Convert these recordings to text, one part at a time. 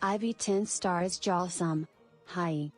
Ivy 10 stars Jawsome. Hi.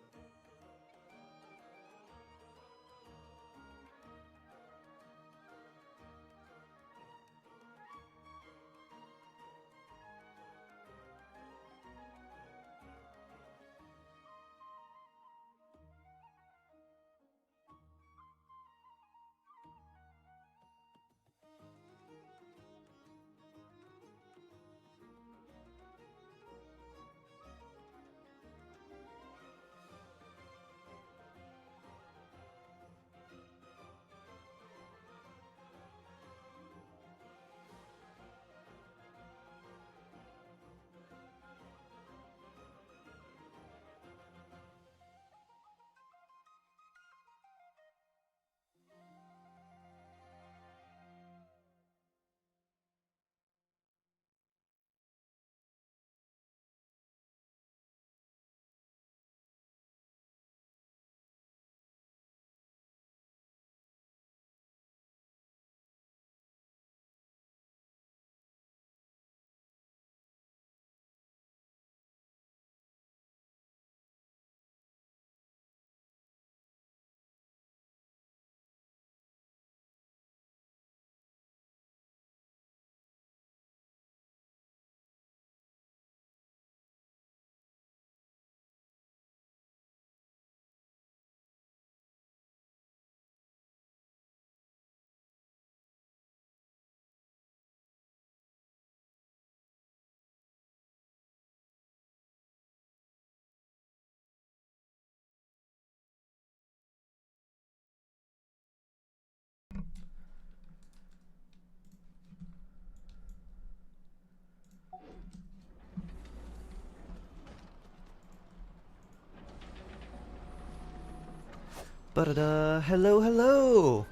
Ba-da-da, hello, hello!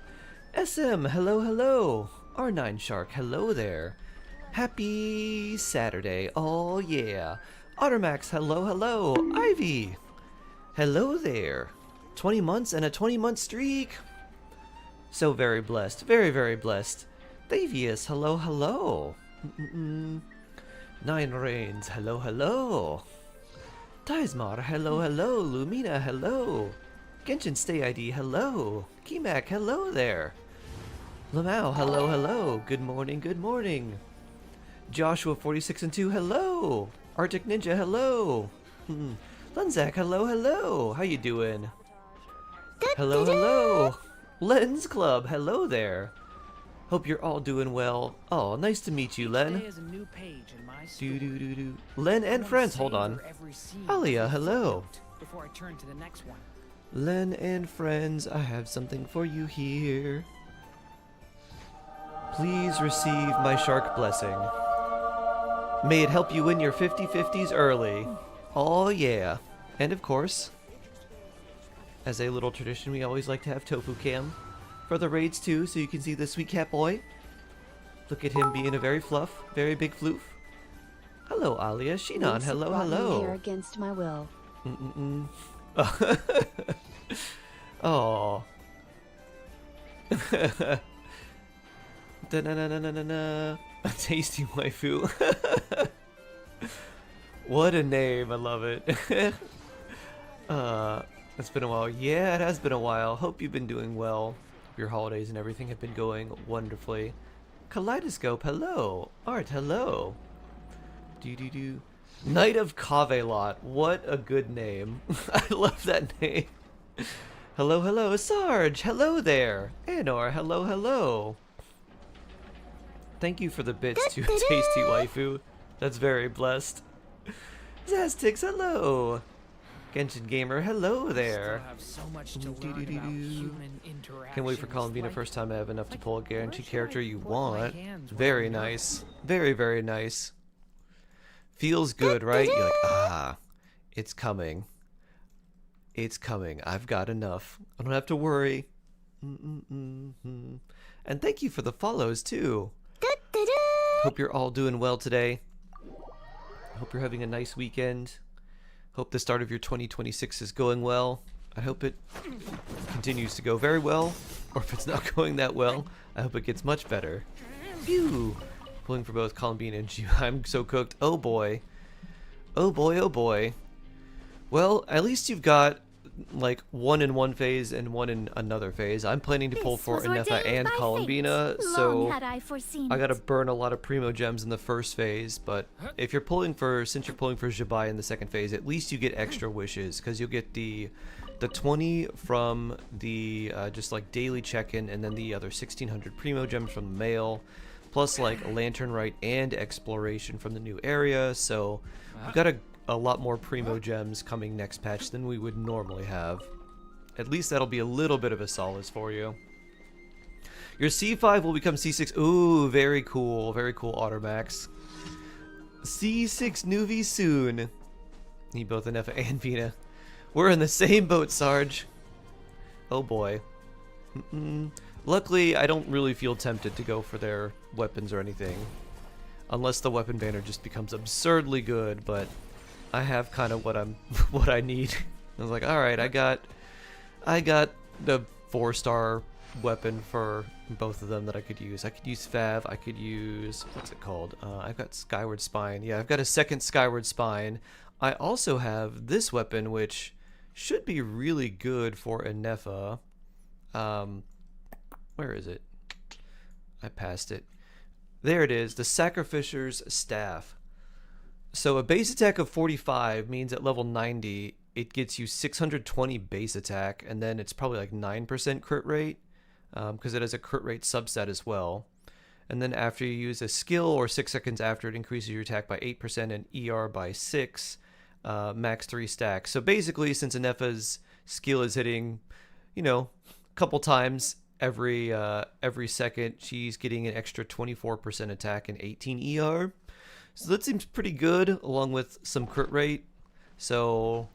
SM, hello, hello! R9 Shark, hello there! Happy Saturday, oh yeah! Ottermax, hello, hello! Ivy! Hello there! 20 months and a 20-month streak! So very blessed, very, very blessed. Thavius, hello, hello! Nine Rains, hello, hello! Tizmar, hello, hello! Lumina, hello! Genshin Stay ID, hello! Kimak, hello there! Lamau, hello, hello! Good morning, good morning! Joshua 46 and 2, hello! Arctic Ninja, hello! Lunzak, hello, hello! How you doing? Hello, hello! Len's Club, hello there! Hope you're all doing well. Oh, nice to meet you, Len. Len and friends, hold on. Alia, hello! Before I turn to the next one. Len and friends, I have something for you here. Please receive my shark blessing. May it help you win your 50/50s early. Oh yeah. And of course, as a little tradition, we always like to have Tofu Cam for the raids too, so you can see the sweet cat boy. Look at him being a very fluff, very big floof. Hello, Alia. Shinon, hello, hello. Here against my will. Oh. Da-na-na-na-na-na. A tasty waifu. What a name, I love it. It's been a while. Yeah, it has been a while. Hope you've been doing well. Hope your holidays and everything have been going wonderfully. Kaleidoscope, hello. Art, hello. Do-do-do. Knight of Cavelot. What a good name. I love that name. Hello, hello. Sarge, hello there. Anor, hello, hello. Thank you for the bits to Tasty Waifu. That's very blessed. Zastix, hello. Genshin Gamer, hello there. Can't wait for Columbina first time I have enough to pull a guaranteed character you want. Very nice. Very, very nice. Feels good, right? You're like, ah, it's coming. It's coming. I've got enough. I don't have to worry. And thank you for the follows, too. Hope you're all doing well today. Hope you're having a nice weekend. Hope the start of your 2026 is going well. I hope it continues to go very well. Or if it's not going that well, I hope it gets much better. Phew! Pulling for both Columbine and G. I'm so cooked. Oh boy. Oh boy, oh boy. Well, at least you've got like one in one phase and one in another phase. I'm planning to pull for Anefa and Columbina, so I gotta burn a lot of Primo Gems in the first phase, but if you're pulling for, since you're pulling for Jabai in the second phase, at least you get extra wishes, because you'll get the 20 from the just like daily check-in, and then the other 1600 Primo Gems from the mail, plus like Lantern Rite and Exploration from the new area, so we've got a lot more Primo Gems coming next patch than we would normally have. At least that'll be a little bit of a solace for you. Your C5 will become C6. Ooh, very cool. Very cool, Automax. C6 Nuvi soon. Need both Anefa and Vina. We're in the same boat, Sarge. Oh boy. Luckily, I don't really feel tempted to go for their weapons or anything. Unless the weapon banner just becomes absurdly good, but I have kind of what I need. I was like, all right, I got the 4-star weapon for both of them that I could use. I could use Fav. I could use, what's it called? I've got Skyward Spine. Yeah, I've got a second Skyward Spine. I also have this weapon, which should be really good for Anefa. Where is it? I passed it. There it is, the Sacrificer's Staff. So a base attack of 45 means at level 90, it gets you 620 base attack, and then it's probably like 9% crit rate, because it has a crit rate subset as well. And then after you use a skill, or 6 seconds after, it increases your attack by 8% and ER by 6, max 3 stacks. So basically, since Anefa's skill is hitting, you know, a couple times every second, she's getting an extra 24% attack and 18 ER. So that seems pretty good, along with some crit rate. So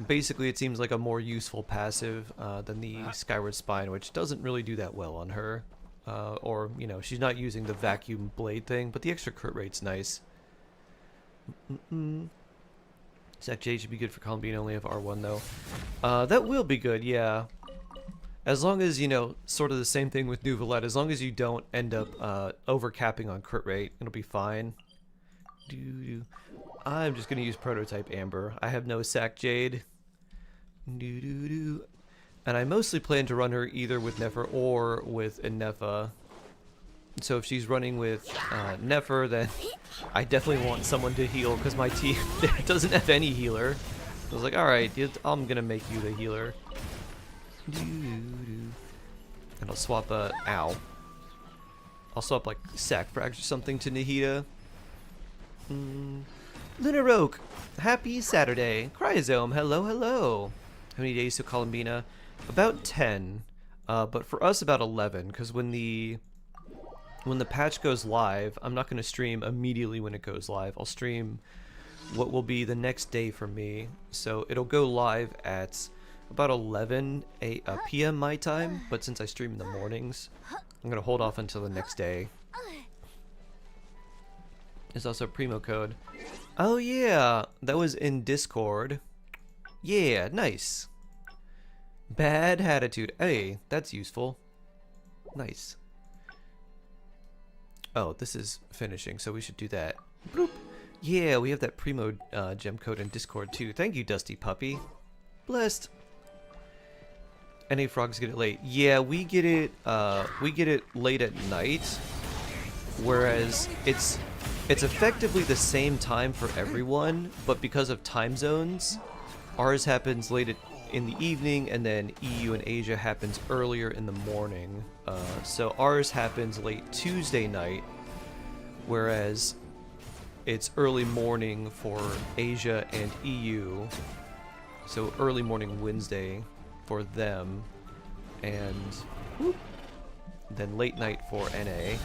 basically it seems like a more useful passive than the Skyward Spine, which doesn't really do that well on her. Or, you know, she's not using the vacuum blade thing, but the extra crit rate's nice. Zach J should be good for Columbine, only have R1 though. That will be good, yeah. As long as, you know, sort of the same thing with Nouvelette, as long as you don't end up overcapping on crit rate, it'll be fine. I'm just going to use Prototype Amber. I have no Sac Jade. And I mostly plan to run her either with Nefer or with Anefa. So if she's running with Nefer, then I definitely want someone to heal, because my team doesn't have any healer. I was like, alright, I'm going to make you the healer. And I'll swap ow. I'll swap like Sac Frags or something to Nahida. Lunar Oak, happy Saturday. Cryosome, hello, hello. How many days to Columbina? About 10, but for us about 11, because when the patch goes live, I'm not going to stream immediately when it goes live. I'll stream what will be the next day for me. So it'll go live at about 11 p.m. my time, but since I stream in the mornings, I'm going to hold off until the next day. There's also a Primo code. Oh yeah, that was in Discord. Yeah, nice. Bad attitude. Hey, that's useful. Nice. Oh, this is finishing, so we should do that. Bloop. Yeah, we have that Primo gem code in Discord too. Thank you, Dusty Puppy. Blessed. NA Frogs get it late. Yeah, we get it late at night. Whereas it's effectively the same time for everyone, but because of time zones, ours happens late in the evening, and then EU and Asia happens earlier in the morning. So ours happens late Tuesday night, whereas it's early morning for Asia and EU. So early morning Wednesday for them, and whoop, then late night for NA.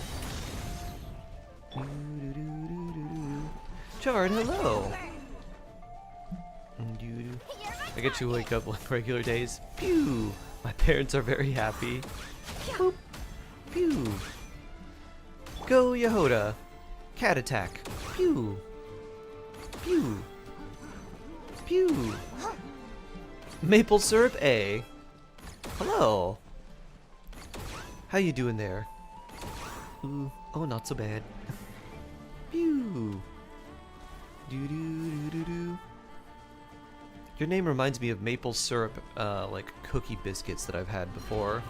Chard, hello. I get to wake up like regular days. Pew! My parents are very happy. Boop. Pew! Go Yehoda! Cat attack! Pew! Pew! Pew! Maple syrup A. Hello. How you doing there? Ooh, oh, not so bad. Pew! Do-do-do-do-do. Your name reminds me of maple syrup, like cookie biscuits that I've had before.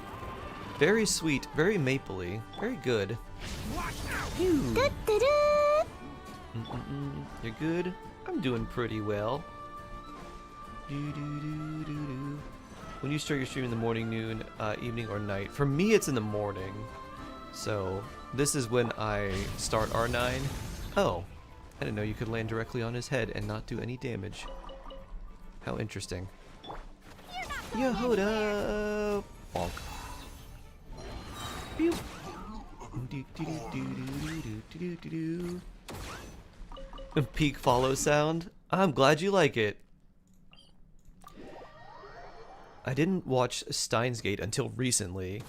Very sweet, very mapley, very good. Phew. You're good? I'm doing pretty well. Do-do-do-do-do. When you start your stream in the morning, noon, evening, or night? For me, it's in the morning. So, this is when I start R9. Oh, I didn't know you could land directly on his head and not do any damage. How interesting. Yehoda! Bonk. Pew. Peak follow sound. I'm glad you like it. I didn't watch Steins Gate until recently.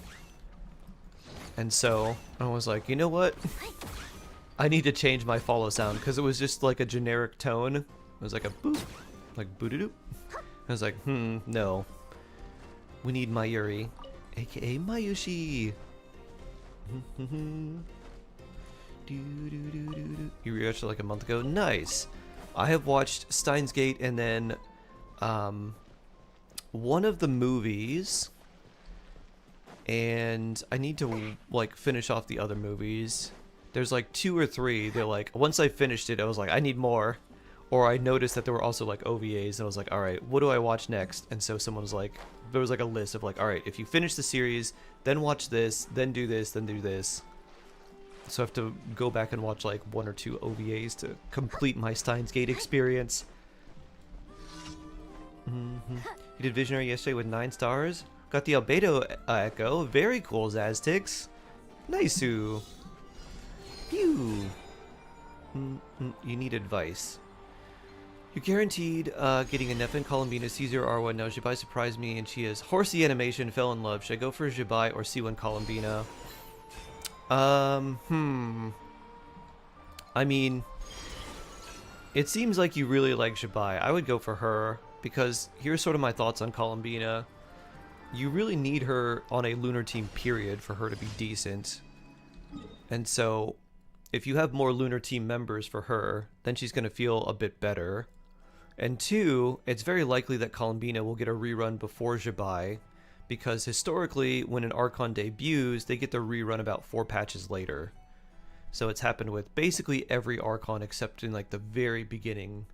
And so I was like, you know what? I need to change my follow sound because it was just like a generic tone. It was like a boop, like boo-doo-doo. I was like, no. We need Mayuri, aka Mayushi. You rewatched it like a month ago? Nice. I have watched Steins Gate and then one of the movies, and I need to like finish off the other movies. There's like 2 or 3. They're like, once I finished it, I was like, I need more. Or I noticed that there were also like OVAs, and I was like, all right, what do I watch next? And so someone was like, there was like a list of like, all right, if you finish the series, then watch this, then do this, then do this. So I have to go back and watch like 1 or 2 OVAs to complete my Steins Gate experience. You did Visionary yesterday with 9 stars. Got the Albedo Echo. Very cool, Zaztix. Nice-oo. Pew. You need advice. You're guaranteed getting a Neffin Columbina C0R1 now. Jibai surprised me and she has horsey animation, fell in love. Should I go for Jibai or C1 Columbina? I mean, it seems like you really like Jibai. I would go for her because here's sort of my thoughts on Columbina. You really need her on a lunar team period for her to be decent. And so if you have more lunar team members for her, then she's going to feel a bit better. And 2, it's very likely that Columbina will get a rerun before Jibai, because historically, when an Archon debuts, they get their rerun about 4 patches later. So it's happened with basically every Archon except in like the very beginning.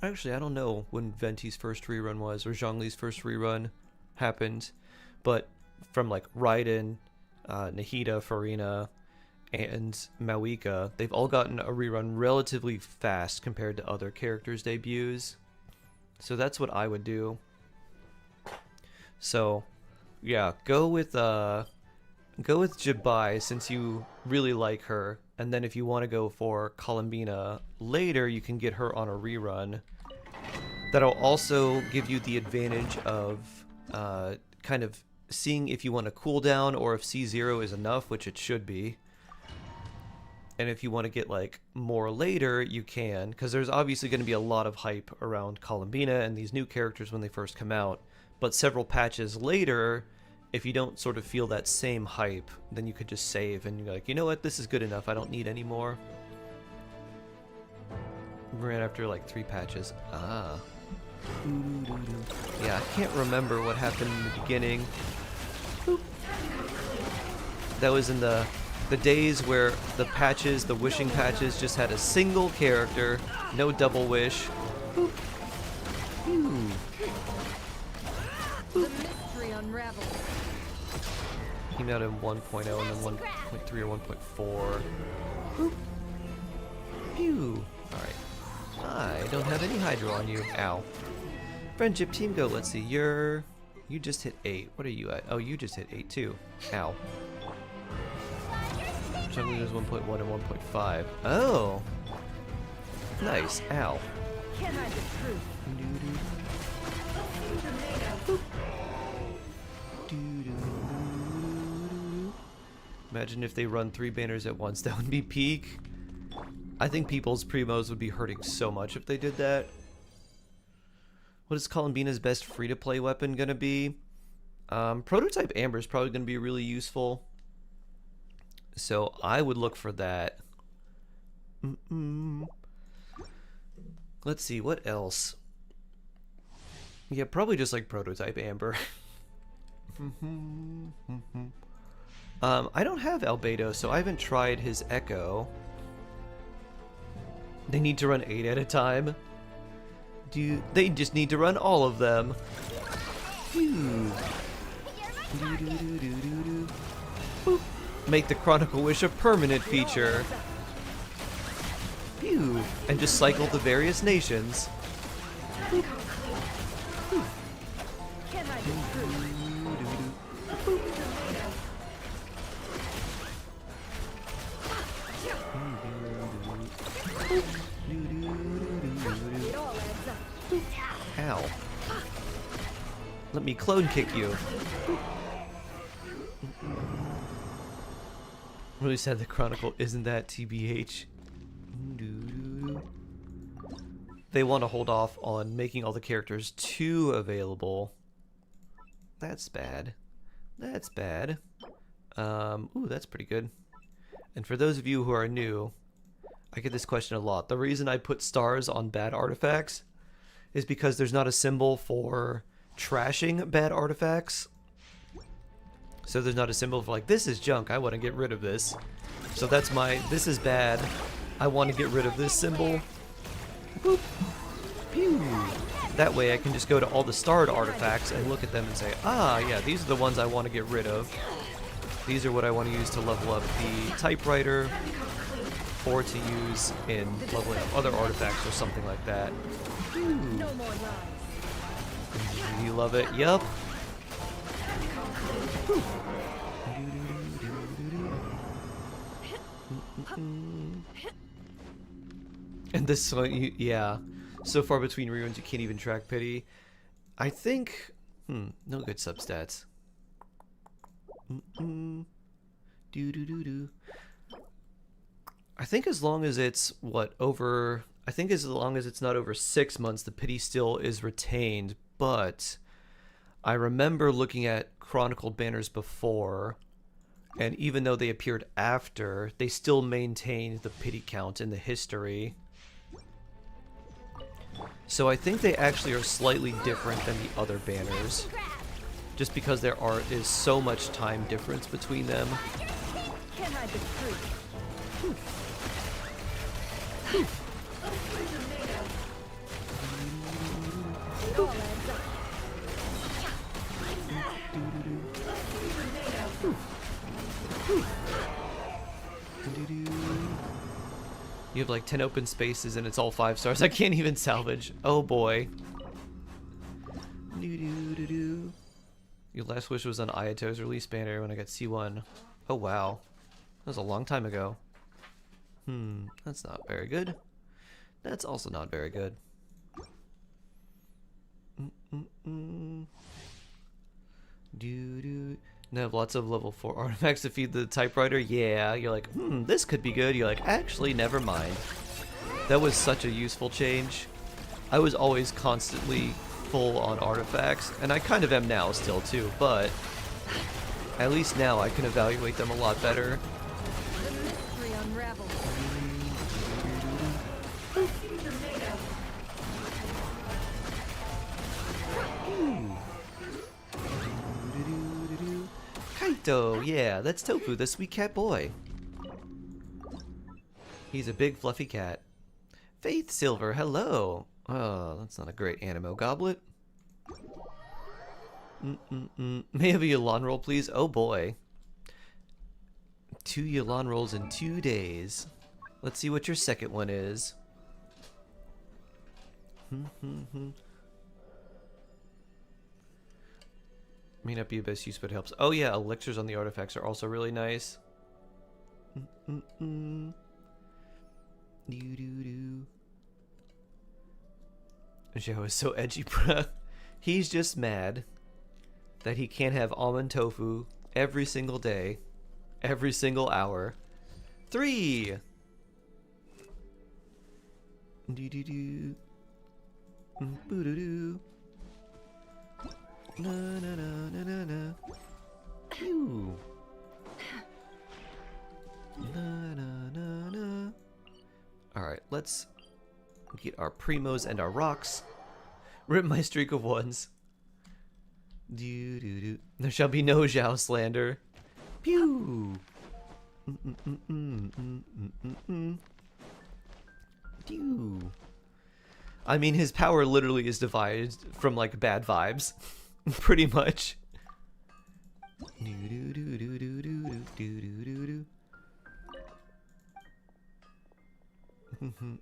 Actually, I don't know when Venti's first rerun was, or Zhongli's first rerun happened, but from like Raiden, Nahida, Farina, and Mawika, they've all gotten a rerun relatively fast compared to other characters' debuts. So that's what I would do. So, yeah, go with Jibai since you really like her, and then if you want to go for Columbina later, you can get her on a rerun. That'll also give you the advantage of kind of seeing if you want a cooldown or if C0 is enough, which it should be. And if you want to get like more later, you can, because there's obviously going to be a lot of hype around Columbina and these new characters when they first come out. But several patches later, if you don't sort of feel that same hype, then you could just save and you're like, you know what, this is good enough, I don't need any more. Ran after like 3 patches. Ah. Yeah, I can't remember what happened in the beginning. Boop. That was in the days where the patches, the wishing patches, just had a single character, no double wish. Boop. Pew. The mystery unravels. Came out in 1.0 and then 1.3 or 1.4. Boop. Pew. Alright. I don't have any Hydro on you. Ow. Friendship team go. Let's see. You just hit 8. What are you at? Oh, you just hit 8 too. Ow. Jungle is 1.1 and 1.5. Oh. Nice. Ow. Can I the truth? Imagine if they run 3 banners at once. That would be peak. I think people's primos would be hurting so much if they did that. What is Columbina's best free-to-play weapon gonna be? Prototype Amber is probably gonna be really useful. So I would look for that. Let's see, what else? Yeah, probably just like prototype Amber. I don't have Albedo, so I haven't tried his Echo. They need to run 8 at a time. They just need to run all of them. Phew. Boop. Make the Chronicle Wish a permanent feature. Phew. And just cycle the various nations. Boop. Ow. Let me clone kick you. Really sad the Chronicle isn't that TBH. They want to hold off on making all the characters too available. That's bad. That's bad. Ooh, that's pretty good. And for those of you who are new, I get this question a lot. The reason I put stars on bad artifacts is because there's not a symbol for trashing bad artifacts. So there's not a symbol for like, this is junk, I want to get rid of this. So that's my, this is bad, I want to get rid of this symbol. Boop. Pew. That way I can just go to all the starred artifacts and look at them and say, ah, yeah, these are the ones I want to get rid of. These are what I want to use to level up the typewriter, or to use in leveling up other artifacts or something like that. No more lies. You love it? Yup. And this one, yeah. So far between reruns, you can't even track pity. I think, no good substats. I think as long as it's I think as long as it's not over 6 months, the pity still is retained. But I remember looking at chronicled banners before, and even though they appeared after, they still maintained the pity count in the history. So I think they actually are slightly different than the other banners, just because there is so much time difference between them. Can't hide the truth. It all adds up. You have like 10 open spaces and it's all 5 stars. I can't even salvage. Oh boy. Your last wish was on Ayato's release banner when I got C1. Oh wow. That was a long time ago. That's not very good. That's also not very good. Now have lots of level 4 artifacts to feed the typewriter. Yeah, you're like, this could be good. You're like, actually, never mind. That was such a useful change. I was always constantly full on artifacts, and I kind of am now still too, but at least now I can evaluate them a lot better. The mystery unravels. Kaito, yeah, that's Tofu, the sweet cat boy. He's a big fluffy cat. Faith Silver, hello. Oh, that's not a great Animo goblet. May I have a Yulan roll, please? Oh boy. 2 Yulan rolls in 2 days. Let's see what your second one is. May not be a best use, but it helps. Oh yeah, elixirs on the artifacts are also really nice. Joe is so edgy, bruh. He's just mad that he can't have almond tofu every single day, every single hour. 3! Boo-doo-doo. Boo-doo-doo. Na na na na na na. Pew. Na na na na. Alright, let's Get our primos and our rocks. Rip my streak of ones. There shall be no Zhao slander. Pew! Pew! I mean, his power literally is divided from, like, bad vibes. Pretty much.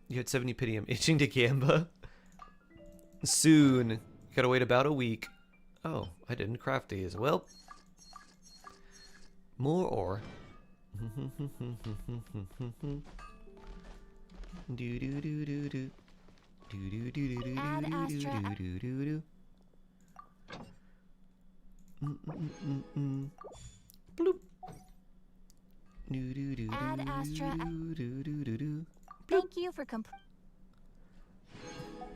You had 70 pity. I'm itching to Gamba. Soon. Gotta wait about a week. Oh, I didn't craft these. Well. More ore. Add Astra. Bloop. Add Astra. Thank you for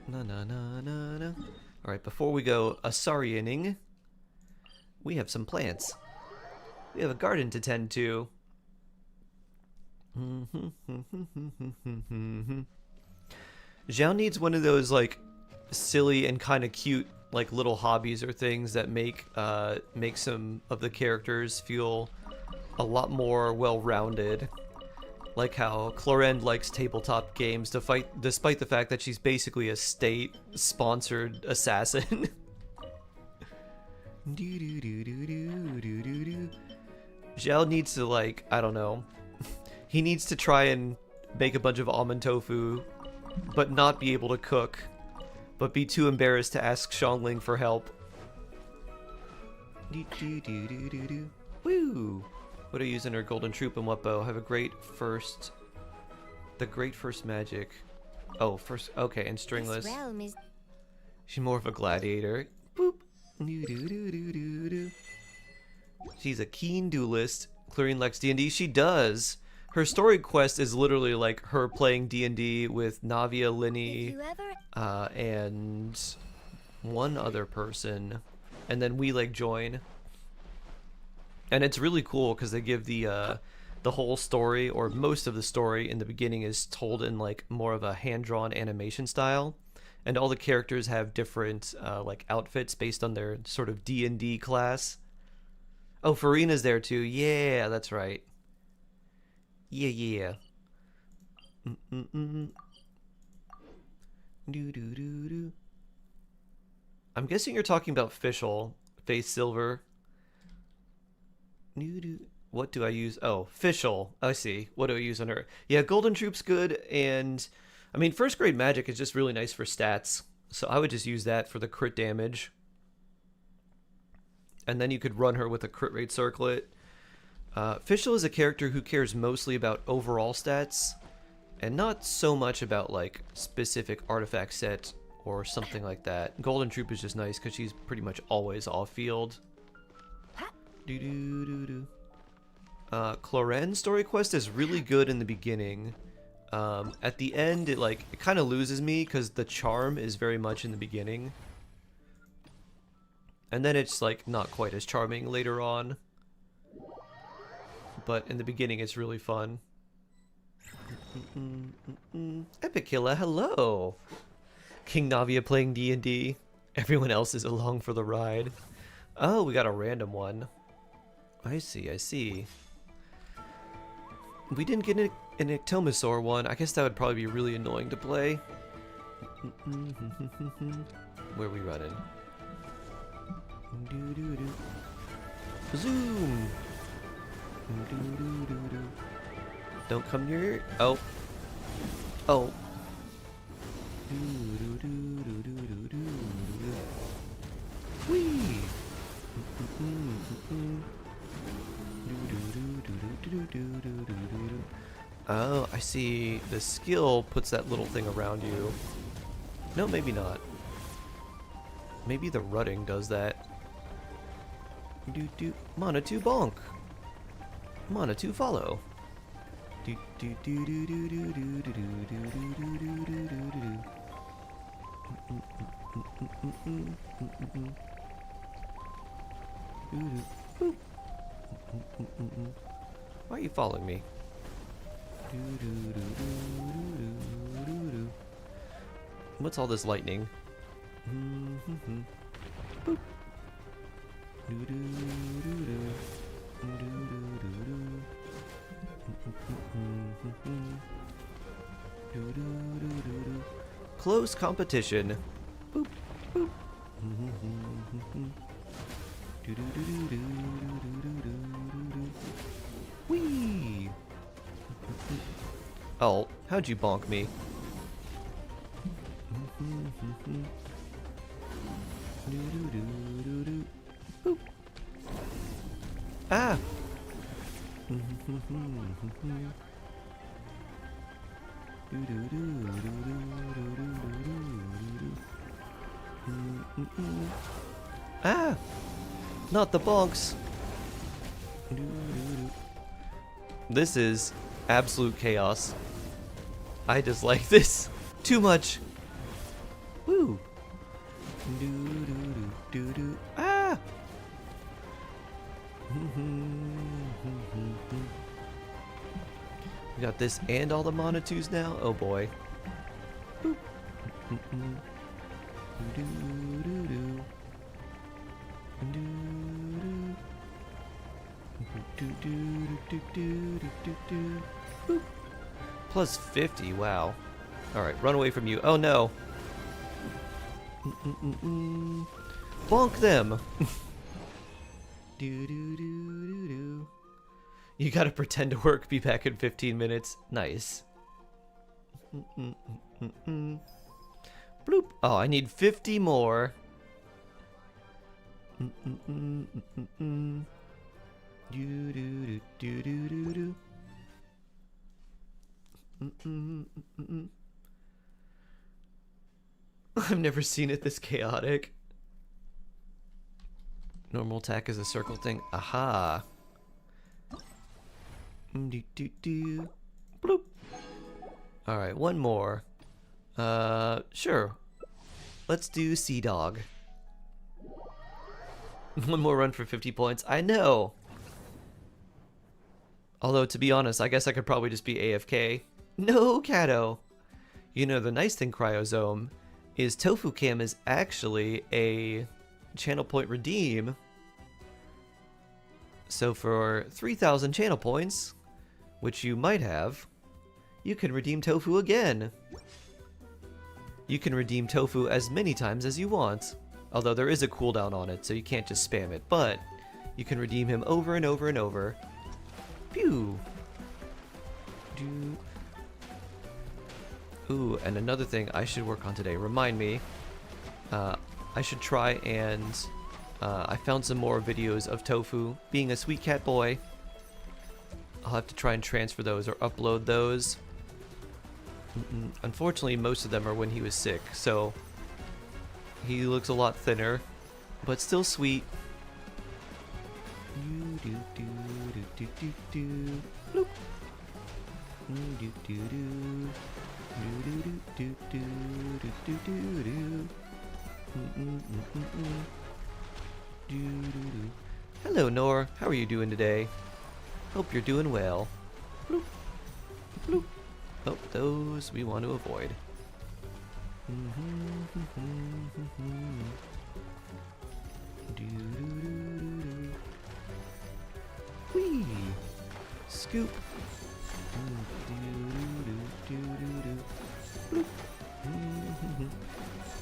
Na na na na na. Alright, before we go Asarianing, we have some plants. We have a garden to tend to. Zhao needs one of those, like, silly and kind of cute, like, little hobbies or things that make some of the characters feel a lot more well-rounded. Like how Clorend likes tabletop games despite the fact that she's basically a state-sponsored assassin. Zhao needs to, like, I don't know. He needs to try and make a bunch of almond tofu, but not be able to cook, but be too embarrassed to ask Xiangling for help. Woo! What do I use in her golden troop and what bow? Have a great first... The great first magic. Oh, first... Okay, and stringless. This realm is... She's more of a gladiator. Boop. She's a keen duelist. Clearing Lex D&D. She does! Her story quest is literally like her playing D&D with Navia, Linny, If you ever... and one other person. And then we, like, join. And it's really cool because they give the whole story, or most of the story in the beginning is told in, like, more of a hand-drawn animation style. And all the characters have different, like, outfits based on their sort of D&D class. Oh, Farina's there too. Yeah, that's right. Yeah. I'm guessing you're talking about Fischl, Face Silver. What do I use? Oh, Fischl. I see. What do I use on her? Yeah, Golden Troop's good, and I mean, first grade magic is just really nice for stats, so I would just use that for the crit damage. And then you could run her with a crit rate circlet. Fischl is a character who cares mostly about overall stats, and not so much about, like, specific artifact set or something like that. Golden Troop is just nice because she's pretty much always off-field. Clorend's story quest is really good in the beginning. At the end, it kind of loses me because the charm is very much in the beginning. And then it's, like, not quite as charming later on. But in the beginning, it's really fun. Epicilla, hello! King Navia playing D&D. Everyone else is along for the ride. Oh, we got a random one. I see. We didn't get an Ectomosaur one. I guess that would probably be really annoying to play. Where are we running? Zoom! Don't come near. Oh. Whee! Oh, I see. The skill puts that little thing around you. No, maybe not. Maybe the rutting does that. Mana 2 bonk. Mana 2 follow. Why are you following me? What's all this lightning? Boop. Close competition. Boop, boop. Whee! Oh, how'd you bonk me? Boop. Ah! Ah! Not the bonks! This is absolute chaos. I dislike this too much. Woo! Ah! We got this and all the Monatus now? Oh boy. Boop. Boop. Plus 50, wow. Alright, run away from you. Oh no. Bonk them. You gotta pretend to work, be back in 15 minutes. Nice. Bloop. Oh, I need 50 more. I've never seen it this chaotic. Normal attack is a circle thing. Aha. Bloop. Alright, one more. Sure. Let's do Sea Dog. One more run for 50 points. I know! Although, to be honest, I guess I could probably just be AFK. No, Kato! You know, the nice thing, Cryosome, is Tofu Cam is actually a channel point redeem. So for 3,000 channel points, which you might have, you can redeem Tofu again. You can redeem Tofu as many times as you want. Although there is a cooldown on it, so you can't just spam it. But you can redeem him over and over and over. Pew! Ooh, and another thing I should work on today. Remind me. I should try and... I found some more videos of Tofu being a sweet cat boy. I'll have to try and transfer those or upload those. Unfortunately, most of them are when he was sick, so he looks a lot thinner, but still sweet. Bloop. Hello, Nor. How are you doing today? Hope you're doing well. Bloop. Bloop. Oh, those we want to avoid. Whee! Scoop. Bloop.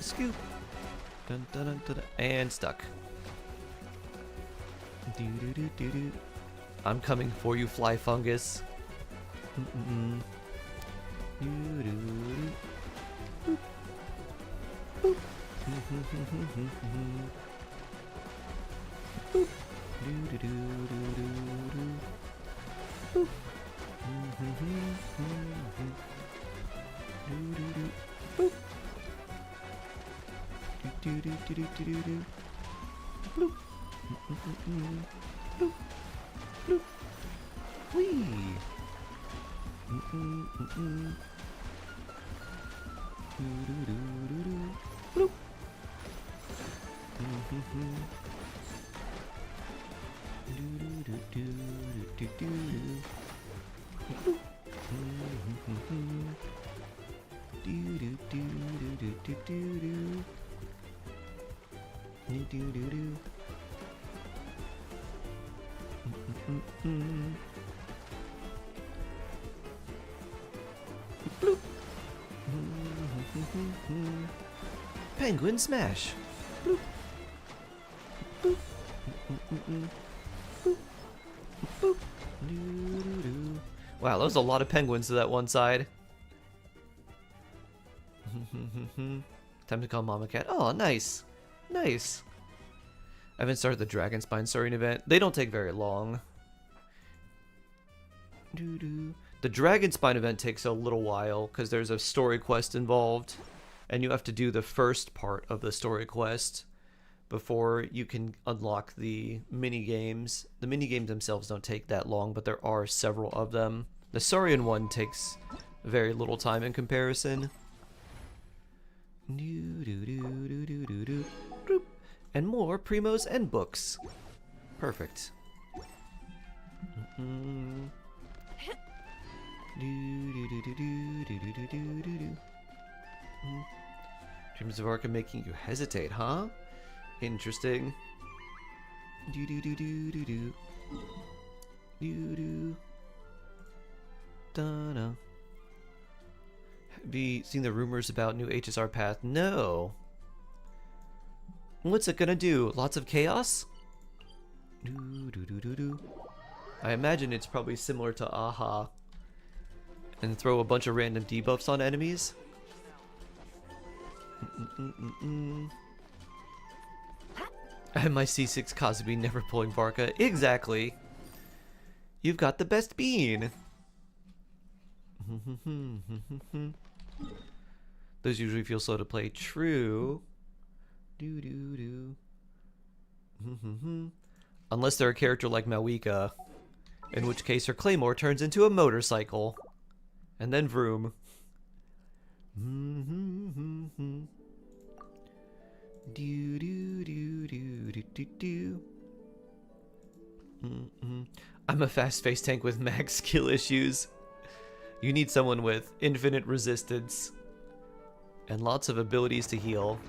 Scoop. Dun, dun, dun, dun, dun. And stuck. I'm coming for you, fly fungus. Whee! Bloop. do do do do do do do. Do do do do. Bloop. Penguin smash. Bloop. Boop. Boop. Boop. Doo-doo-doo. Wow, that was a lot of penguins to that one side. Time to call Mama Cat. Oh, nice. Nice. I haven't started the Dragon Spine Soaring event. They don't take very long. Doo-doo. The Dragon Spine event takes a little while because there's a story quest involved. And you have to do the first part of the story quest before you can unlock the mini-games. The mini-games themselves don't take that long, but there are several of them. The Saurian one takes very little time in comparison. And more Primos and books. Perfect. Dreams of Arkham making you hesitate, huh? Interesting. Do do do do do do. Do do. Da-da. Have you seen the rumors about new HSR path? No. What's it gonna do? Lots of chaos? Do do do do do. I imagine it's probably similar to Aha. And throw a bunch of random debuffs on enemies. And my C6 Kazubi never pulling Varka. Exactly. You've got the best bean. Those usually feel slow to play. True. Do do do. Unless they're a character like Mawika, in which case her claymore turns into a motorcycle, and then vroom. Do do do do do do do. I'm a fast-faced tank with max skill issues. You need someone with infinite resistance and lots of abilities to heal.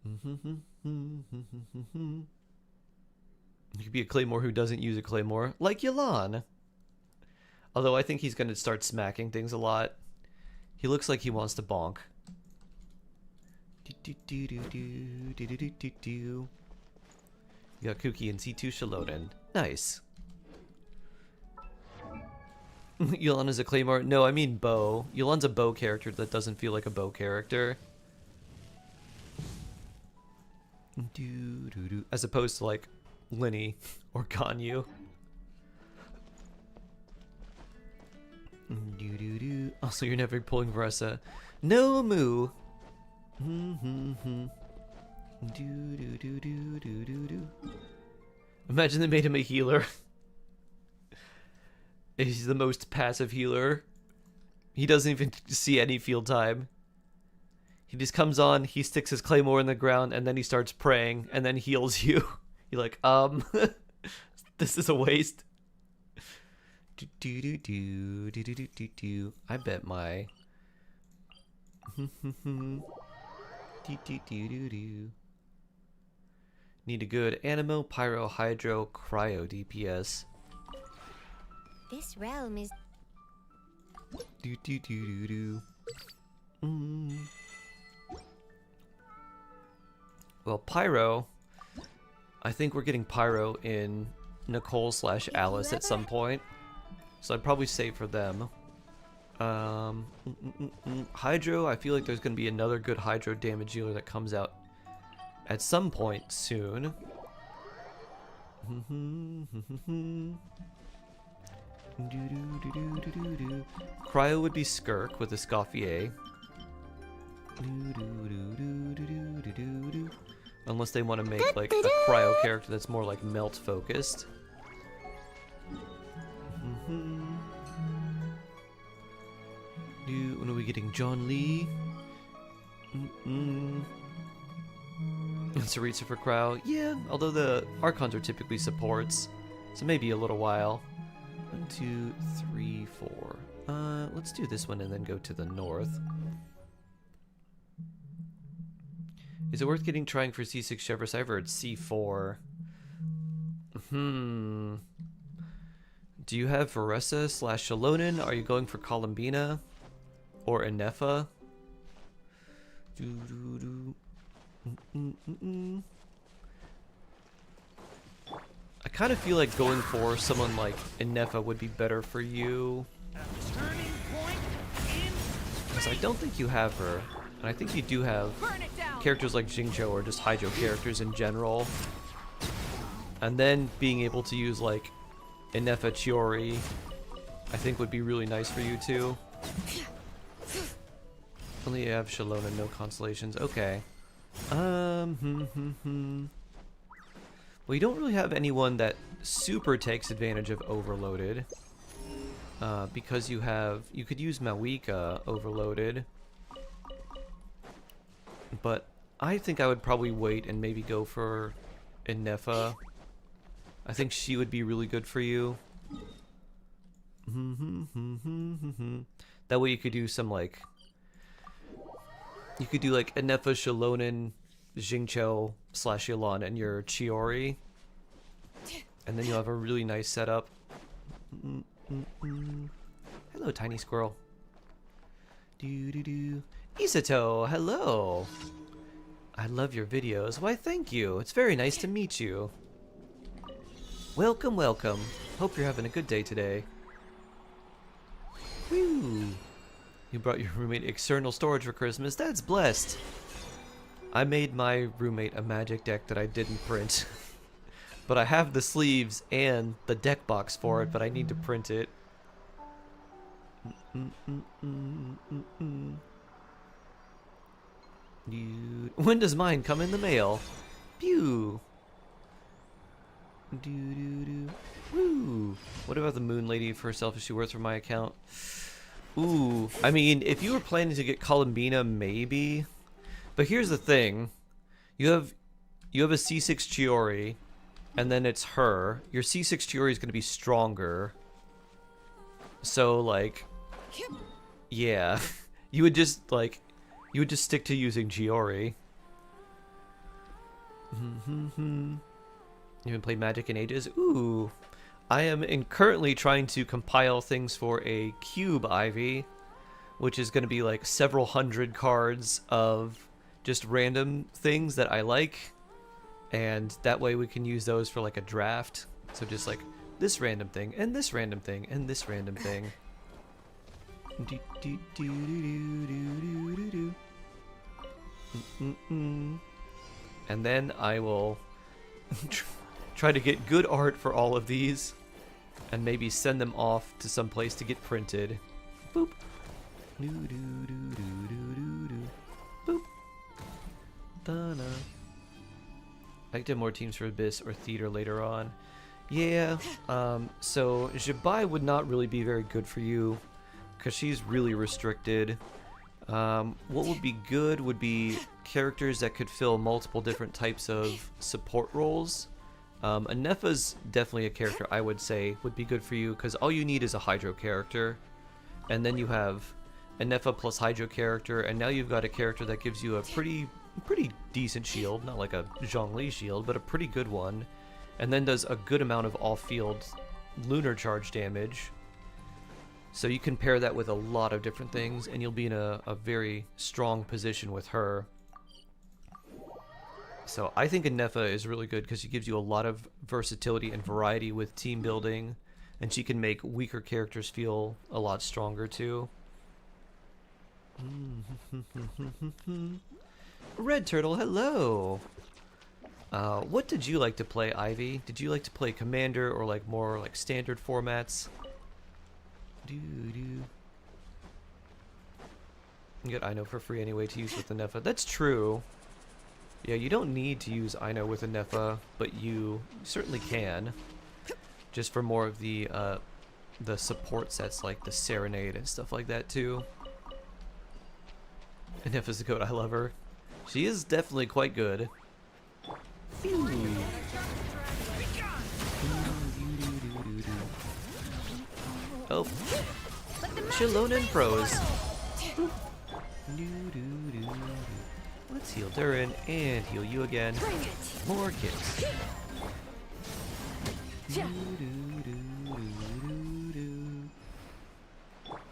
You could be a claymore who doesn't use a claymore, like Yelan. Although I think he's going to start smacking things a lot. He looks like he wants to bonk. You got Kuki and C2 Shaloden. Nice. Yulan is a claymore. No, I mean bow. Yulan's a bow character that doesn't feel like a bow character. As opposed to like Linny or Ganyu. Also, you're never pulling Varessa. No moo. Imagine they made him a healer. He's the most passive healer. He doesn't even see any field time. He just comes on, he sticks his claymore in the ground, and then he starts praying, and then heals you. You're like, this is a waste. I bet my... Need a good Animo, Pyro, Hydro, Cryo DPS. This realm is... Well, Pyro... I think we're getting Pyro in Nicole/Alice at some point. So I'd probably save for them. Hydro, I feel like there's going to be another good Hydro damage dealer that comes out at some point soon. Cryo would be Skirk with a Scoffier. Unless they want to make like a Cryo character that's more like melt focused. When are we getting John Lee? Saritsa for Cryo. Yeah, although the Archons are typically supports, so maybe a little while. 1, 2, 3, 4. Let's do this one and then go to the north. Is it worth getting trying for C6 Chevrolet? I've heard C4. Do you have Varessa / Shalonen? Are you going for Columbina? Or Inefa? I kind of feel like going for someone like Inefa would be better for you. Because I don't think you have her. And I think you do have characters like Jingzhou or just Hydro characters in general. And then being able to use like Inefa Chiori, I think would be really nice for you too. Only you have Shalona, no constellations. Okay. Well, you don't really have anyone that super takes advantage of Overloaded. Because you could use Mawika Overloaded. But I think I would probably wait and maybe go for Inefa. I think she would be really good for you. That way you could do some like... You could do like Inefa, Shalonen, Jingzhou / Yelan and your Chiori. And then you'll have a really nice setup. Hello, tiny squirrel. Isato, hello. I love your videos. Why, thank you. It's very nice to meet you. Welcome, welcome. Hope you're having a good day today. Woo! You brought your roommate external storage for Christmas. That's blessed. I made my roommate a magic deck that I didn't print. But I have the sleeves and the deck box for it, but I need to print it. When does mine come in the mail? Pew! Woo! What about the Moon Lady for herself? Is she worth for my account? Ooh, I mean, if you were planning to get Columbina, maybe. But here's the thing: you have a C6 Chiori, and then it's her. Your C6 Chiori is going to be stronger. So like, yeah, you would just stick to using Chiori. You haven't played Magic in ages? Ooh. I am currently trying to compile things for a Cube Ivy, which is going to be like several hundred cards of just random things that I like, and that way we can use those for like a draft. So just like this random thing, and this random thing, and this random thing. And then I will try to get good art for all of these and maybe send them off to some place to get printed. Boop. Boop. Da-na. I could have more teams for Abyss or Theater later on. Yeah, so Jibai would not really be very good for you because she's really restricted. What would be good would be characters that could fill multiple different types of support roles. Anefa's definitely a character I would say would be good for you because all you need is a Hydro character, and then you have Anefa plus Hydro character, and now you've got a character that gives you a pretty decent shield, not like a Zhongli shield, but a pretty good one, and then does a good amount of off-field lunar charge damage. So you can pair that with a lot of different things, and you'll be in a very strong position with her. So I think Anefa is really good because she gives you a lot of versatility and variety with team building, and she can make weaker characters feel a lot stronger too. Red Turtle, hello! What did you like to play, Ivy? Did you like to play Commander or like more like standard formats? You get Ino for free anyway to use with Anefa. That's true. Yeah, you don't need to use Ino with Anefa, but you certainly can. Just for more of the support sets like the Serenade and stuff like that too. Anefa's the goat, I love her. She is definitely quite good. Oh. Shilonen pros. Let's heal Durin and heal you again. More kicks.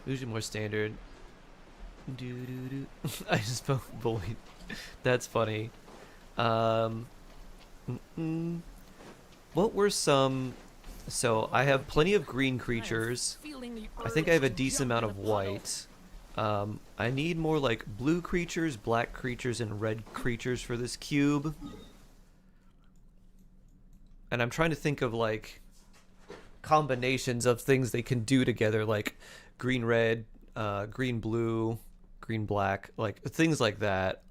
Usually more standard. I just bullied. That's funny. What were some... So, I have plenty of green creatures. I think I have a decent amount of white. I need more like blue creatures, black creatures, and red creatures for this cube. And I'm trying to think of like combinations of things they can do together, like green red, green blue, green black, like things like that.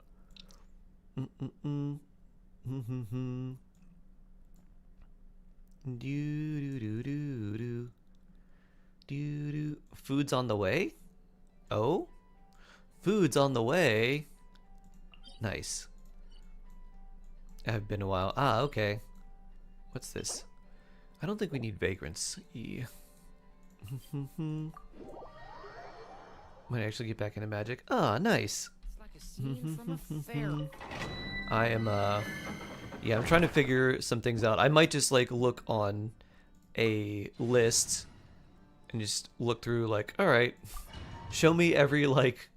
Food's on the way? Oh? Food's on the way? Nice. I've been a while. Ah, okay. What's this? I don't think we need vagrants. Yeah. Might actually get back into magic. Ah, nice. It's like a scene from a fair. I am, yeah, I'm trying to figure some things out. I might just, like, look on a list and just look through, like, alright, show me every, like,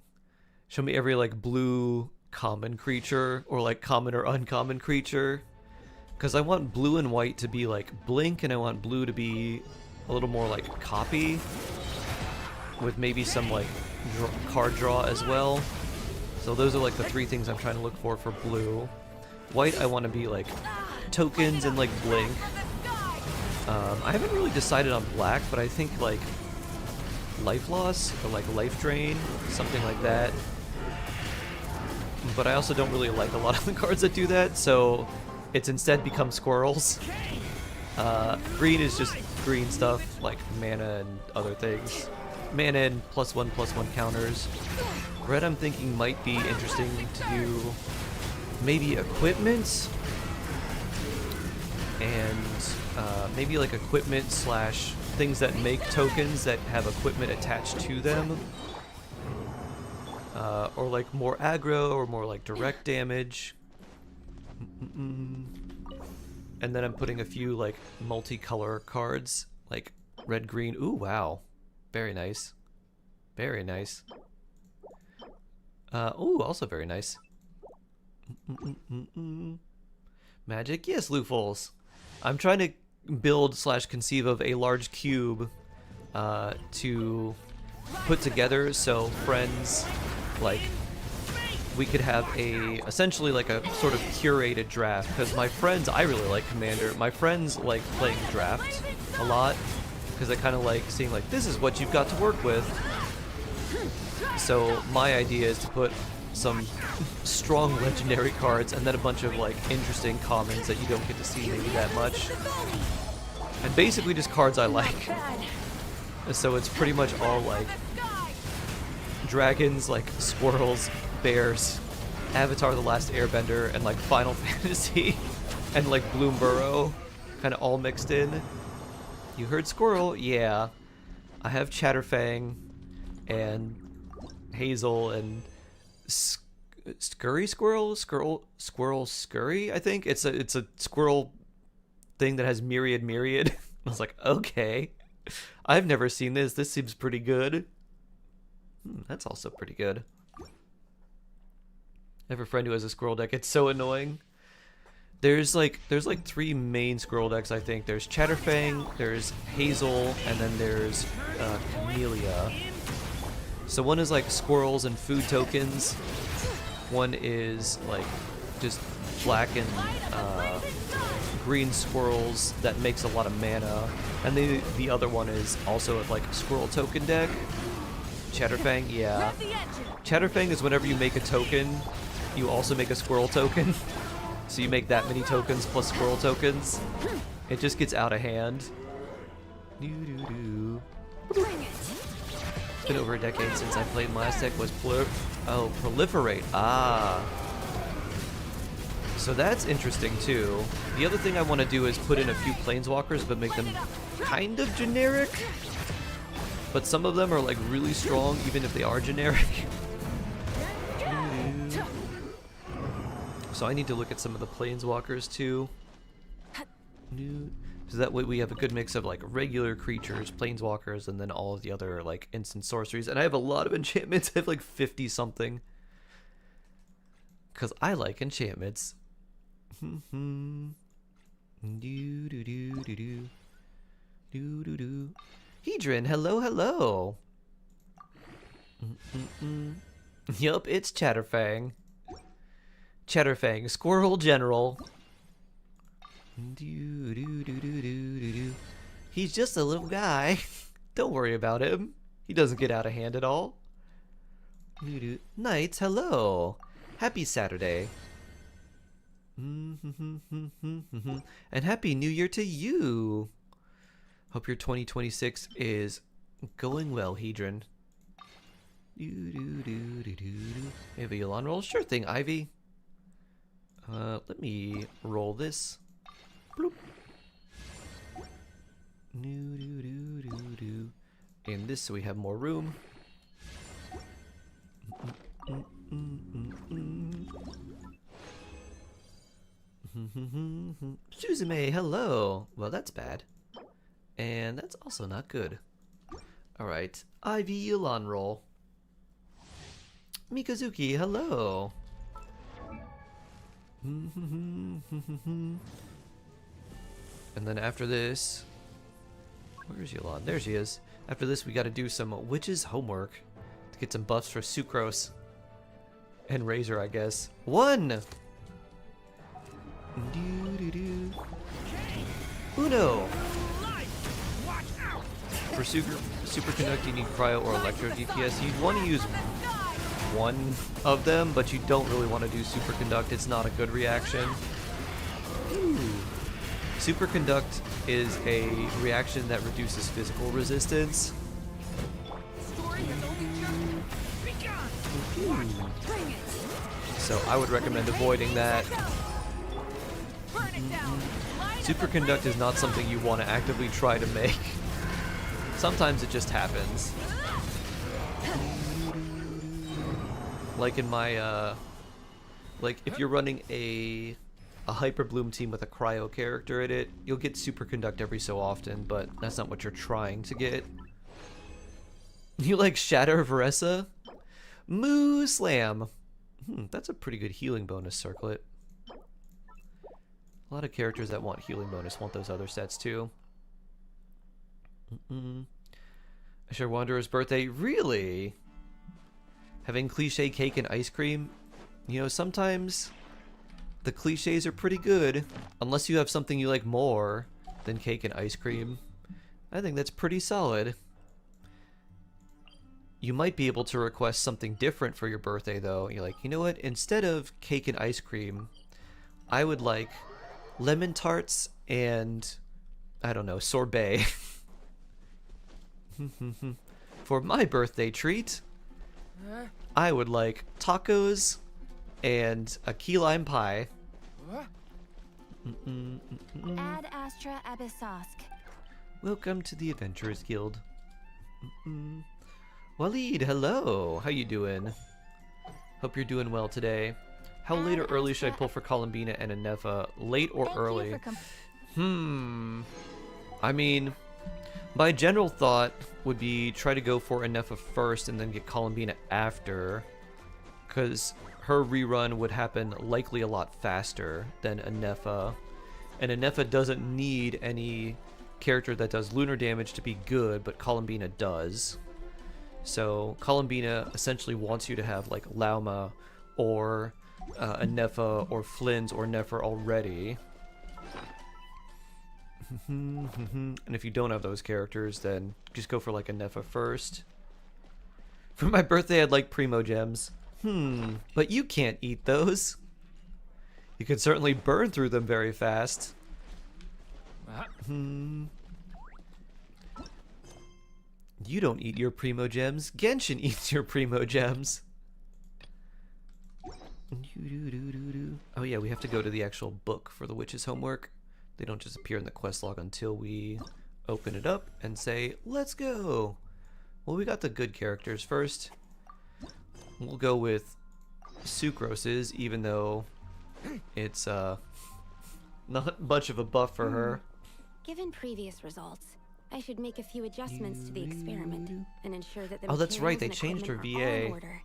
blue common creature, or, like, common or uncommon creature. Because I want blue and white to be, like, blink, and I want blue to be a little more, like, copy. With maybe some, like, card draw as well. So those are, like, the three things I'm trying to look for blue. White, I want to be, like, tokens and, like, blink. I haven't really decided on black, but I think, like, life loss, or, like, life drain, something like that. But I also don't really like a lot of the cards that do that, so it's instead become squirrels. Green is just green stuff, like mana and other things. Mana and +1/+1 counters. Red, I'm thinking, might be interesting to do maybe equipment, and maybe like equipment slash things that make tokens that have equipment attached to them, or like more aggro or more like direct damage. And then I'm putting a few like multicolor cards, like red, green. Ooh, wow, very nice, very nice. Ooh, also very nice. Magic, yes, loopholes. I'm trying to build slash conceive of a large cube to put together, so friends, like, we could have a essentially like a sort of curated draft, because my friends, I really like Commander. My friends like playing draft a lot because I kind of like seeing like, this is what you've got to work with. So my idea is to put some strong legendary cards and then a bunch of like interesting commons that you don't get to see maybe that much, and basically just cards I like. So it's pretty much all like dragons, like squirrels, bears, Avatar: The Last Airbender, and like Final Fantasy and like Bloom Burrow, kind of all mixed in. You heard squirrel? Yeah, I have Chatterfang and Hazel and Scurry Squirrel? Squirrel Scurry, I think? It's a squirrel thing that has myriad. I was like, okay. I've never seen this. This seems pretty good. That's also pretty good. I have a friend who has a squirrel deck. It's so annoying. There's like 3 main squirrel decks, I think. There's Chatterfang, there's Hazel, and then there's Camellia. So one is like squirrels and food tokens. One is like just black and green squirrels that makes a lot of mana. And the other one is also like a squirrel token deck. Chatterfang, yeah. Chatterfang is whenever you make a token, you also make a squirrel token. So you make that many tokens plus squirrel tokens. It just gets out of hand. It's been over a decade since I played. My last deck was Proliferate. Ah. So that's interesting too. The other thing I want to do is put in a few planeswalkers, but make them kind of generic. But some of them are like really strong even if they are generic. So I need to look at some of the planeswalkers too. So that way we have a good mix of like regular creatures, planeswalkers, and then all of the other like instant sorceries. And I have a lot of enchantments. I have like 50 something. Because I like enchantments. Hedron, hello, hello. Yup, it's Chatterfang. Chatterfang, Squirrel General. He's just a little guy. Don't worry about him. He doesn't get out of hand at all. Knights, hello. Happy Saturday. And Happy New Year to you. Hope your 2026 is going well, Hedron. Have a Yulon roll? Sure thing, Ivy. Let me roll this. Bloop. And this so we have more room. Suzume, hello. Well, that's bad. And that's also not good. Alright, Ivy Yulon roll. Mikazuki, hello. And then after this, where's Yulon? There she is. After this, we gotta do some witch's homework to get some buffs for Sucrose and Razor, I guess. 1! Uno! For Superconduct, you need Cryo or Electro DPS. You'd want to use one of them, but you don't really want to do Superconduct. It's not a good reaction. Ooh. Superconduct is a reaction that reduces physical resistance. So I would recommend avoiding that. Superconduct is not something you want to actively try to make. Sometimes it just happens. Like in my, like if you're running a Hyper Bloom team with a Cryo character in it, you'll get Superconduct every so often, but that's not what you're trying to get. You like Shatter Varessa? Moo Slam! That's a pretty good healing bonus circlet. A lot of characters that want healing bonus want those other sets too. I share Wanderer's birthday. Really? Having cliche cake and ice cream? You know, sometimes the cliches are pretty good. Unless you have something you like more than cake and ice cream. I think that's pretty solid. You might be able to request something different for your birthday though. You're like, you know what? Instead of cake and ice cream, I would like lemon tarts and, I don't know, sorbet. For my birthday treat, I would like tacos and a key lime pie. Ad Astra Abyssosk. Welcome to the Adventurers Guild. Waleed, hello. How you doing? Hope you're doing well today. How late or early should I pull for Columbina and Anefa? Late or early? I mean, my general thought would be try to go for Anefa first and then get Columbina after, because her rerun would happen likely a lot faster than Anefa, and Anefa doesn't need any character that does lunar damage to be good, but Columbina does. So Columbina essentially wants you to have like Lauma or Anefa or Flynn's or Nefer already. And if you don't have those characters, then just go for like Anefa first. For my birthday, I'd like Primo Gems. But you can't eat those. You can certainly burn through them very fast. You don't eat your Primo Gems. Genshin eats your Primo Gems. Oh yeah, we have to go to the actual book for the witch's homework. They don't just appear in the quest log until we open it up and say, let's go. Well, we got the good characters first. We'll go with Sucrose's, even though it's not much of a buff for her. Given previous results, I should make a few adjustments to the experiment and ensure that the Oh, that's right, they materials and changed her equipment are all in VA. order.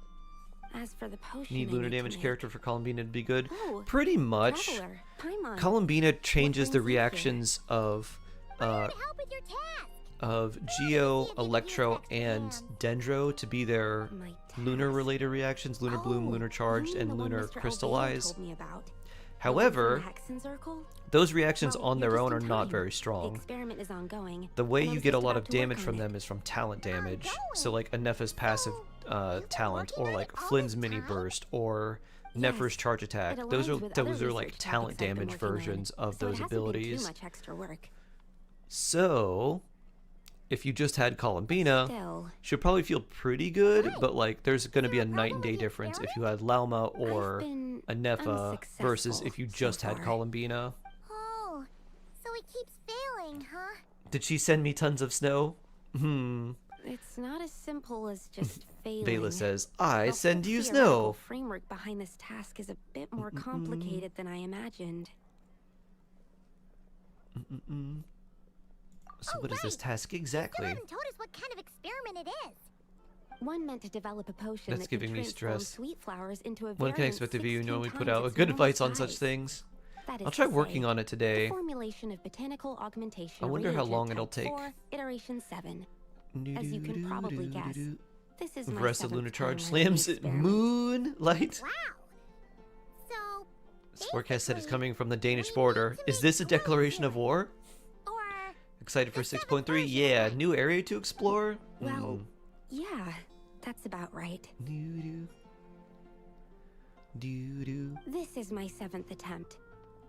As for the potion Need I lunar to damage make- character for Columbina to be good. Oh, Pretty much. Traveler, Paimon. Columbina changes brings the you here? reactions of Help with your task. Geo, Electro, and Dendro to be their My lunar task. related reactions, lunar bloom, Oh, lunar charged, you mean and the one lunar Mr. O'Bane crystallize. told me about. The one However, from the Hexen Circle? those reactions Well, on you're their just own in are not time. very The strong. experiment is ongoing. The way and you I'm get a just lot about of to work damage on from it. them is from talent damage. going? So like Anefa's passive talent, or like all Flynn's this mini time? burst, or Yes, Nefer's charge attack. It Those aligns with are other like research talent topics I've been damage working on, versions of so it those hasn't been abilities. Too much extra work. So if you just had Columbina, Still, she'd probably feel pretty good, Right. but like there's going to be a there a night and problem day with the difference if you had Lauma or I've been Anefa versus unsuccessful if you so just had far. Columbina. Oh, so it keeps failing, huh? Did she send me tons of snow? It's not as simple as just failing. Vela says, The I whole send you theoretical snow. framework behind this task is a bit more complicated than I imagined. So what is this task exactly? You haven't told us what kind of experiment it is. One meant to develop a potion That's that could giving me transform stress. sweet flowers into a One can variant expect of you 16 normally put times out its good normal advice on such size. things. That is I'll try to working say, on it the today. formulation of botanical augmentation I wonder how reagent long it'll type take. 4, iteration 7. As you can probably guess, this is my Rest of 7th Lunar time Charge running the slams experiment. Moonlight. Wow. So, This forecast said it's basically, coming from the Danish we need border. to Is make this a more declaration of here. war? or Excited for the seventh 6.3? version, Yeah, right? new area to explore? Well, yeah, that's about right. Doo-doo. Doo-doo. This is my 7th attempt,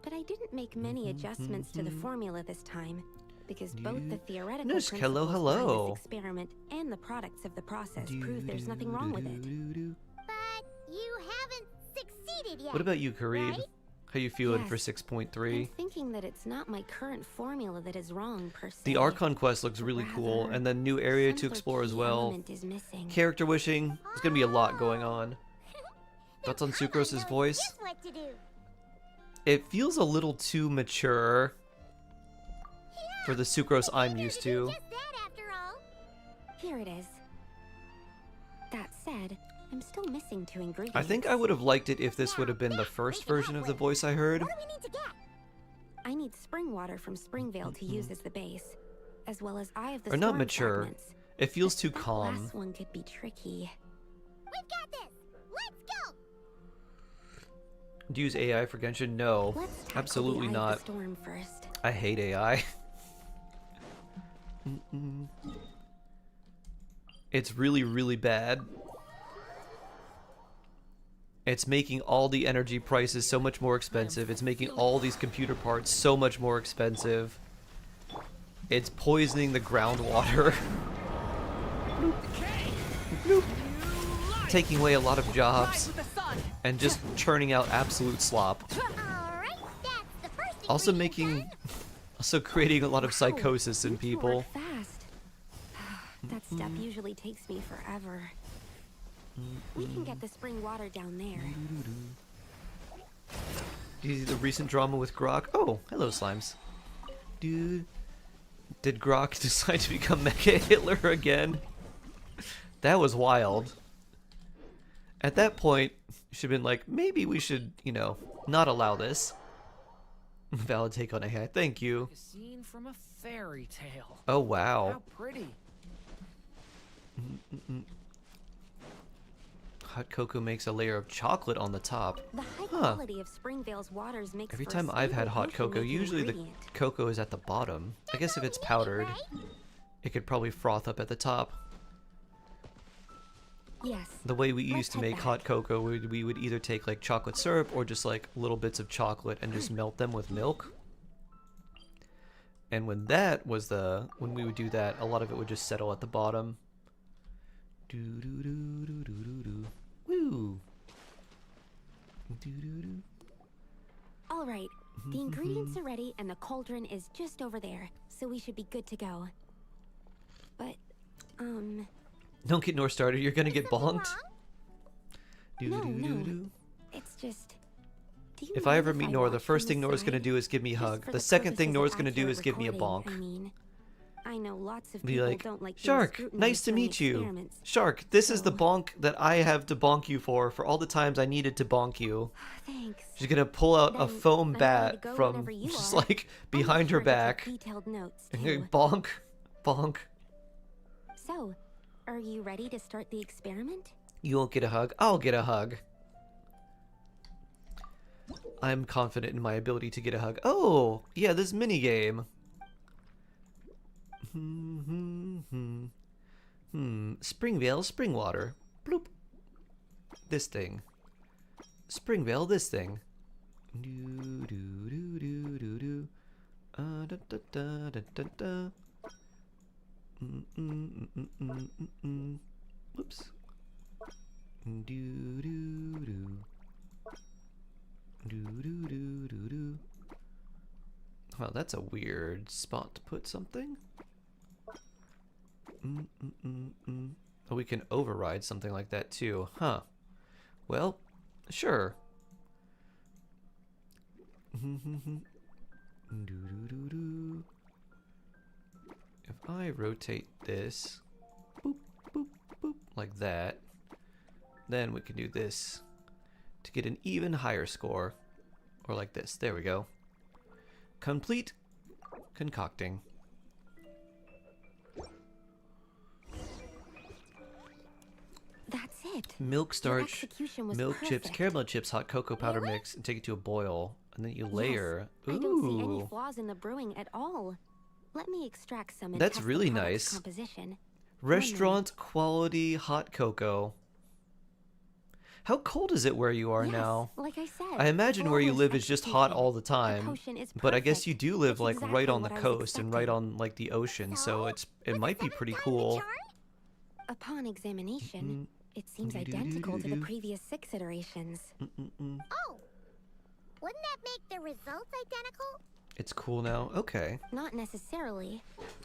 but I didn't make many adjustments to the formula this time, because both the theoretical Nish, principles hello, behind hello. this experiment and the products of the process prove there's nothing wrong with it. Doo-doo-doo-doo. but you haven't succeeded yet. What about you, Kareed? Right? How you feeling for Yes. 6.3? I'm thinking that it's not my current formula that is wrong per se. The Archon quest looks but really cool, rather and then new area some to other explore as key well. element is missing. Character wishing. There's gonna be a lot going on. Thoughts on Paimon Sucrose's knows voice? just what to do. It feels a little too mature for the Sucrose I'm used to. Just that after all. Here it is. That said, I'm still missing 2 ingredients. I think I would have liked it if this would have been the first version of the voice I heard. What do we need to get? I need spring water from Springvale to use as the base, as well as Eye of the Or not Storm mature. fragments. It feels But too that calm. last one could be tricky. We've got this. Let's go. Do you use AI for Genshin? No, Let's tackle absolutely the Eye not. Of the Storm first. I hate AI. It's really, really bad. It's making all the energy prices so much more expensive. It's making all these computer parts so much more expensive. It's poisoning the groundwater. Taking away a lot of jobs and just churning out absolute slop. All right, that's the first Also ingredient making, done. also creating a lot of Wow, psychosis in you two people. work fast. That step usually takes me forever. We can get the spring water down there. Do you see the recent drama with Grok? Oh, hello, Slimes. Dude, did Grok decide to become Mecha Hitler again? That was wild. At that point, you should have been like, maybe we should, you know, not allow this. Valid take on AI. Thank you. A scene from a fairy tale. Oh, wow. How pretty. Hot cocoa makes a layer of chocolate on the top. The high quality of Springvale's waters makes Every for a time I've had stable hot cocoa, potion-making usually the ingredient. cocoa is at the bottom. I guess if it's powdered, it could probably froth up at the top. Yes. The way we Let's used to head make back. hot cocoa, we would either take like chocolate syrup or just like little bits of chocolate and just melt them with milk. And when we would do that, a lot of it would just settle at the bottom. Do do do do do do do. Woo. Do do do. All right. The ingredients are ready and the cauldron is just over there, so we should be good to go. But, Don't get Nor started. You're gonna get Something bonked. No. It's just... Do you If I mind ever meet Nor, the watch first from thing Nor's gonna side? do is give me a Just hug. for The second thing purposes Nor's of gonna do accurate is give me a bonk. recording, I mean, I know lots of Be people like, don't like being Shark, scrutinized nice to during meet you. experiments. Shark, this is the So- bonk that I have to bonk you for all the times I needed to bonk you. Thanks. She's gonna pull out a Then foam I'm ready to bat go from whenever you just are. like I'll make behind her sure to take back. detailed notes, And too. bonk, bonk. So, are you ready to start the experiment? You won't get a hug. I'll get a hug. I'm confident in my ability to get a hug. Oh, yeah, this mini game. Springvale, Springwater. Bloop. This thing. Springvale, this thing. Do do do do do do. Da da da da da da. Whoops. Do do do. Do do do do do. Well, that's a weird spot to put something. Oh, we can override something like that too, huh? Well, sure. Do do do do. If I rotate this, boop boop boop, like that, then we can do this to get an even higher score, or like this. There we go. Complete concocting. That's it. Milk Your starch, execution was milk chips, perfect. caramel chips, hot cocoa powder mix, and take it to a boil, and then you layer. Yes, I don't see any Ooh, flaws in the brewing at all. Let me extract some and That's test really the product's nice. composition. restaurant quality hot cocoa. How cold is it where you are Yes, now? like I said, I imagine where you flawless live is just hot execution. all the The time. potion is But I guess perfect. you do live It's like exactly right on the what I was coast and right expecting. on like the ocean, so So, it might be pretty cool. Upon examination, it seems Do-do-do-do-do-do. identical to the previous 6 iterations. Oh, wouldn't that make the results identical? It's cool now. Okay. Not necessarily.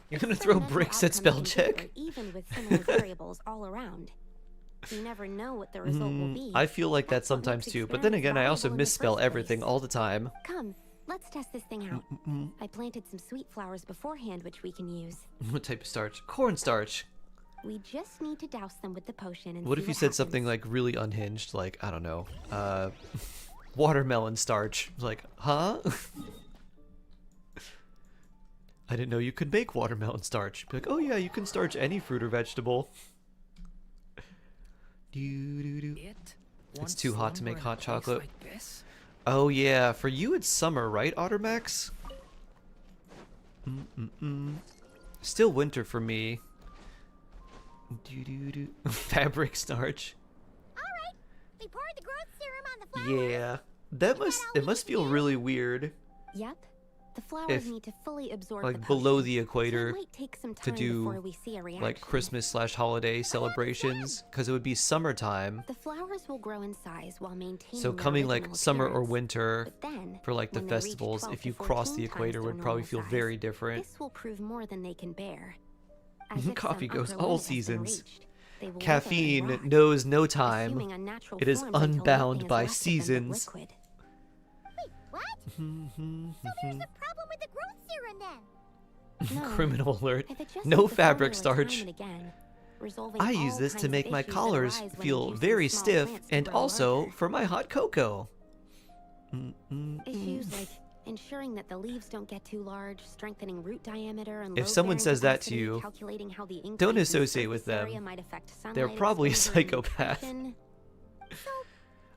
You're gonna throw Experimental bricks at outcomes spell can check? differ even with similar variables all around. You never know what the result will be. I feel like that That's what sometimes makes too, but then experiments again, I also valuable in the misspell first everything place. all the time. Come, let's test this thing out. I planted some sweet flowers beforehand, which we can use. What type of starch? Cornstarch. We just need to douse them with the potion and What see if you said something happens. like really unhinged, like, I don't know, watermelon starch? Like, huh? I didn't know you could make watermelon starch. Be like, oh yeah, you can starch any fruit or vegetable. It's too hot to make hot chocolate. Like this? Oh yeah, for you it's summer, right, Ottermax? Still winter for me. Fabric starch. Alright, we poured the growth serum on the flowers. Yeah, that must feel really weird. Yep. The flowers If, need to fully absorb like, the below potion, the equator so it might take some to time do, before we see a reaction. like Christmas/holiday celebrations, because it would be summertime. The flowers will grow in size while maintaining So their coming like original summer or appearance. winter But then, for like the when they reach festivals, 12 if to you cross 14 the times equator, their would probably normal feel size, very different. This will prove more than they can bear. As if Coffee some goes upper all limit has been seasons. reached, they will wither and Caffeine rot, knows no time. assuming unnatural It is forms until unbound nothing is by left of them but seasons. liquid. Wait, what? So there's a problem with the growth serum then? No. Criminal alert. I've adjusted No the fabric formula time starch. and again, resolving I all use this to kinds make of my issues that collars arise when feel inducing very small stiff, plants to and grow also larger. for my hot cocoa. Issues like ensuring that the leaves don't get too large, strengthening root diameter, and If someone load-bearing says that to capacity, you, calculating how the don't increase in associate with surface them. area might affect They're sunlight probably a exposure and psychopath. nutrition.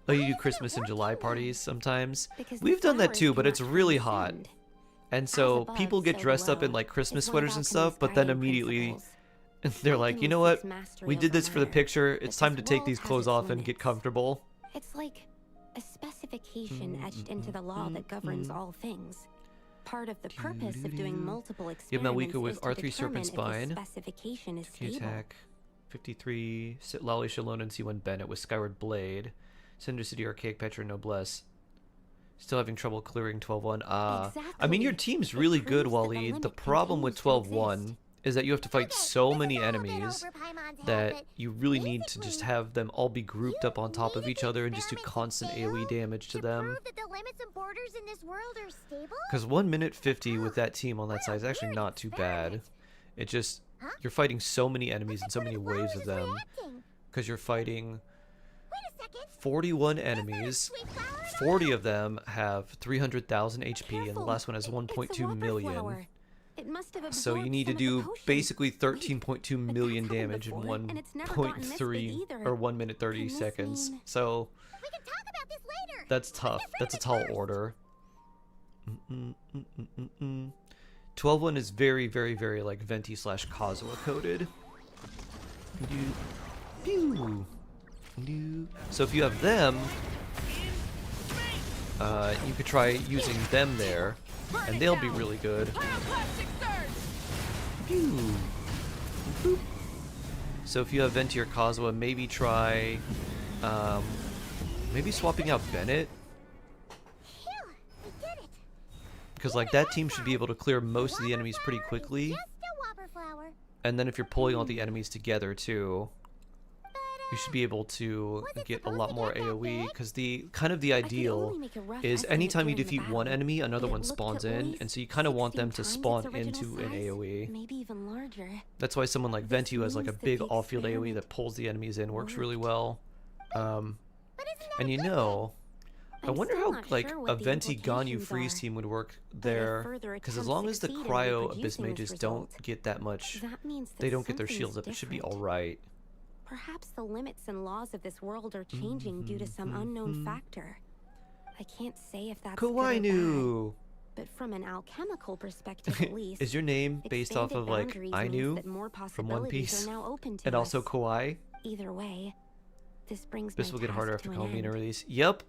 Oh, you do Christmas in July parties sometimes? Because the We've done that flowers too, but cannot it's really hot. transcend. And As so above, people get so dressed up in below like Christmas is one of sweaters and stuff, alchemy's but then guiding immediately principles. they're like, you know Alchemy what? seeks mastery We did over this for the matter, picture. but It's time to this take world these has clothes its off and get limits. comfortable. It's like a specification etched into the law that governs all things. Part of the purpose of doing multiple You have experiments Malika with is to R3 determine Serpent if the Spine. specification is Key stable. attack. 53. Lolly Shalon and C1 Bennett with Skyward Blade. Cinder City Archaic Petra Noblesse. Still having trouble clearing 12-1. I mean, your Exactly. team's It really proves good, that the Waleed. The limit problem with continues to 12-1 exist. is that you have to fight Okay, so this is many a little bit enemies over Paimon's head, that but you really need to just basically, have them all be grouped up on top of needed each the other and just do experiments constant fail AoE damage to them. prove that the limits and borders in this world are stable? Because 1 minute 50 with that team on that side is actually weird not too bad. experiment. It just, Huh? you're fighting so many enemies and so many Flowers waves of is them. reacting. Because you're fighting Wait a second. 41 enemies. Sweet flower at 40 of them have 300,000 HP, and the Careful. last one has It's a 1.2 whopper million. flower. It must have So you absorbed need to some of the do potion. basically Wait, 13.2 but million that's happened damage in before, and it's never gotten this big 1.3 either. or 1 minute 30 Can this seconds. mean- So We can talk about this later. that's tough. That's a tall order. 12 one is very, very, very like Venti slash Kazuha coded. Pew. So if you have them, you could try using them there, and they'll be really good. Pew. Boop. So if you have Venti or Kazuha, maybe try, maybe swapping out Bennett, Phew, we did it. because like that team should be able to clear most of the enemies pretty quickly. Just a whopper flower. And then if you're pulling all the enemies together too, you should be able to get a lot more AoE, because the kind of the I could ideal only make a rough is estimate anytime you during the defeat one battle, enemy, another but it one looked spawns at in, least and so you kind of want them 16 to times spawn its original into an size, AoE. maybe even larger. That's why someone like This Venti, who has like a means that big the off-field AoE experiment that pulls the enemies in, works really worked. well. But isn't that And a you good know, I I'm wonder still how not like sure a what the Venti Ganyu implications freeze are. team would work But if there, further because as attempts long as the succeed in cryo abyss reproducing mages this don't result, get that much, that means that they don't get their something's shields up, it should be different. alright. Perhaps the limits and laws of this world are changing due to some unknown factor. I can't say if that's good or bad, Kawaii! but from an alchemical perspective at least, Is your name based off expanded of like boundaries means Ainu that more from One possibilities Piece? are now open to And also us. Kawaii? Either way, this brings This my will get task harder after to an Columbina end. release. Yep.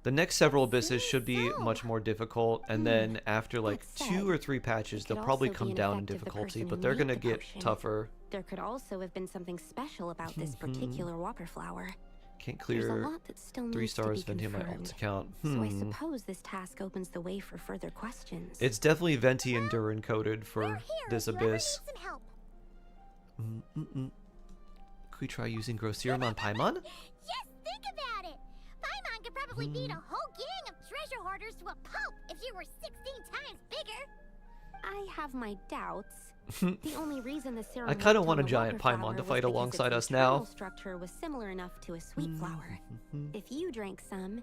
The next several abysses should be much more difficult, and then after like That 2 said, or 3 patches, it could they'll probably also be come an down in effect of the difficulty, person but who they're made gonna the get potion. tougher. There could also have been something special about this particular whopper flower. Can't There's a clear lot that still 3 needs to stars be Venti on my alt confirmed. account. So I suppose this task opens the way for further questions. It's definitely Venti and Durin coded for Here, this if you ever abyss. need some help. Could we try using Gross Serum on Paimon? Just think about it. Paimon could probably beat a whole gang of treasure hoarders to a pulp if she were 16 times bigger. I have my doubts. The only reason the serum I kinda worked want on a the giant whopper Paimon flower to was fight because alongside its us now. internal structure was similar enough to a sweet flower. If you drank some,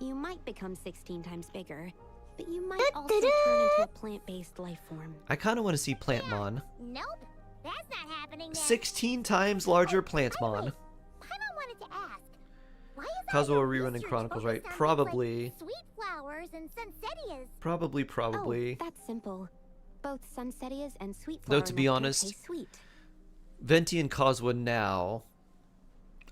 you might become 16 times bigger, but you might also turn into a plant-based life form. I kind of want to see Plantmon. Nope, that's not happening then. 16 times larger Plantmon. Paimon wanted to ask, why is Kazuha all your rerunning research Chronicles, right? focused on things Probably. like sweet flowers and sunsettias? Probably. Oh, that's simple. Both sunsettias and sweet Though, flower to be nectar honest, taste sweet. Venti and Kazuha now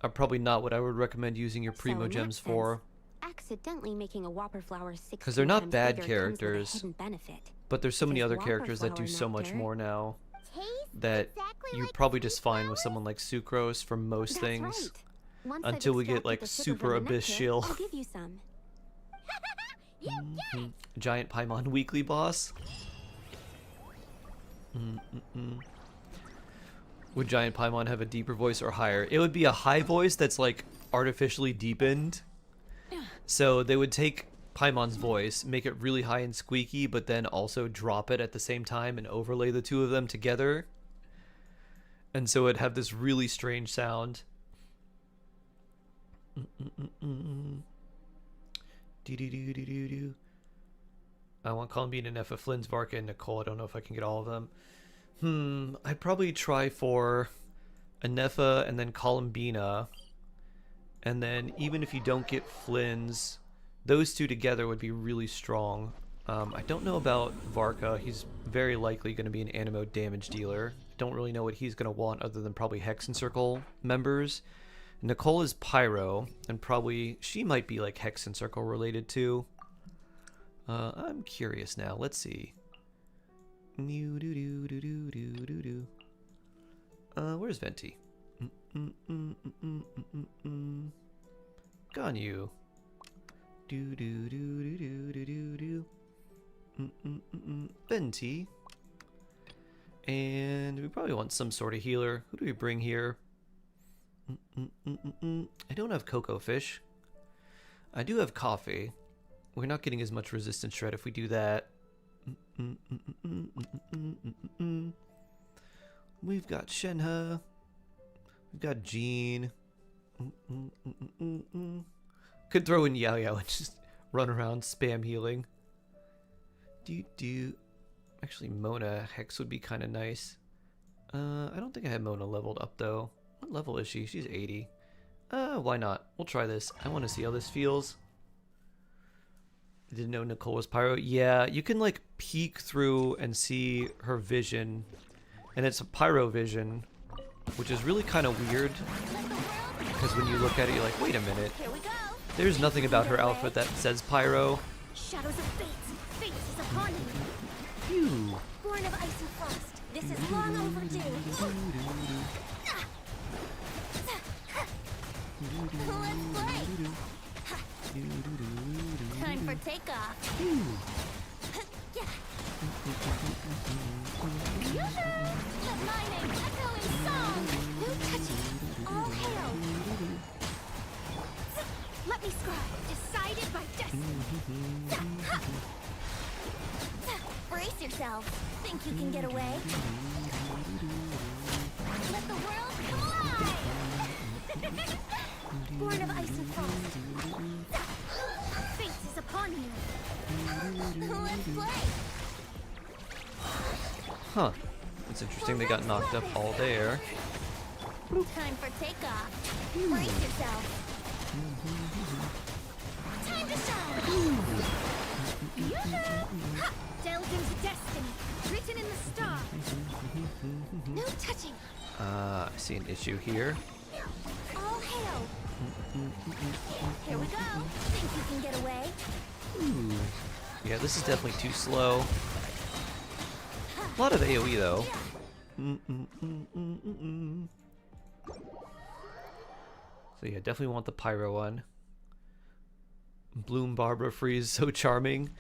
are probably not what I would recommend using your Primo So in that Gems sense, for. Accidentally making a whopper flower 16 'Cause they're not times bad bigger characters. comes with a hidden benefit. But there's so many Because other whopper characters that do flower so much nectar more now Tastes that exactly you're like probably sweet just fine with flowers? someone like Sucrose for most That's things. right. Once I've until we get, extracted like, the sugar super from the abyss nectar, shield. I'll give you some. You get it. Giant Paimon weekly boss. Would Giant Paimon have a deeper voice or higher? It would be a high voice that's like artificially deepened. So they would take Paimon's voice, make it really high and squeaky, but then also drop it at the same time and overlay the two of them together. And so it'd have this really strange sound. Do-do-do-do-do-do. I want Columbine and Effa, Flynn's, Varka, and Nicole. I don't know if I can get all of them. I'd probably try for Anefa and then Columbina. And then even if you don't get Flynn's, those two together would be really strong. I don't know about Varka. He's very likely going to be an Animo damage dealer. Don't really know what he's going to want other than probably Hex and Circle members. Nicole is Pyro, and probably she might be like Hex and Circle related too. I'm curious now. Let's see. Where's Venti? Ganyu. Venti. And we probably want some sort of healer. Who do we bring here? I don't have cocoa fish. I do have coffee. We're not getting as much resistance shred if we do that. We've got Shenhe. We've got Jean. Could throw in Yao Yao and just run around spam healing. Actually, Mona Hex would be kind of nice. I don't think I have Mona leveled up though. What level is she? She's 80. Why not? We'll try this. I want to see how this feels. I didn't know Nicole was pyro. Yeah, you can like peek through and see her vision. And it's a pyro vision, which is really kind of weird. Because when you look at it, you're like, wait a minute. Here we go. There's nothing about her outfit that says pyro. Shadows of fate. Fate is upon you. Phew. Born of ice and frost. This is long overdue. Let's play. Time for takeoff. Let my name echo in song. No touching. All hail. Let me scribe. Decided by destiny. Brace yourself. Think you can get away? Let the world come alive. Born of ice and frost. Fate is upon you. Let's play. Huh. It's interesting they got knocked up all there. Time for takeoff. Brace yourself. Time to shine. Delved into destiny. Written in the stars. No touching. I see an issue here. All hail. Here we go. Think you can get away? Ooh. Yeah, this is definitely too slow. A lot of AoE though. So yeah, definitely want the pyro one. Bloom Barbara Freeze, so charming.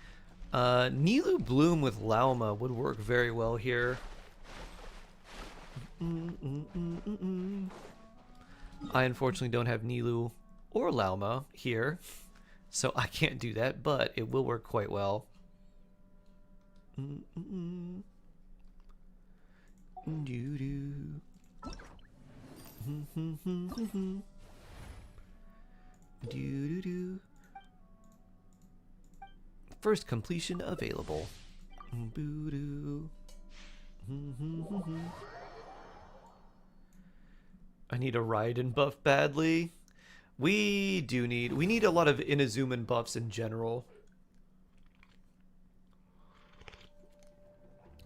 Nilu Bloom with Lauma would work very well here. I unfortunately don't have Nilu or Lauma here, so I can't do that, but it will work quite well. First completion available. I need a Raiden buff badly. We need a lot of Inazuman buffs in general.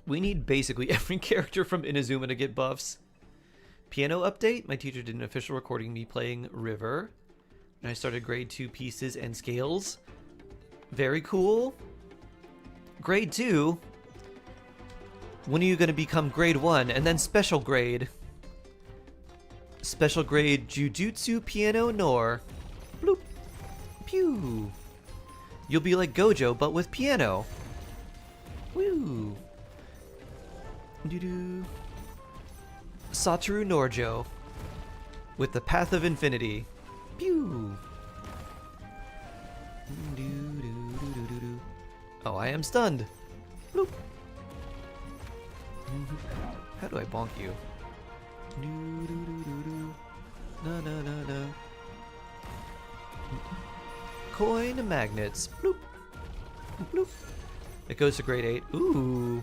We need basically every character from Inazuma to get buffs. Piano update. My teacher did an official recording of me playing River. And I started grade 2 pieces and scales. Very cool. Grade 2. When are you going to become grade 1 and then special grade? Special grade Jujutsu Piano Nor. Bloop. Pew. You'll be like Gojo but with piano. Woo. Doo-doo. Satoru Norjo with the Path of Infinity. Pew. Oh, I am stunned. Bloop. How do I bonk you? Na na na na. Coin magnets. Bloop. Bloop. It goes to grade 8. Ooh.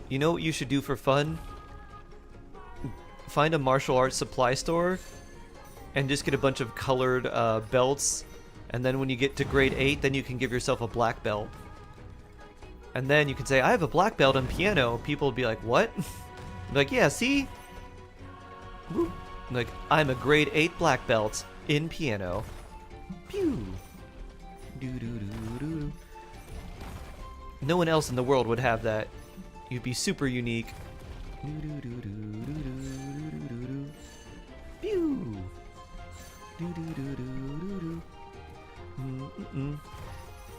You know what you should do for fun? Find a martial arts supply store and just get a bunch of colored belts, and then when you get to grade 8, then you can give yourself a black belt. And then you can say, I have a black belt in piano. People will be like, what? Like, yeah, see? Woo. Like, I'm a grade 8 black belt in piano. Pew. Doo-doo-doo-doo. No one else in the world would have that. You'd be super unique. Doo-doo-doo-doo-doo-doo-doo-doo. Pew. Doo-doo-doo-doo-doo-doo.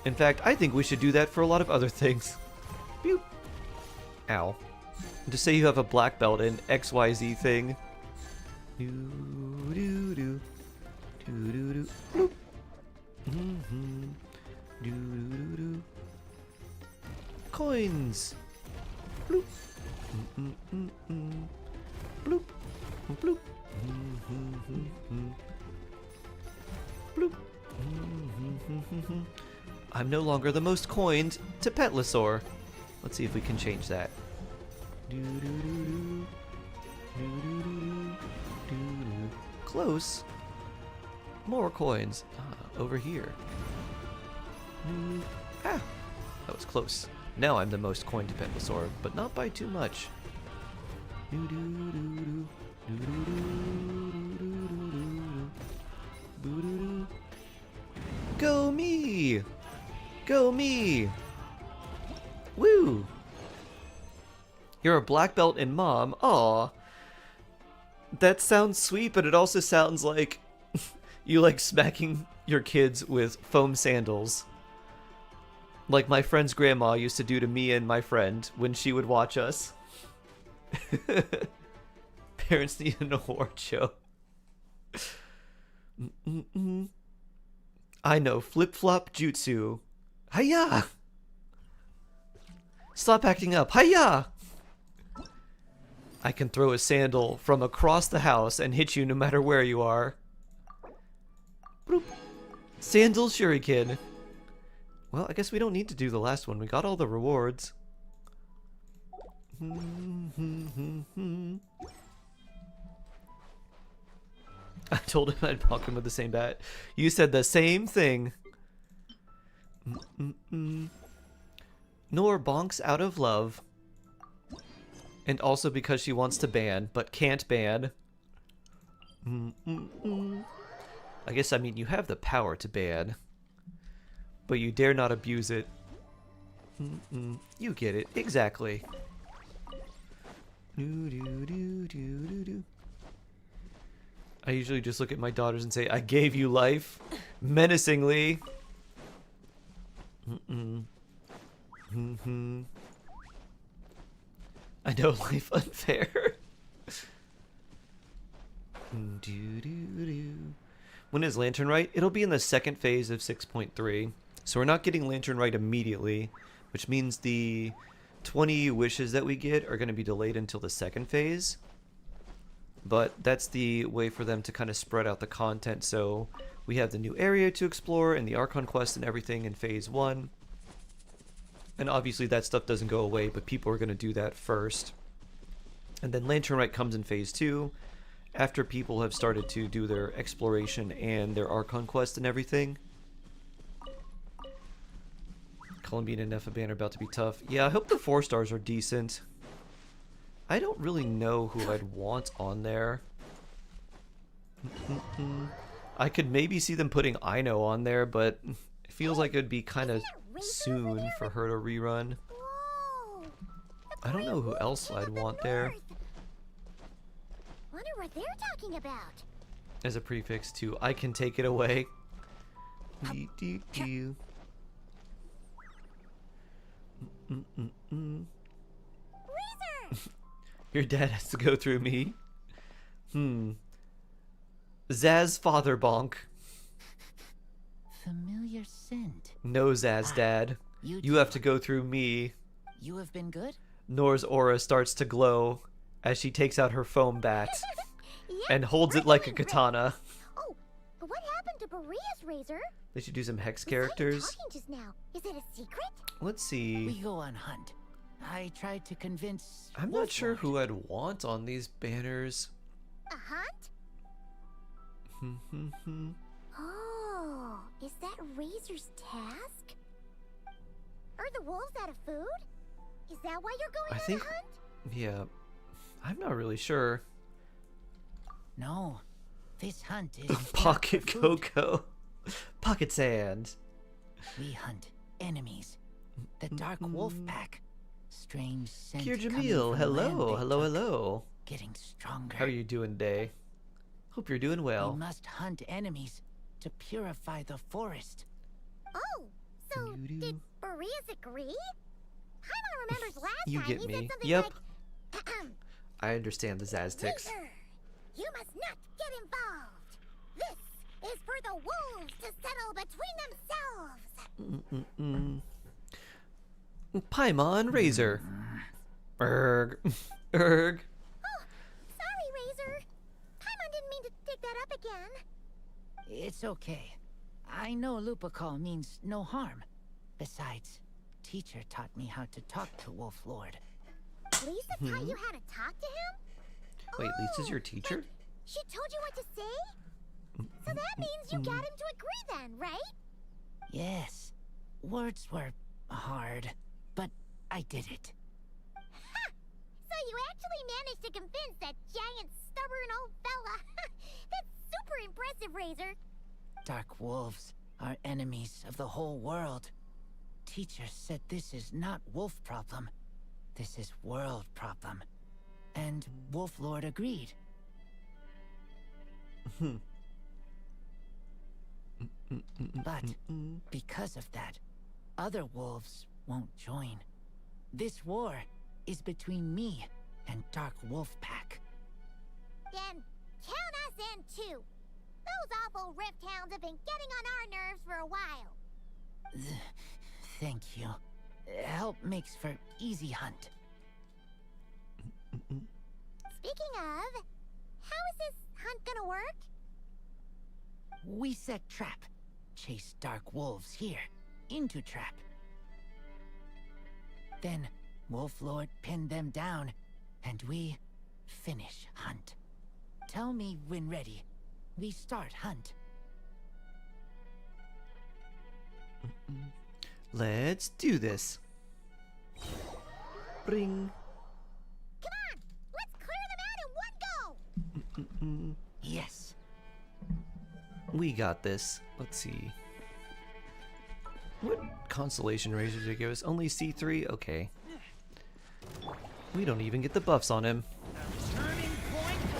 In fact, I think we should do that for a lot of other things. Pew. Ow. Just say you have a black belt in XYZ thing. Do do do. Do do do. Bloop. Mm-hmm. Do do do. Coins. Bloop. Mm-mm-mm-mm. Bloop. Bloop. Mm-hmm-hmm-hmm. Bloop. Mm-hmm-hmm-hmm. I'm no longer the most coined to Petlosaur. Let's see if we can change that. Close. More coins. Over here. Ah, that was close. Now I'm the most coined to Petlosaur, but not by too much. Go me! Go me! Woo! You're a black belt in Mom. Aw. That sounds sweet, but it also sounds like you like smacking your kids with foam sandals. Like my friend's grandma used to do to me and my friend when she would watch us. Parents need an award show. I know, flip-flop jutsu. Hiya! Stop acting up. Hiya! I can throw a sandal from across the house and hit you no matter where you are. Bloop. Sandal shuriken. Well, I guess we don't need to do the last one. We got all the rewards. I told him I'd bonk him with the same bat. You said the same thing. Nor bonks out of love. And also because she wants to ban, but can't ban. I guess, I mean, you have the power to ban. But you dare not abuse it. You get it. Exactly. I usually just look at my daughters and say, I gave you life. Menacingly. I know, life unfair. When is Lantern Rite? It'll be in the second phase of 6.3. So we're not getting Lantern Rite immediately, which means the 20 wishes that we get are going to be delayed until the second phase. But that's the way for them to kind of spread out the content. So we have the new area to explore and the Archon quest and everything in phase 1. And obviously that stuff doesn't go away, but people are going to do that first. And then Lantern Rite comes in phase 2, after people have started to do their exploration and their Archon quest and everything. Columbine and Nephiban are about to be tough. Yeah, I hope the 4 stars are decent. I don't really know who I'd want on there. I could maybe see them putting Ino on there, but it feels like it would be kind of soon for her to rerun. Whoa! I don't know who else I'd want there Wonder what they're talking about. as a prefix to I can take it away. Your dad has to go through me. Zaz father bonk. Familiar scent. No Zaz dad. You have to go through me. You have been good? Nor's aura starts to glow as she takes out her foam bat Yeah, and holds it like a katana. Oh, but what happened to Berea's razor? They should do some hex We saw you characters. talking just now. Is it a secret? Let's We see. go on hunt. I tried to convince. I'm not sure who I'd want on these banners. A hunt? Oh, is that Razor's task? Are the wolves out of food? Is that why you're going I on think- a hunt? Yeah, I'm not really sure. No, this hunt is Pocket for food. Cocoa. Pocket Sand. We hunt enemies. The Dark Wolf Pack. Strange scent. Kier coming Jamil, from land hello, they hello, took. hello. Getting stronger. How are you doing today? Hope you're doing We well. must hunt enemies to purify the forest. Oh, So, did Boreas agree? Paimon remembers last You time get he me. said something Yep. like, I understand the Zaztics. Razor, you must not get involved. This is for the wolves to settle between themselves. Paimon, Razor. Erg. Erg. Oh, sorry, Razor. Paimon didn't mean to dig that up again. It's okay. I know Lupacol means no harm. Besides, teacher taught me how to talk to Wolf Lord. Lisa taught you how to talk to him? Wait, Lisa's your Oh, teacher? like, she told you what to say? So that means you got him to agree then, right? Yes. Words were hard, but I did it. Ha! So you actually managed to convince that giant, stubborn old fella. That's super impressive, Razor. Dark wolves are enemies of the whole world. Teacher said this is not wolf problem. This is world problem. And Wolf Lord agreed. But because of that, other wolves won't join. This war is between me and Dark Wolf Pack. Then count us in too. Those awful rift hounds have been getting on our nerves for a while. Thank you. Help makes for easy hunt. Speaking of, how is this hunt gonna work? We set trap. Chase dark wolves here. Into trap. Then Wolf Lord pinned them down, and we finish hunt. Tell me when ready. We start hunt. Let's do this. Bring. Come on, let's clear them out in one go! Yes. We got this. Let's see. What constellation razors did it give us? Only C3? Okay. We don't even get the buffs on him.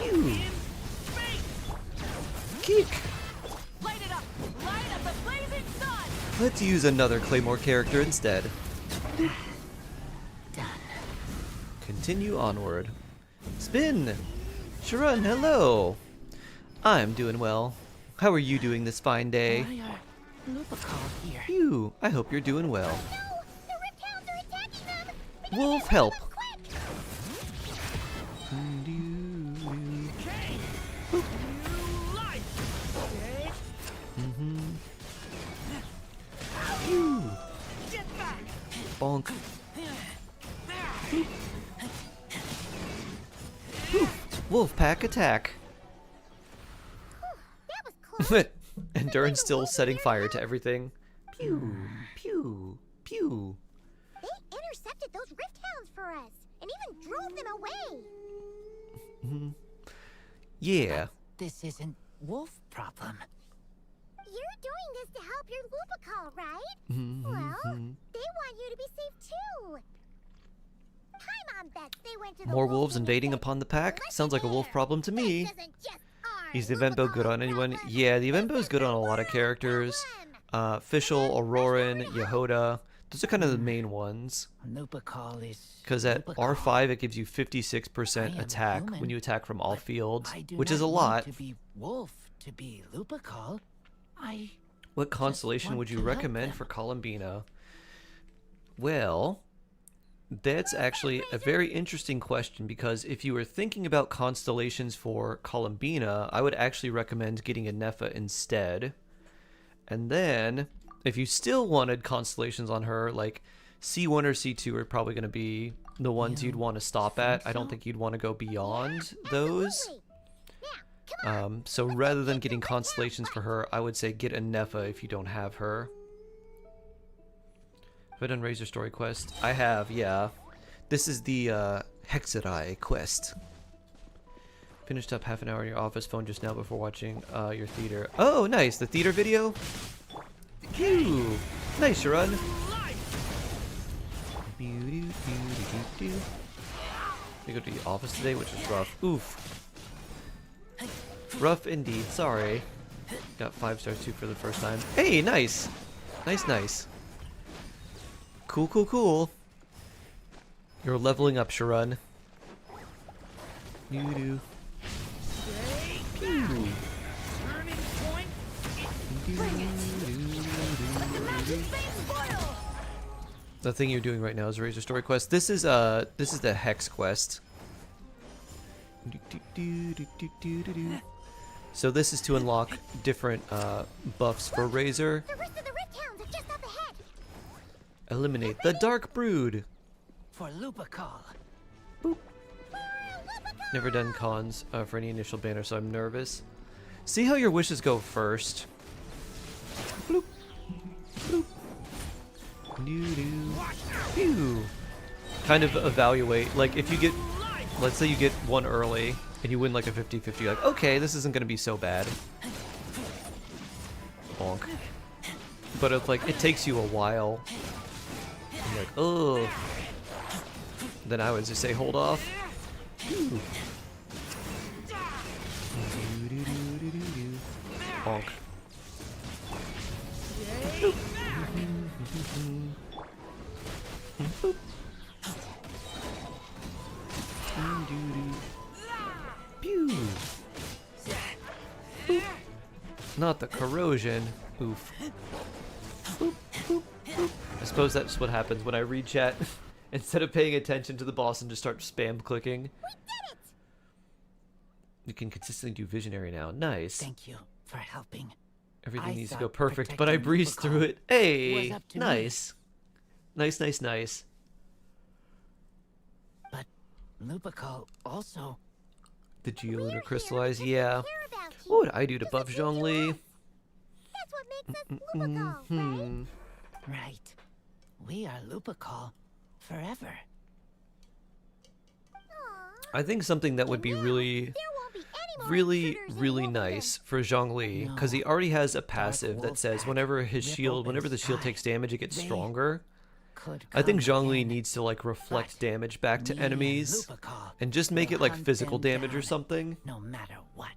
You. Kick! Light it up! Light up the blazing sun! Let's use another Claymore character instead. Done. Continue onward. Spin! Sharon, hello! I'm doing well. How are you doing this fine day? Why are Lupacol here? You, I hope you're doing well. No! The rift hounds are attacking them! We gotta Wolf, get rid of help! them quick! Bonk. Wolfpack attack. That was close. Endurance still setting fire to everything. Pew, pew, pew. They intercepted those rift hounds for us, and even drove them away. Yeah. This isn't wolf problem. You're doing this to help your Lupacol, right? Well, they want you to be safe too. Paimon bets they went to the More wolf wolves king and invading said, upon the pack? "Listen Sounds like a wolf here, problem to me. this isn't just our Is the event bow good on Lupacol anyone? problem. Yeah, the event bow is good on a lot of This is characters. problem." Fischl, Auroran, Yehoda. Those are kind of the main ones. Lupacol is. Because at Lupacol. R5 it gives you I 56% am attack human, when you attack from all but fields, I do which is a not lot. want to be wolf to be Lupacol. I What constellation want would you to help recommend them. for Columbina? Well, that's actually a very interesting question, because if you were thinking about constellations for Columbina, I would actually recommend getting a Nepha instead. And then, if you still wanted constellations on her, like C1 or C2 are probably going to be the ones you'd want to stop at. I don't think you'd want to go beyond those. Absolutely. Now, come on. So rather than getting constellations for her, I would say get a Nepha if you don't have her. Have I done Razor Story quest? I have, yeah. This is the Hexerai quest. Finished up half an hour on your office phone just now before watching your theater. Oh, nice. The theater video? Phew. Nice, Sharon. I go to the office today, which is rough. Oof. Rough indeed. Sorry. Got 5 stars too for the first time. Hey, nice. Nice, nice. Cool, cool, cool. You're leveling up, Sharon. Doo-doo. Pew. Turning point. Bring it. Let the magic flames boil. The thing you're doing right now is a Razor Story quest. This is the Hex quest. So this is to unlock different buffs for Razor. The rest of the Rift Hounds are just up ahead. Eliminate the Dark Brood. For Lupacol. Never done cons for any initial banner, so I'm nervous. See how your wishes go first. Bloop. Bloop. Doo-doo. Pew. Kind of evaluate, like if you get, let's say you get one early and you win like a 50-50, like, okay, this isn't going to be so bad. Bonk. But if like it takes you a while, you're like, oh, then I would just say hold off. Pew. Bonk. Pew. Boop. Not the corrosion. Oof. Boop, boop, boop. I suppose that's what happens when I read chat. Instead of paying attention to the boss and just start spam clicking. We did it! You can consistently do visionary now. Nice. Thank you for helping. Everything I needs to thought go perfect, but I protecting breezed Lupacol through it. Hey, was up to me. nice. Nice, nice, nice. But Lupacol also. The We're Geolunar here crystallize, because we yeah. care about you. What would I do to buff Just like you Zhongli? That's what makes us Lupacol, right? Right. We are Lupacol forever. Aw. I think something that would be really, There won't be any more really, intruders in really Wolfdom. nice for Zhongli, because he No. already has a passive that says Wolfpack, whenever his rip shield, open whenever the shield sky. takes damage, it gets They stronger. Could I think come Zhongli again. needs to like reflect But damage back to Me and enemies, Lupacol and just make will it like hunt physical them damage or down, something. No matter what.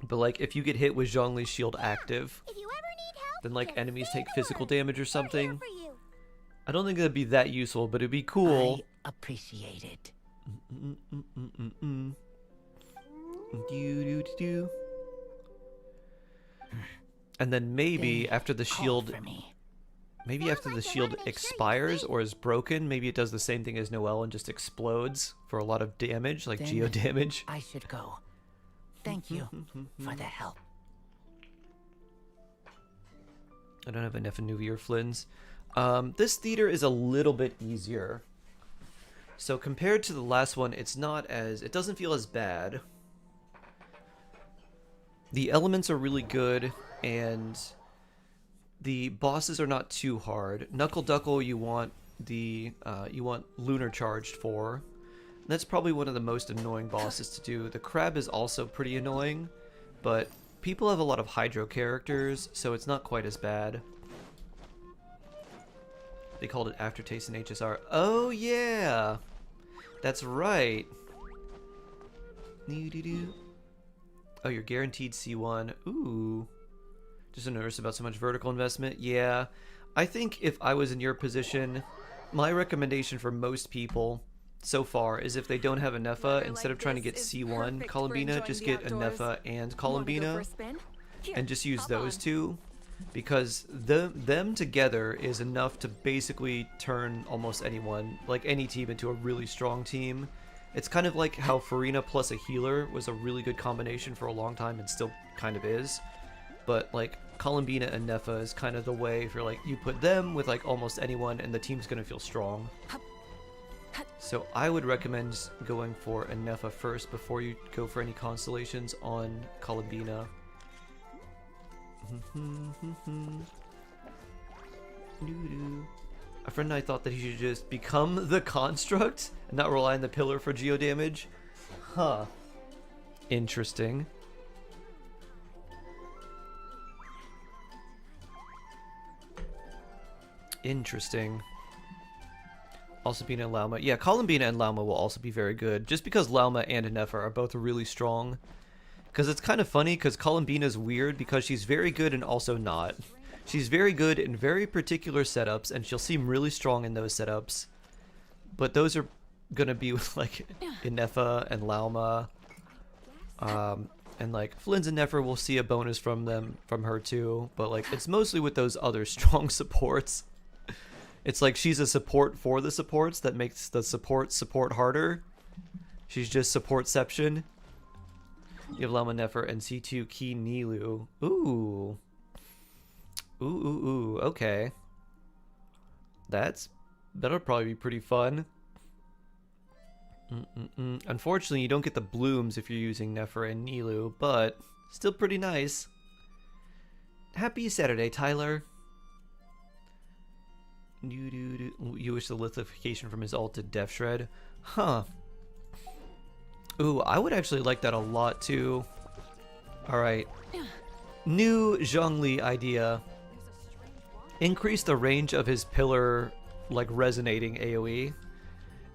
But like if you get hit with Zhongli's shield active, If you ever need help, then like just enemies say take the physical word. damage or We're here something. for you. I don't think that'd be that useful, but it'd be cool. I appreciate it. Mm-mm-mm-mm-mm. Do-do-do-do. And then maybe They after the call shield, for me. maybe Sounds after like the they wanna shield make sure you expires succeed. or is broken, maybe it does the same thing as Noelle and just explodes for a lot of damage, like Then geo damage. I should go. Thank you for the help. I don't have enough Nuvi or Flynn's. This theater is a little bit easier. So compared to the last one, it's not as, it doesn't feel as bad. The elements are really good, and the bosses are not too hard. Knuckle Duckle, you want Lunar Charged for. That's probably one of the most annoying bosses to do. The Crab is also pretty annoying, but people have a lot of Hydro characters, so it's not quite as bad. They called it Aftertaste in HSR. Oh yeah, that's right. Oh, you're guaranteed C1. Ooh. Just a notice about so much vertical investment. Yeah. I think if I was in your position, my recommendation for most people so far is if they don't have a Nefa, Weather instead of like trying to this get is C1 perfect for Columbina, enjoying just the get a outdoors. Nefa and Wanna go for Columbina a spin? Here, and just use hop those on. two, because them together is enough to basically turn almost anyone, like any team, into a really strong team. It's kind of like how Farina plus a healer was a really good combination for a long time and still kind of is. But like Columbina and Nefa is kind of the way for like you put them with like almost anyone and the team's gonna feel strong. So I would recommend going for a Nefa first before you go for any constellations on Columbina. A friend and I thought that he should just become the construct and not rely on the pillar for geo damage. Huh. Interesting. Interesting. Also being in Lauma. Yeah, Columbina and Lauma will also be very good. Just because Lauma and Nefa are both really strong. Because it's kind of funny because Columbina's weird because she's very good and also not. She's very good in very particular setups, and she'll seem really strong in those setups. But those are gonna be with like Ineffa and Lauma. And like Flynn's and Nefer will see a bonus from her too, but like it's mostly with those other strong supports. It's like she's a support for the supports that makes the support harder. She's just supportception. You have Lauma, Nefer, and C2 Key Nilu. Ooh. Ooh, okay. That'll probably be pretty fun. Unfortunately, you don't get the blooms if you're using Nefer and Nilu, but still pretty nice. Happy Saturday, Tyler. You wish the lithification from his ult to Death Shred? Huh. Ooh, I would actually like that a lot too. Alright. New Zhongli idea. Increase the range of his pillar, like, resonating AoE.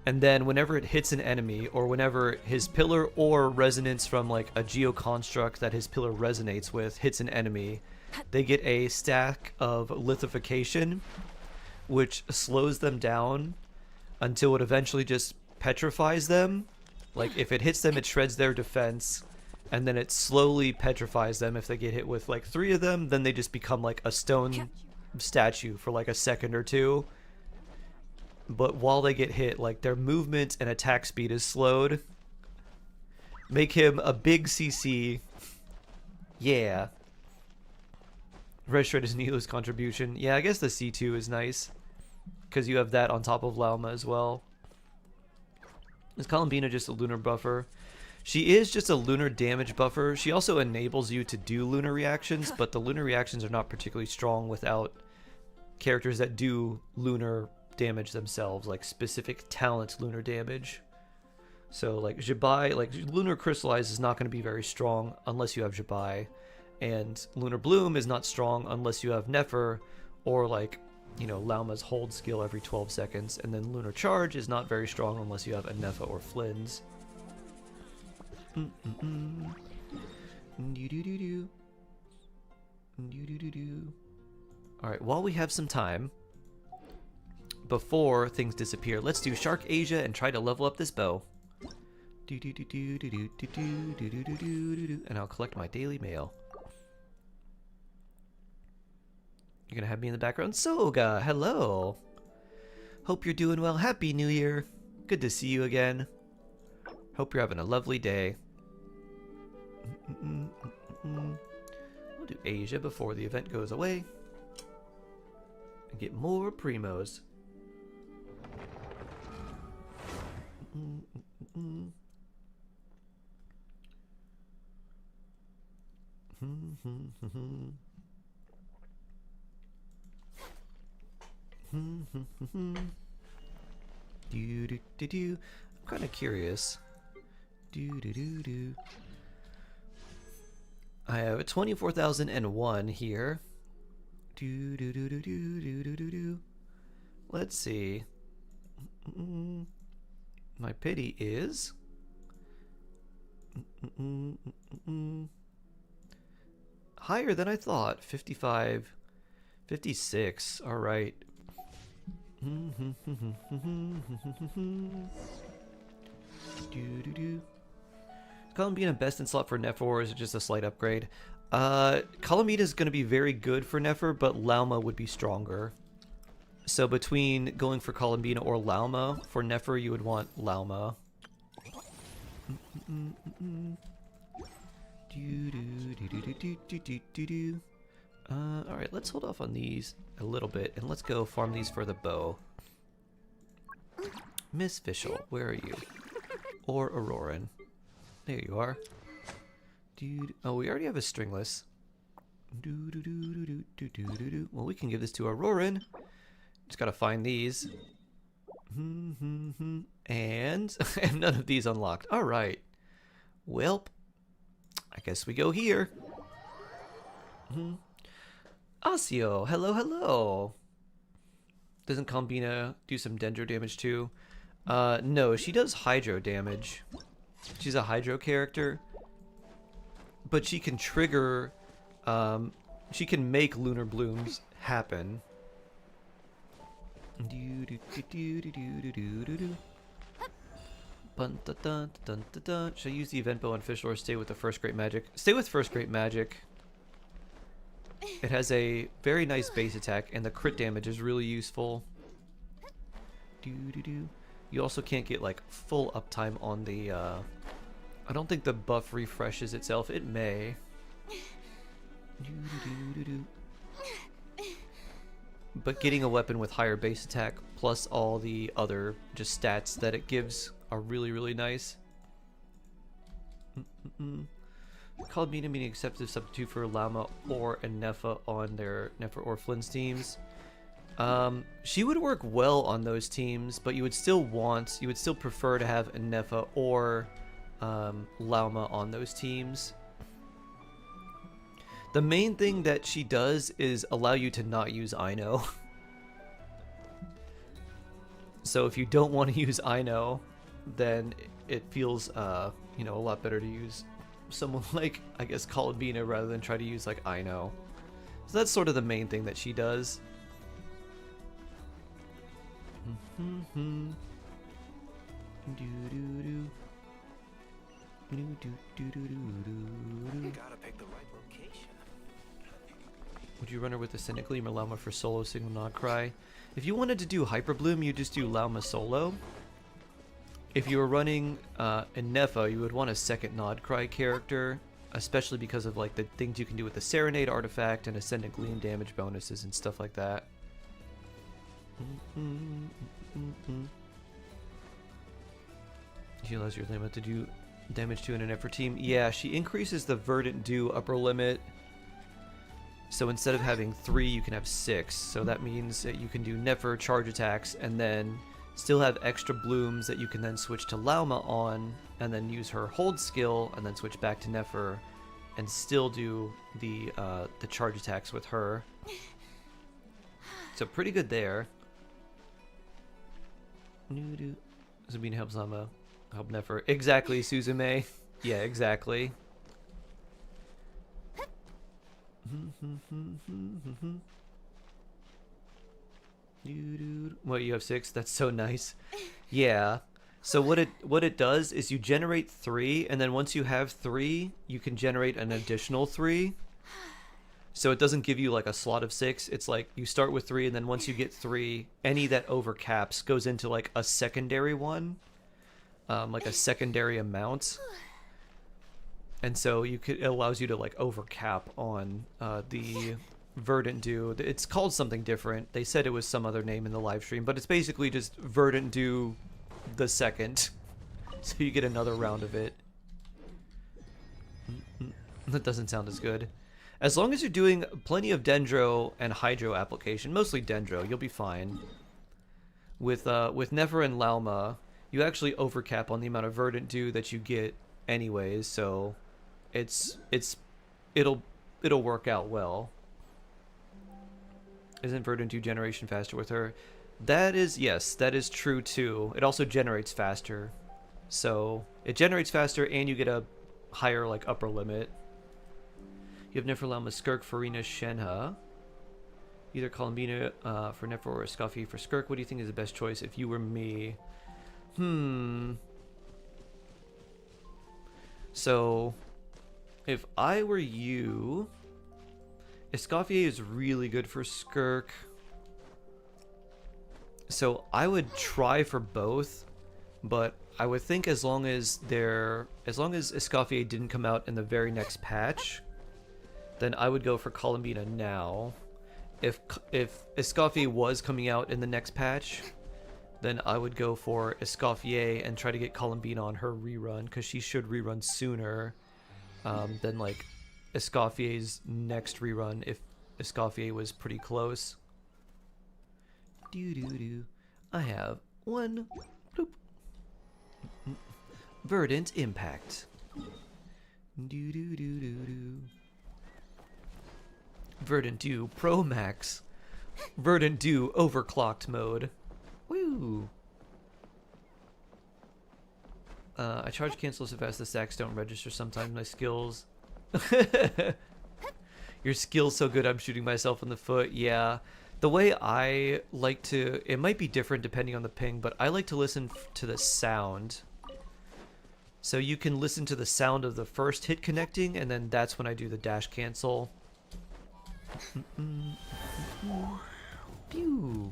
And then whenever it hits an enemy, or whenever his pillar or resonance from like a geoconstruct that his pillar resonates with hits an enemy, they get a stack of lithification, which slows them down until it eventually just petrifies them. Like if it hits them, it shreds their defense, and then it slowly petrifies them. If they get hit with like 3 of them, then they just become like a stone statue for like a second or two. But while they get hit, like their movement and attack speed is slowed. Make him a big CC. Yeah. Red Shred is Nilu's contribution. Yeah, I guess the C2 is nice, because you have that on top of Lauma as well. Is Columbina just a lunar buffer? She is just a lunar damage buffer. She also enables you to do lunar reactions, but the lunar reactions are not particularly strong without characters that do lunar damage themselves, like specific talent lunar damage. So like Jabai, like Lunar Crystallize is not going to be very strong unless you have Jabai, and Lunar Bloom is not strong unless you have Nefer or like, you know, Lauma's hold skill every 12 seconds, and then Lunar Charge is not very strong unless you have Ineffa or Flynn's. Alright, while we have some time before things disappear, let's do Shark Asia and try to level up this bow. And I'll collect my daily mail. You're gonna have me in the background? Soga, hello! Hope you're doing well. Happy New Year! Good to see you again. Hope you're having a lovely day. We'll do Asia before the event goes away. And get more primos. I'm kind of curious. I have 24,001 here. Let's see. My pity is higher than I thought. 55, 56. All right. Columbina best in slot for Nefer, or is it just a slight upgrade? Columbina is going to be very good for Nefer, but Lauma would be stronger. So between going for Columbina or Lauma, for Nefer you would want Lauma. Alright, let's hold off on these a little bit, and let's go farm these for the bow. Miss Fischl, where are you? Or Auroran. There you are. Oh, we already have a stringless. Well, we can give this to Auroran. Just gotta find these. And none of these unlocked. Alright. Welp. I guess we go here. Asio, hello, hello. Doesn't Columbina do some Dendro damage too? No, she does Hydro damage. She's a Hydro character. But she can trigger She can make lunar blooms happen. Should I use the event bow on fish or stay with the first great magic? Stay with first great magic. It has a very nice base attack, and the crit damage is really useful. You also can't get like full uptime on the. I don't think the buff refreshes itself. It may. But getting a weapon with higher base attack plus all the other just stats that it gives are really, really nice. Called Mina meaning accepted substitute for Lama or a Nefa on their Nefer or Flynn's teams. She would work well on those teams, but you would still prefer to have a Nefa or Lauma on those teams. The main thing that she does is allow you to not use Ino. So if you don't want to use Ino, then it feels you know, a lot better to use someone like, I guess, Columbina rather than try to use like Ino. So that's sort of the main thing that she does. Gotta pick the right location. Would you run her with Ascendant Gleam or Lauma for solo single Nod Cry? If you wanted to do Hyper Bloom, you just do Lauma solo. If you were running in Nefa, you would want a second Nod Cry character, especially because of like the things you can do with the Serenade artifact and Ascendant Gleam damage bonuses and stuff like that. She allows your limit to do damage to an effort team. Yeah, she increases the Verdant Dew upper limit. So instead of having 3, you can have 6. So that means that you can do Nefer charge attacks and then still have extra blooms that you can then switch to Lauma on and then use her hold skill and then switch back to Nefer and still do the charge attacks with her. So pretty good there. Sabine helps Lauma. Help Nefer. Exactly, Suzume. Yeah, exactly. What, you have 6? That's so nice. Yeah. So what it does is you generate 3, and then once you have 3, you can generate an additional 3. So it doesn't give you like a slot of 6. It's like you start with 3, and then once you get 3, any that overcaps goes into like a secondary one, like a secondary amount. And so it allows you to like overcap on the Verdant Dew. It's called something different. They said it was some other name in the live stream, but it's basically just Verdant Dew the second. So you get another round of it. That doesn't sound as good. As long as you're doing plenty of Dendro and Hydro application, mostly Dendro, you'll be fine. With Nefer and Lauma, you actually overcap on the amount of Verdant Dew that you get anyways, so it'll work out well. Isn't Verdant Dew generation faster with her? Yes, that is true too. It also generates faster. So it generates faster and you get a higher like upper limit. You have Nefer, Lauma, Skirk, Farina, Shenha. Either Columbina for Nefer or Scuffy for Skirk. What do you think is the best choice if you were me? So if I were you, Escoffier is really good for Skirk. So I would try for both, but I would think as long as Escoffier didn't come out in the very next patch, then I would go for Columbina now. If Escoffier was coming out in the next patch, then I would go for Escoffier and try to get Columbina on her rerun, because she should rerun sooner than like Escoffier's next rerun if Escoffier was pretty close. I have 1 bloop. Verdant Impact. Verdant Dew Pro Max. Verdant Dew Overclocked mode. Woo! I charge cancel so fast the stacks don't register sometimes my skills. You're Your skill's so good I'm shooting myself in the foot. Yeah. The way I like to... It might be different depending on the ping, but I like to listen to the sound. So you can listen to the sound of the first hit connecting, and then that's when I do the dash cancel. Pew.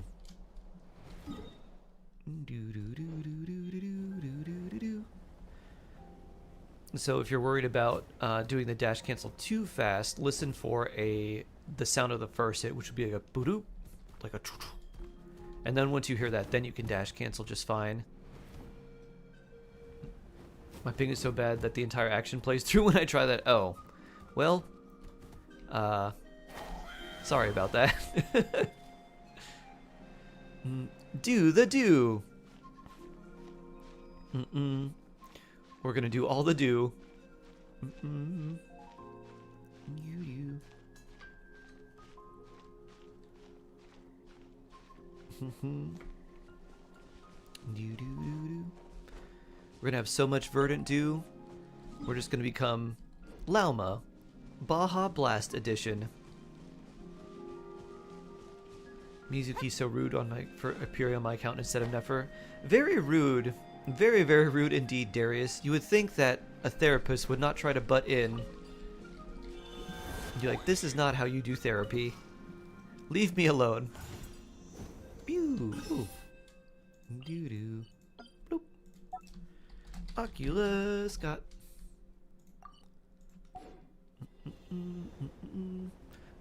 So if you're worried about doing the dash cancel too fast, listen for the sound of the first hit, which would be like a boo-doo, like a choo-choo. And then once you hear that, then you can dash cancel just fine. My ping is so bad that the entire action plays through when I try that. Oh, well, sorry about that. Do the do. We're gonna do all the do. You. Do. We're gonna have so much verdant dew. We're just gonna become Lauma, Baja Blast Edition. Mizuki's so rude for appearing on my account instead of Nefer. Very rude. Very, very rude indeed, Darius. You would think that a therapist would not try to butt in. You're like, this is not how you do therapy. Leave me alone. Pew. Doo-doo. Bloop. Oculus got... I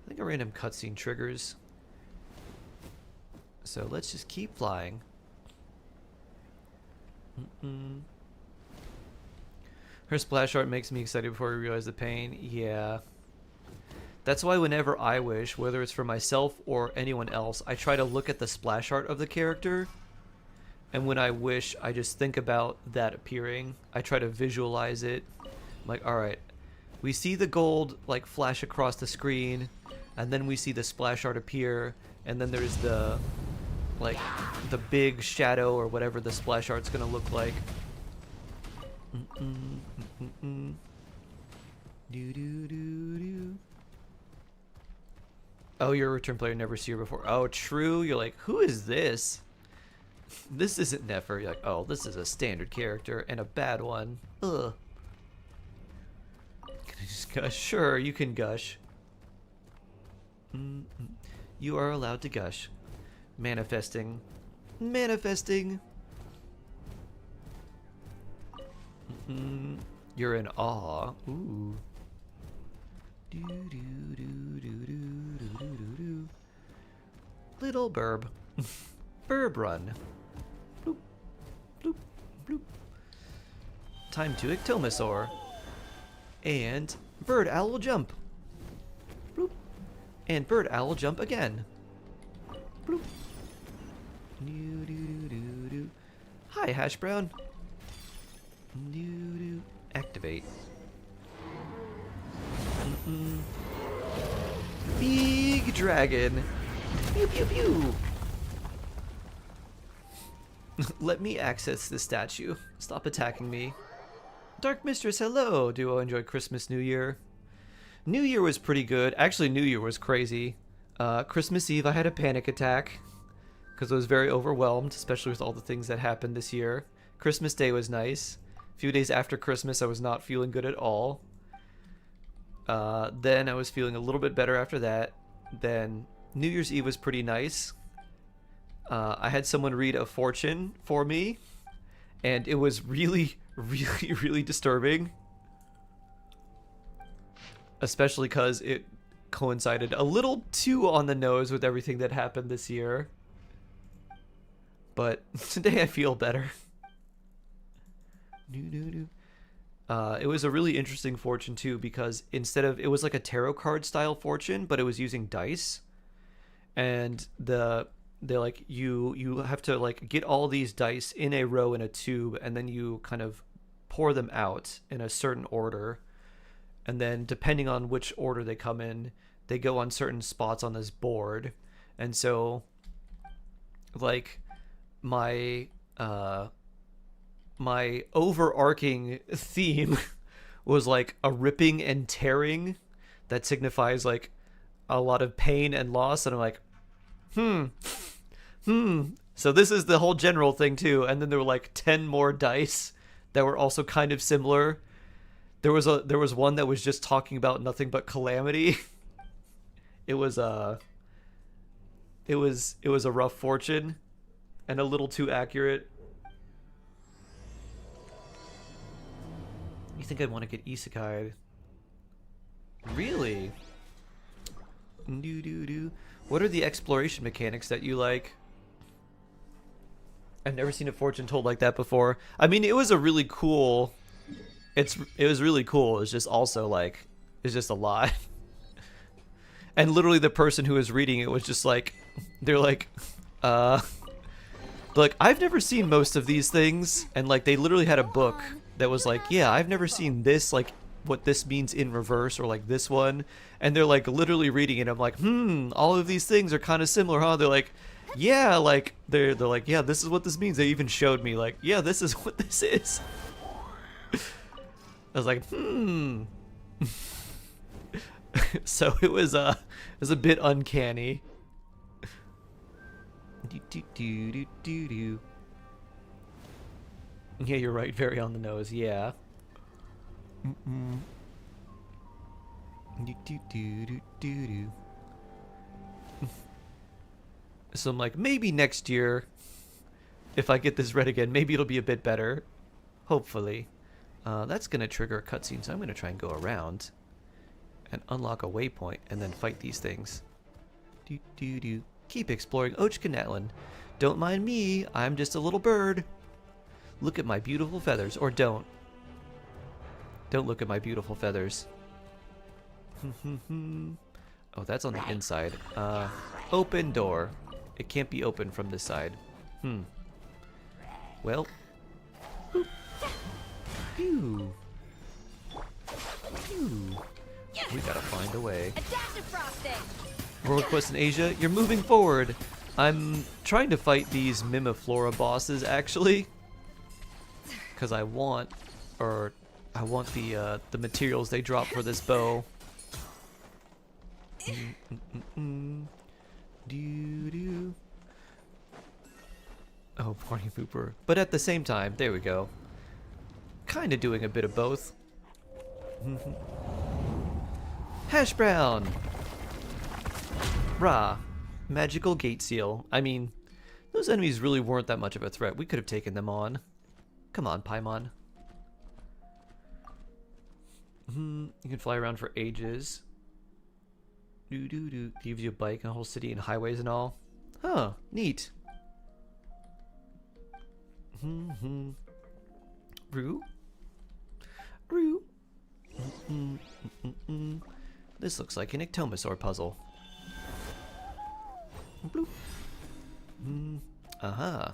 think a random cutscene triggers. So let's just keep flying. Her splash art makes me excited before I realize the pain. Yeah. That's why whenever I wish, whether it's for myself or anyone else, I try to look at the splash art of the character. And when I wish, I just think about that appearing. I try to visualize it. I'm like, alright, we see the gold like flash across the screen, and then we see the splash art appear, and then there's the like the big shadow or whatever the splash art's gonna look like. Oh, you're a return player, never see her before. Oh, true. You're like, who is this? This isn't Nefer. You're like, oh, this is a standard character and a bad one. Ugh. Can I just gush? Sure, you can gush. You are allowed to gush. Manifesting. You're in awe. Ooh. Little burb. Burb run. Bloop, bloop, bloop. Time to Ectomosaur. And bird owl jump. Bloop. And bird owl jump again. Bloop. Hi, Hash Brown. Activate. Big dragon. Pew pew pew. Let me access the statue. Stop attacking me. Dark Mistress, hello. Do I enjoy Christmas, New Year? New Year was pretty good. Actually, New Year was crazy. Christmas Eve, I had a panic attack because I was very overwhelmed, especially with all the things that happened this year. Christmas Day was nice. A few days after Christmas, I was not feeling good at all. Then I was feeling a little bit better after that. Then New Year's Eve was pretty nice. I had someone read a fortune for me, and it was really, really, really disturbing. Especially because it coincided a little too on the nose with everything that happened this year. But today I feel better. It was a really interesting fortune too, because instead of, it was like a tarot card style fortune, but it was using dice. And they're like, you have to like get all these dice in a row in a tube, and then you kind of pour them out in a certain order. And then depending on which order they come in, they go on certain spots on this board. And so like my overarching theme was like a ripping and tearing that signifies like a lot of pain and loss, and I'm like, So this is the whole general thing too, and then there were like 10 more dice that were also kind of similar. There was one that was just talking about nothing but calamity. It was a rough fortune, and a little too accurate. You think I'd want to get isekai'd? Really? What are the exploration mechanics that you like? I've never seen a fortune told like that before. I mean, it was a really cool. It was really cool. It's just also like, it's just a lot. And literally the person who was reading it was just like, they're like, I've never seen most of these things, and like they literally had a book that was like, yeah, I've never seen this, like what this means in reverse, or like this one, and they're like literally reading it. I'm like, all of these things are kind of similar, huh? They're like, yeah, like they're like, yeah, this is what this means. They even showed me like, yeah, this is what this is. I was like, So it was a bit uncanny. Yeah, you're right. Very on the nose. Yeah. So I'm like, maybe next year, if I get this read again, maybe it'll be a bit better. Hopefully. That's gonna trigger a cutscene, so I'm gonna try and go around and unlock a waypoint and then fight these things. Keep exploring Ochkanatlan. Don't mind me, I'm just a little bird. Look at my beautiful feathers, or don't. Don't look at my beautiful feathers. Oh, that's on the inside. Open door. It can't be open from this side. Well. Phew. Phew. We gotta find a way. World Quest in Asia, you're moving forward. I'm trying to fight these Mimiflora bosses, actually. Because I want the materials they drop for this bow. Oh, party pooper. But at the same time, there we go. Kind of doing a bit of both. Hash brown. Rah. Magical gate seal. I mean, those enemies really weren't that much of a threat. We could have taken them on. Come on, Paimon. You can fly around for ages. Gives you a bike and a whole city and highways and all. Huh, neat. Roo? Roo? This looks like an Ectomosaur puzzle. Bloop. Aha.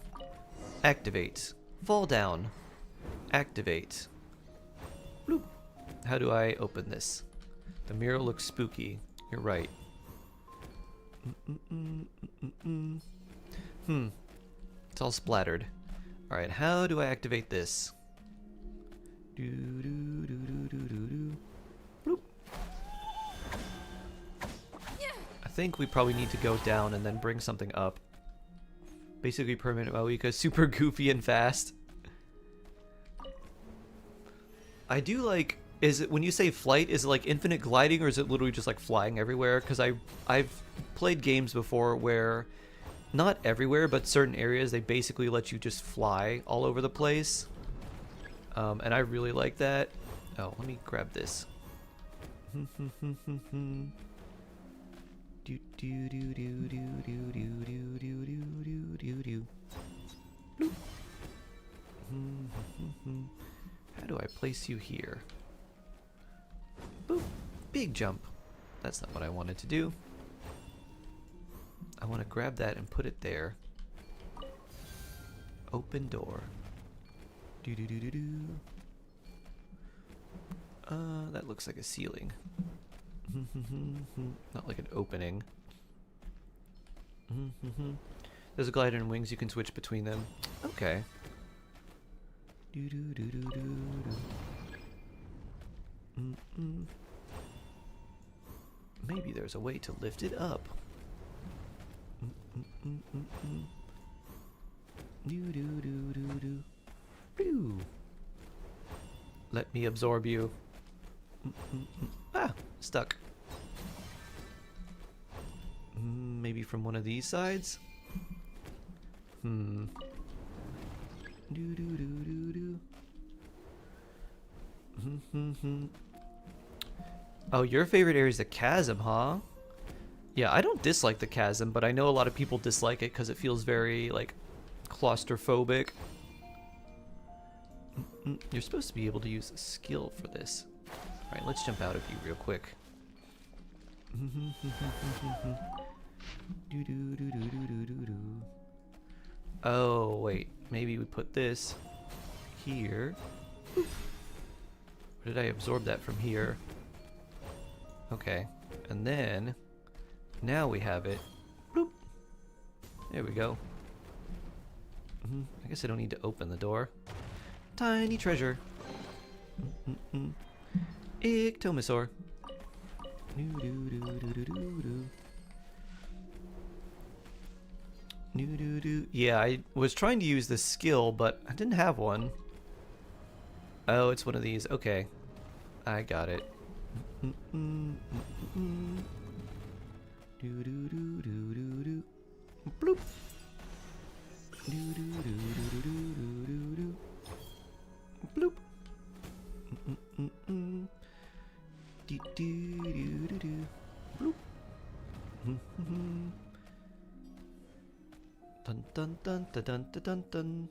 Activate. Fall down. Activate. Bloop. How do I open this? The mirror looks spooky. You're right. It's all splattered. Alright, how do I activate this? Bloop. I think we probably need to go down and then bring something up. Basically permanent Mawika, super goofy and fast. I do like, is it, when you say flight, is it like infinite gliding, or is it literally just like flying everywhere? Because I've played games before where, not everywhere, but certain areas, they basically let you just fly all over the place. And I really like that. Oh, let me grab this. How do I place you here? Boop. Big jump. That's not what I wanted to do. I want to grab that and put it there. Open door. That looks like a ceiling. Not like an opening. There's a glider and wings, you can switch between them. Okay. Maybe there's a way to lift it up. Let me absorb you. Ah, stuck. Maybe from one of these sides? Oh, your favorite area is the chasm, huh? Yeah, I don't dislike the chasm, but I know a lot of people dislike it because it feels very, like, claustrophobic. You're supposed to be able to use a skill for this. Alright, let's jump out of you real quick. Oh, wait. Maybe we put this here. Or did I absorb that from here? Okay. And then, now we have it. Bloop. There we go. I guess I don't need to open the door. Tiny treasure. Ictomosaur. Yeah, I was trying to use this skill, but I didn't have one. Oh, it's one of these. Okay. I got it. Bloop. Bloop. Bloop. Dun dun dun dun dun dun dun.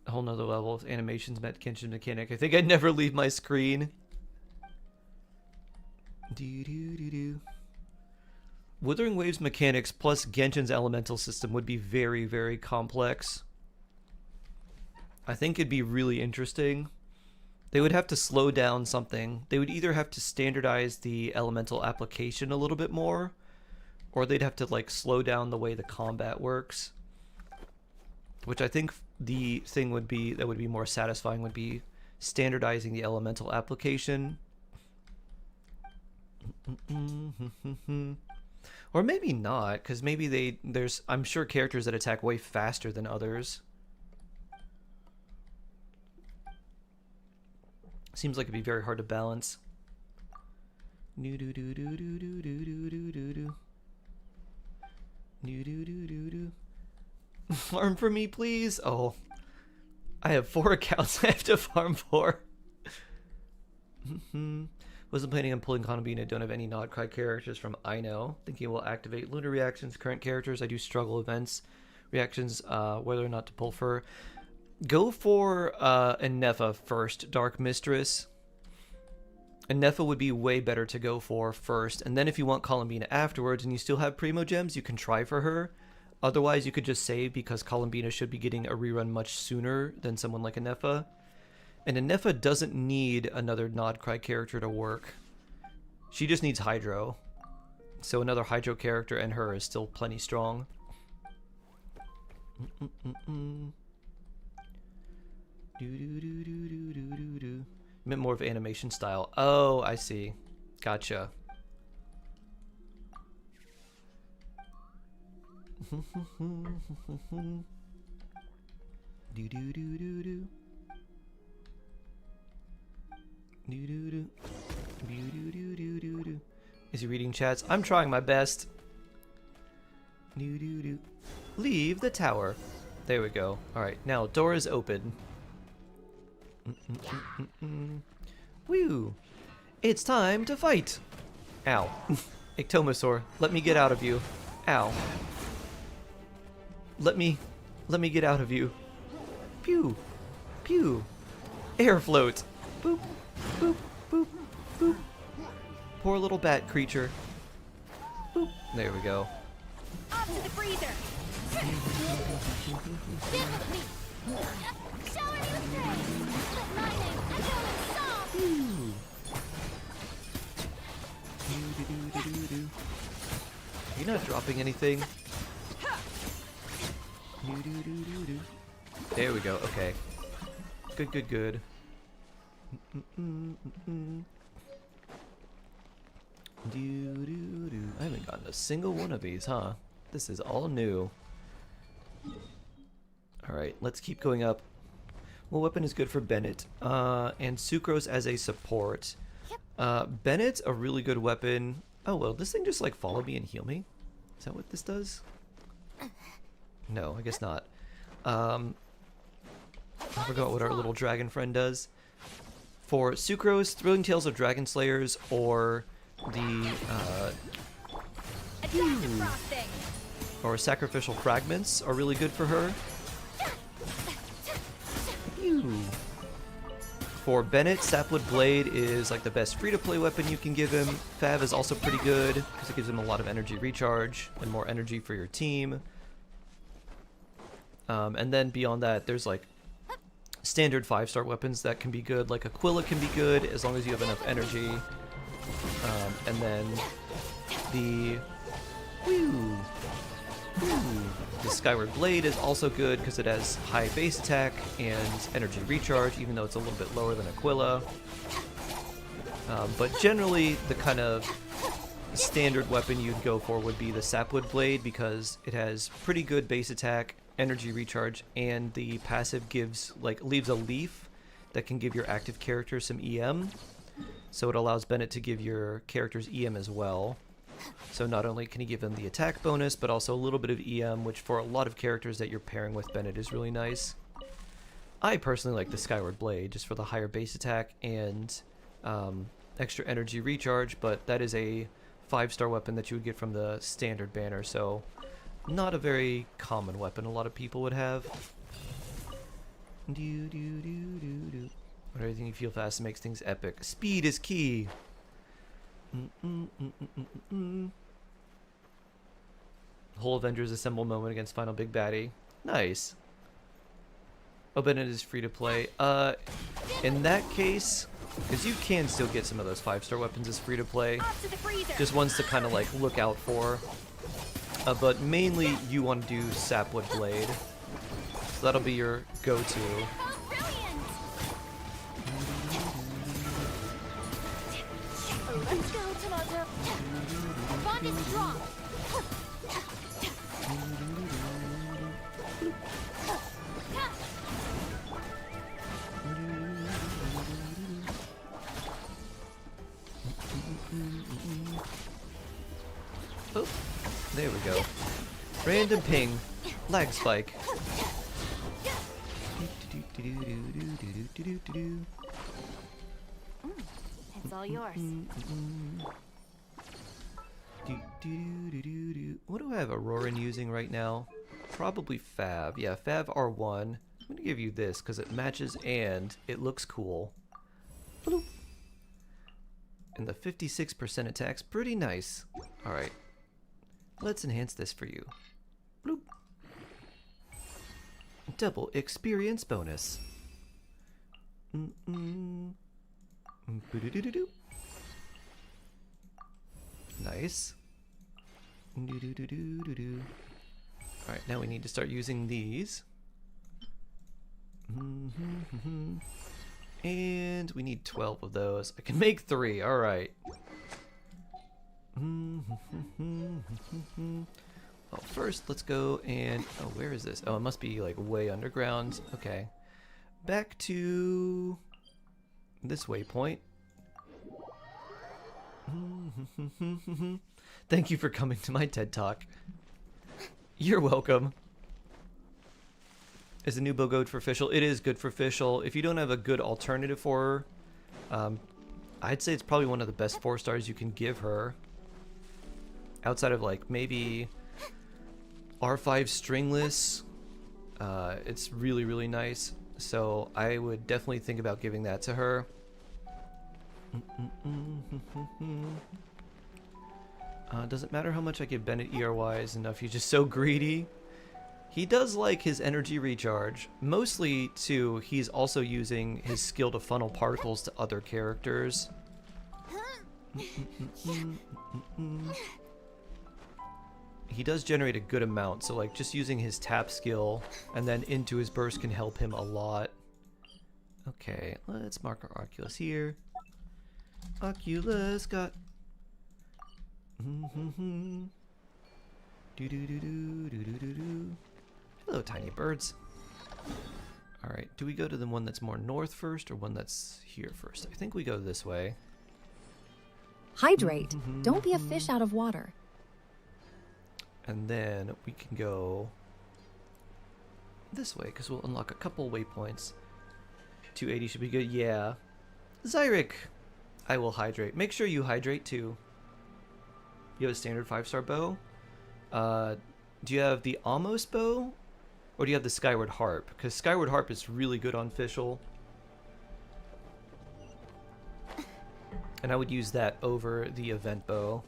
A whole nother level of animations met Genshin mechanic. I think I'd never leave my screen. Withering Waves mechanics plus Genshin's elemental system would be very, very complex. I think it'd be really interesting. They would have to slow down something. They would either have to standardize the elemental application a little bit more, or they'd have to like slow down the way the combat works. Which I think the thing would be that would be more satisfying would be standardizing the elemental application. Or maybe not, because maybe there's I'm sure characters that attack way faster than others. Seems like it'd be very hard to balance. Farm for me, please. Oh, I have 4 accounts I have to farm for. Wasn't planning on pulling Konobina. Don't have any Nod Cry characters from I know. Thinking we'll activate Lunar reactions, current characters. I do struggle events reactions, whether or not to pull for. Go for Enefa first, Dark Mistress. Enefa would be way better to go for first, and then if you want Columbina afterwards and you still have Primo Gems, you can try for her. Otherwise, you could just save because Columbina should be getting a rerun much sooner than someone like Enefa. And Enefa doesn't need another Nod Cry character to work. She just needs Hydro. So another Hydro character and her is still plenty strong. Meant more of animation style. Oh, I see. Gotcha. Is he reading chats? I'm trying my best. Leave the tower. There we go. Alright, now door is open. Woo! It's time to fight! Ow. Ictomosaur, let me get out of you. Ow. Let me get out of you. Pew! Pew! Air float! Boop! Boop! Boop! Boop! Poor little bat creature. Boop! There we go. Up to the freezer. Get with me. Shower me with praise. Let my name echo in song. You're not dropping anything. There we go. Okay. Good, good, good. I haven't gotten a single one of these, huh? This is all new. Alright, let's keep going up. What weapon is good for Bennett? And Sucrose as a support. Bennett's a really good weapon. Oh, well, this thing just like follow me and heal me? Is that what this does? No, I guess not. I forgot what our little dragon friend does. For Sucrose, Thrilling Tales of Dragon Slayers, or the or Sacrificial Fragments are really good for her. For Bennett, Sapwood Blade is like the best free-to-play weapon you can give him. Fav is also pretty good because it gives him a lot of energy recharge and more energy for your team. And then beyond that, there's like standard 5-star weapons that can be good. Like Aquila can be good as long as you have enough energy. And then the the Skyward Blade is also good because it has high base attack and energy recharge, even though it's a little bit lower than Aquila. But generally, the kind of standard weapon you'd go for would be the Sapwood Blade because it has pretty good base attack, energy recharge, and the passive leaves a leaf that can give your active character some EM. So it allows Bennett to give your characters EM as well. So not only can he give them the attack bonus, but also a little bit of EM, which for a lot of characters that you're pairing with Bennett is really nice. I personally like the Skyward Blade just for the higher base attack and extra energy recharge, but that is a 5-star weapon that you would get from the standard banner, so not a very common weapon a lot of people would have. Everything you feel fast makes things epic. Speed is key. Whole Avengers Assemble moment against final big baddie. Nice. Oh, Bennett is free to play. In that case, because you can still get some of those 5-star weapons as free to play. Just ones to kind of like look out for. But mainly you want to do Sapwood Blade. So that'll be your go-to. Let's go, Tomato. Bond is strong. Oh, there we go. Random ping. Lag spike. It's all yours. What do I have Auroran using right now? Probably Fav. Yeah, Fav R1. I'm going to give you this because it matches and it looks cool. Bloop. And the 56% attack's pretty nice. Alright. Let's enhance this for you. Bloop. Double experience bonus. Nice. Alright, now we need to start using these. And we need 12 of those. I can make 3, alright. Well, first let's go and... Oh, where is this? Oh, it must be like way underground. Okay. Back to this waypoint. Thank you for coming to my TED Talk. You're welcome. Is the new bow good for Fischl? It is good for Fischl. If you don't have a good alternative for her, I'd say it's probably one of the best 4 stars you can give her. Outside of like maybe R5 stringless, it's really, really nice. So I would definitely think about giving that to her. Doesn't matter how much I give Bennett ER-wise enough. He's just so greedy. He does like his energy recharge. Mostly, too, he's also using his skill to funnel particles to other characters. He does generate a good amount, so like just using his tap skill and then into his burst can help him a lot. Okay, let's mark our Oculus here. Oculus got Hello, tiny birds. Alright, do we go to the one that's more north first or one that's here first? I think we go this way. Hydrate. Don't be a fish out of water. And then we can go this way because we'll unlock a couple waypoints. 280 should be good. Yeah. Zyric! I will hydrate. Make sure you hydrate too. You have a standard 5-star bow? Do you have the almost bow? Or do you have the Skyward Harp? Because Skyward Harp is really good on Fischl. And I would use that over the event bow.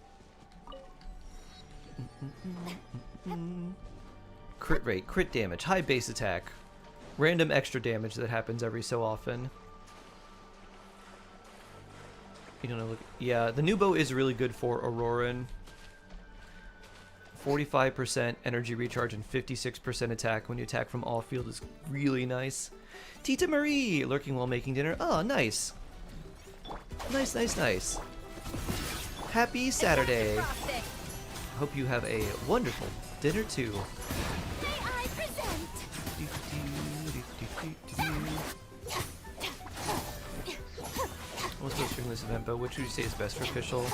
Crit rate, crit damage, high base attack. Random extra damage that happens every so often. You don't know. Yeah, the new bow is really good for Auroran. 45% energy recharge and 56% attack when you attack from off field is really nice. Tita Marie lurking while making dinner. Oh, nice. Nice, nice, nice. Happy Saturday. Hope you have a wonderful dinner too. May I present? Let's go stringless event, but which would you say is best for Fischl?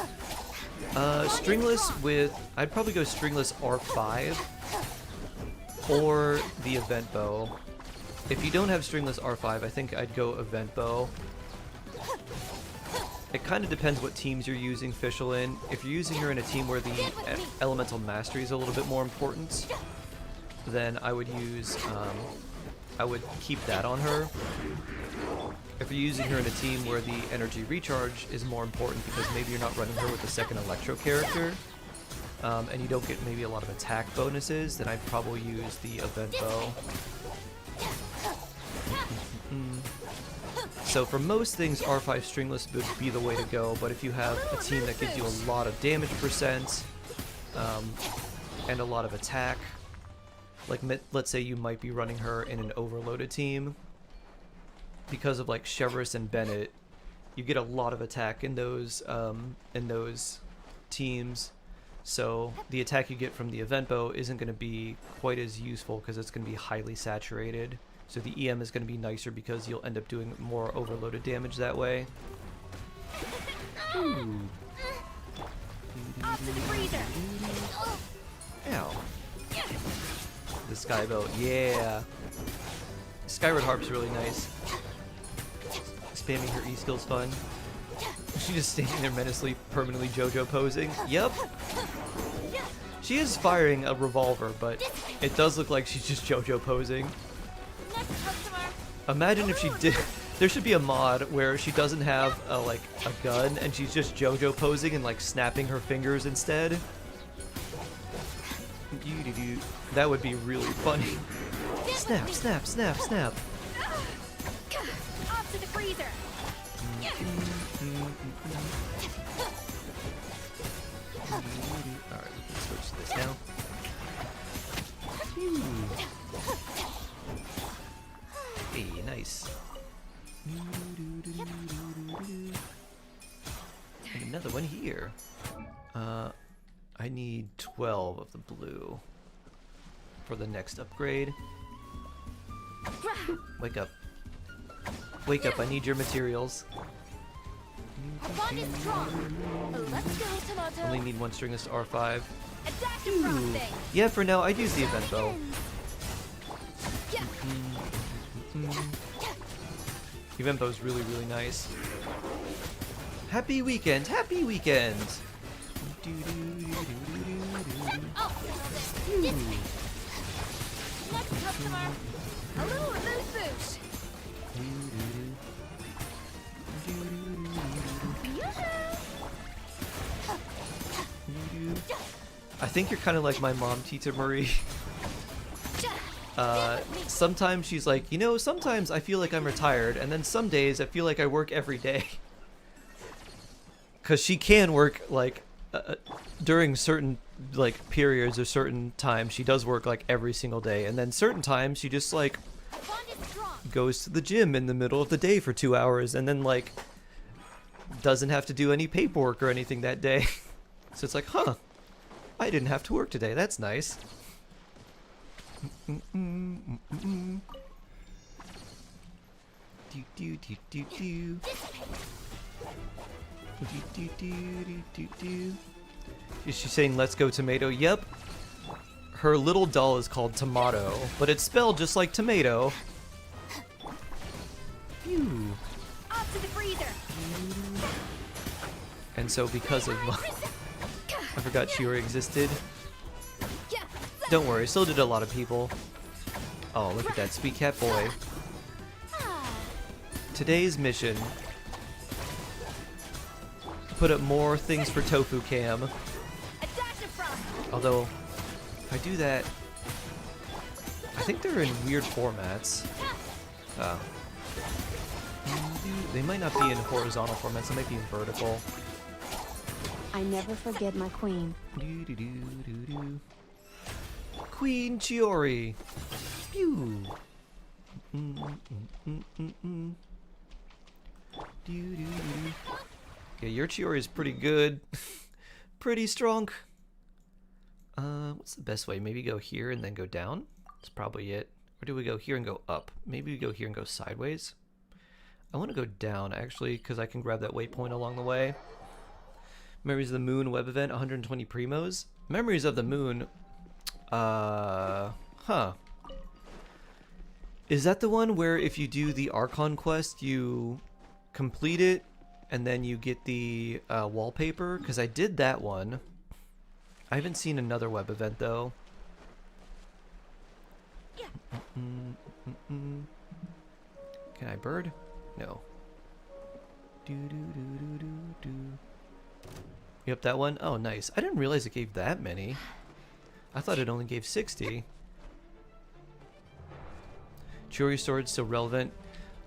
Stringless with... I'd probably go stringless R5 or the event bow. If you don't have stringless R5, I think I'd go event bow. It kind of depends what teams you're using Fischl in. If you're using her in a team where the elemental mastery is a little bit more important, then I would use... I would keep that on her. If you're using her in a team where the energy recharge is more important because maybe you're not running her with the second Electro character, and you don't get maybe a lot of attack bonuses, then I'd probably use the event bow. So for most things, R5 stringless would be the way to go, but if you have a team that gives you a lot of damage percent, and a lot of attack, like let's say you might be running her in an overloaded team, because of like Chevrolet and Bennett, you get a lot of attack in those teams. So the attack you get from the event bow isn't going to be quite as useful because it's going to be highly saturated. So the EM is going to be nicer because you'll end up doing more overloaded damage that way. Ooh. Off to the freezer. Ow. The sky bow, yeah. Skyward Harp's really nice. Spamming her E skill's fun. She's just standing there menacingly, permanently JoJo posing. Yep. She is firing a revolver, but it does look like she's just JoJo posing. Imagine if she did. There should be a mod where she doesn't have like a gun and she's just JoJo posing and like snapping her fingers instead. That would be really funny. Snap, snap, snap, snap. Off to the freezer. Alright, let's switch to this now. Hey, nice. And another one here. I need 12 of the blue for the next upgrade. Wake up. Wake up, I need your materials. Bond is strong. Let's go, Tomato. Only need one stringless R5. Adapt Ooh. frosting. Yeah, for now, I'd use the event bow. Event bow's really, really nice. Happy weekend! Happy weekend! Next customer. A little remove boost. I think you're kind of like my mom, Tita Marie. Sometimes she's like, you know, sometimes I feel like I'm retired, and then some days I feel like I work every day. Because she can work, like, during certain, like, periods or certain times, she does work, like, every single day. And then certain times she just, like, goes to the gym in the middle of the day for 2 hours, and then, like, doesn't have to do any paperwork or anything that day. So it's like, huh, I didn't have to work today. That's nice. Is she saying let's go tomato? Yep. Her little doll is called Tomato, but it's spelled just like tomato. Phew. Off to the freezer. And so because of I forgot Chiori existed. Don't worry, so did a lot of people. Oh, look at that sweet cat boy. Today's mission. Put up more things for Tofu Cam. Although, if I do that, I think they're in weird formats. They might not be in horizontal formats, they might be in vertical. I never forget my queen. Queen Chiori. Pew. Yeah, your Chiori is pretty good. Pretty strong. What's the best way? Maybe go here and then go down? That's probably it. Or do we go here and go up? Maybe we go here and go sideways. I want to go down, actually, because I can grab that waypoint along the way. Memories of the Moon web event, 120 primos. Memories of the Moon. Is that the one where if you do the Archon quest, you complete it, and then you get the wallpaper? Because I did that one. I haven't seen another web event, though. Can I bird? No. Yep, that one. Oh, nice. I didn't realize it gave that many. I thought it only gave 60. Chiori sword still relevant.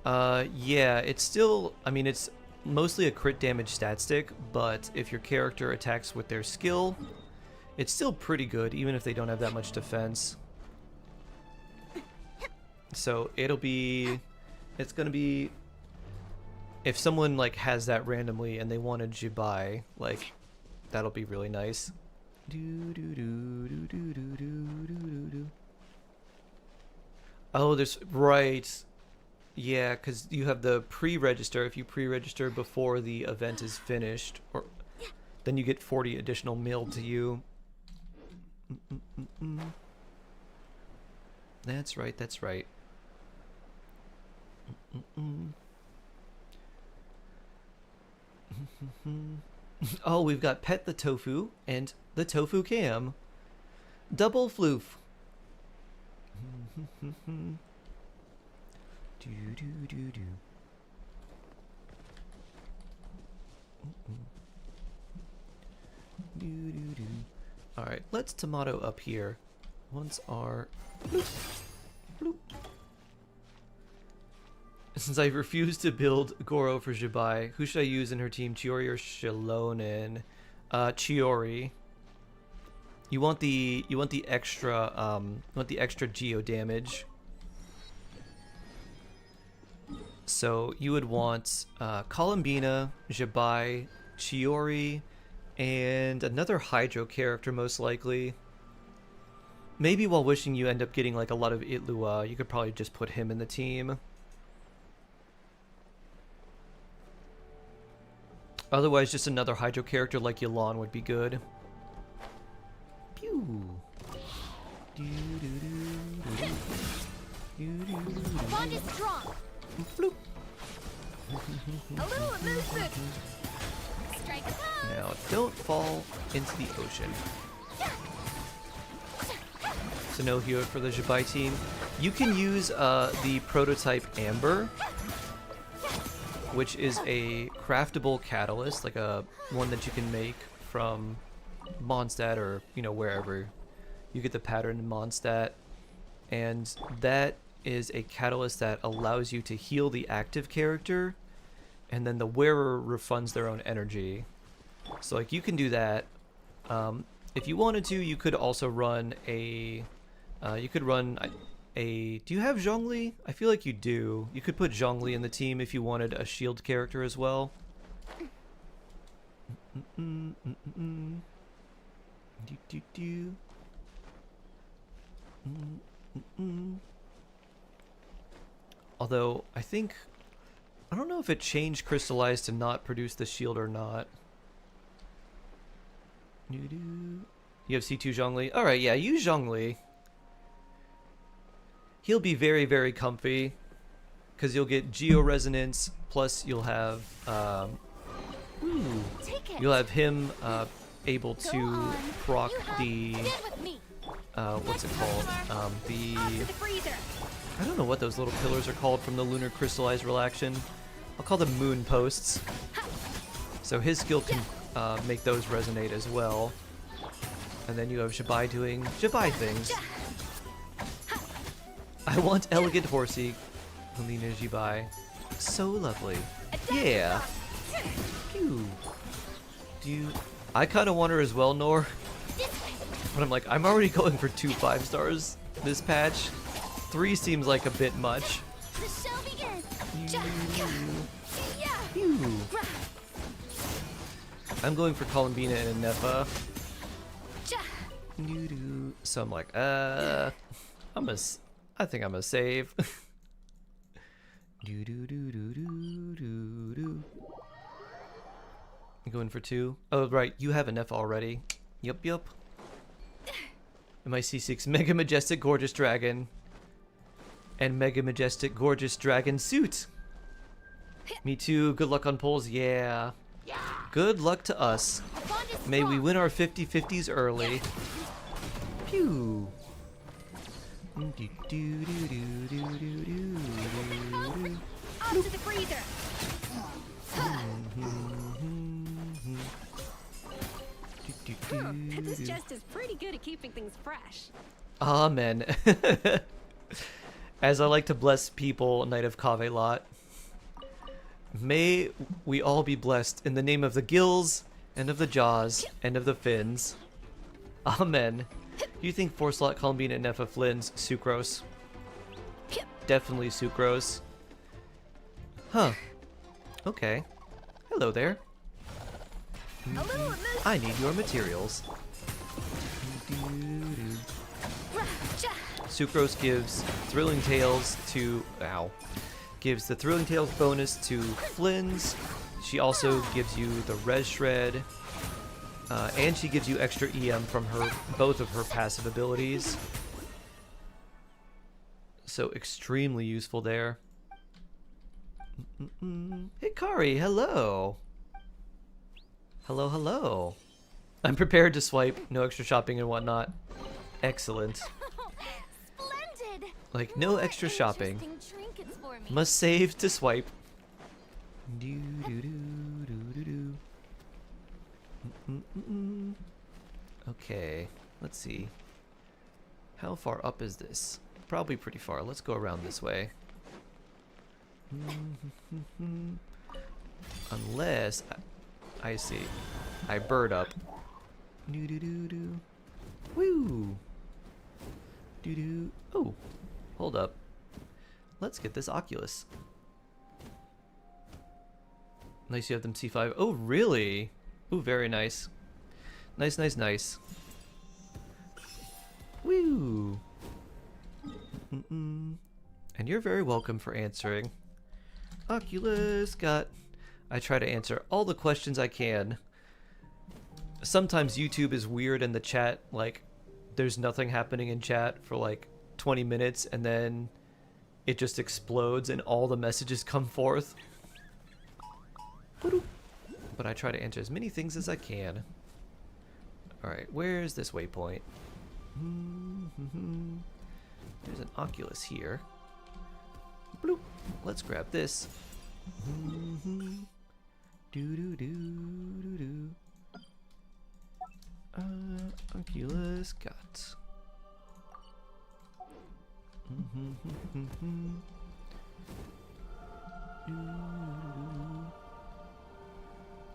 Yeah, it's still, I mean, it's mostly a crit damage stat stick, but if your character attacks with their skill, it's still pretty good, even if they don't have that much defense. So it's gonna be, if someone like has that randomly and they wanted Jibai, like, that'll be really nice. Oh, there's, right. Yeah, because you have the pre-register. If you pre-register before the event is finished, or then you get 40 additional mailed to you. That's right, that's right. Oh, we've got Pet the Tofu and the Tofu Cam. Double floof. Alright, let's tomato up here. Once our... Bloop. Bloop. Since I refuse to build Goro for Jibai, who should I use in her team, Chiori or Shilonen? Chiori. You want the extra geo damage. So you would want Columbina, Jibai, Chiori, and another Hydro character most likely. Maybe while wishing you end up getting like a lot of Itlua, you could probably just put him in the team. Otherwise, just another Hydro character like Yelan would be good. Pew. Bond is strong. Bloop. A little movement. Strike a pose. Now, don't fall into the ocean. So no hero for the Jibai team. You can use the prototype Amber, which is a craftable catalyst, like a one that you can make from Mondstadt or, you know, wherever you get the pattern in Mondstadt. And that is a catalyst that allows you to heal the active character, and then the wearer refunds their own energy. So like you can do that. If you wanted to, you could also run a do you have Zhongli? I feel like you do. You could put Zhongli in the team if you wanted a shield character as well. Do, do, do. Although, I don't know if it changed Crystallize to not produce the shield or not. You have C2 Zhongli? Alright, yeah, use Zhongli. He'll be very, very comfy. Because you'll get Geo Resonance, plus you'll have, you'll have him able to proc the, what's it called? I don't know what those little pillars are called from the Lunar Crystallized Relaction. I'll call them moon posts. So his skill can make those resonate as well. And then you have Jabai doing Jabai things. I want Elegant Horsey, Helena Jabai. So lovely. Yeah. Pew. I kind of want her as well, Nor. But I'm like, I'm already going for 2 5-stars this patch. 3 seems like a bit much. The show begins. I'm going for Columbina and a Nefa. So I'm like, I think I'm gonna save. I'm going for 2. Oh, right, you have a Nefa already. Yup. And my C6 Mega Majestic Gorgeous Dragon. And Mega Majestic Gorgeous Dragon Suit. Me too. Good luck on polls. Yeah. Good luck to us. May we win our 50-50s early. Pew. Off to the freezer. This chest is pretty good at keeping things fresh. Amen. As I like to bless people, Knight of Cavelot. May we all be blessed in the name of the gills, and of the jaws, and of the fins. Amen. Do you think 4-slot Columbine and Nefa Flynn's Sucrose? Definitely Sucrose. Huh. Okay. Hello there. I need your materials. Sucrose gives Thrilling Tales to... Ow. Gives the Thrilling Tales bonus to Flynn's. She also gives you the Res Shred. And she gives you extra EM from both of her passive abilities. So extremely useful there. Hey Kari, hello. Hello. I'm prepared to swipe, no extra shopping and whatnot. Excellent. Splendid. Like, no extra shopping. Interesting trinkets for me. Must save to swipe. Okay, let's see. How far up is this? Probably pretty far. Let's go around this way. Unless I see. I bird up. Woo! Oh, hold up. Let's get this Oculus. Nice, you have them C5. Oh, really? Ooh, very nice. Nice. Woo! And you're very welcome for answering. Oculus got... I try to answer all the questions I can. Sometimes YouTube is weird in the chat, like, there's nothing happening in chat for like 20 minutes and then it just explodes and all the messages come forth. But I try to answer as many things as I can. Alright, where's this waypoint? There's an Oculus here. Bloop. Let's grab this. Oculus got.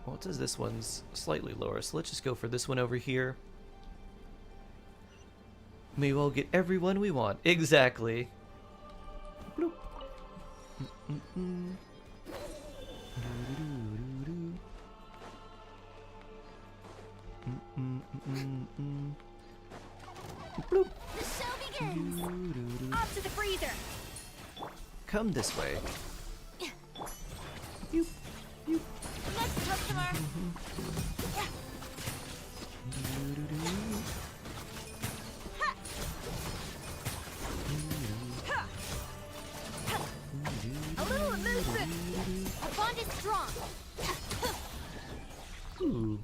Well, it says this one's slightly lower, so let's just go for this one over here. May we all get everyone we want. Exactly. Bloop. Bloop. The show begins. Off to the freezer. Come this way. Yoop, yoop. Next customer. A little elusive. Our bond is strong. Ooh,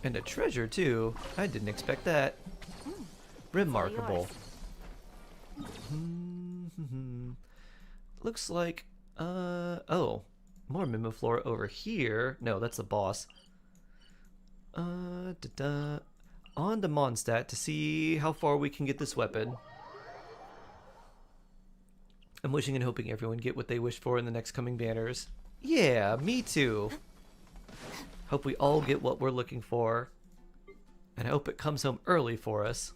and a treasure too. I didn't expect that. Remarkable. Looks like, oh, more Mimiflora over here. No, that's the boss. On to Mondstadt to see how far we can get this weapon. I'm wishing and hoping everyone get what they wish for in the next coming banners. Yeah, me too. Hope we all get what we're looking for. And I hope it comes home early for us.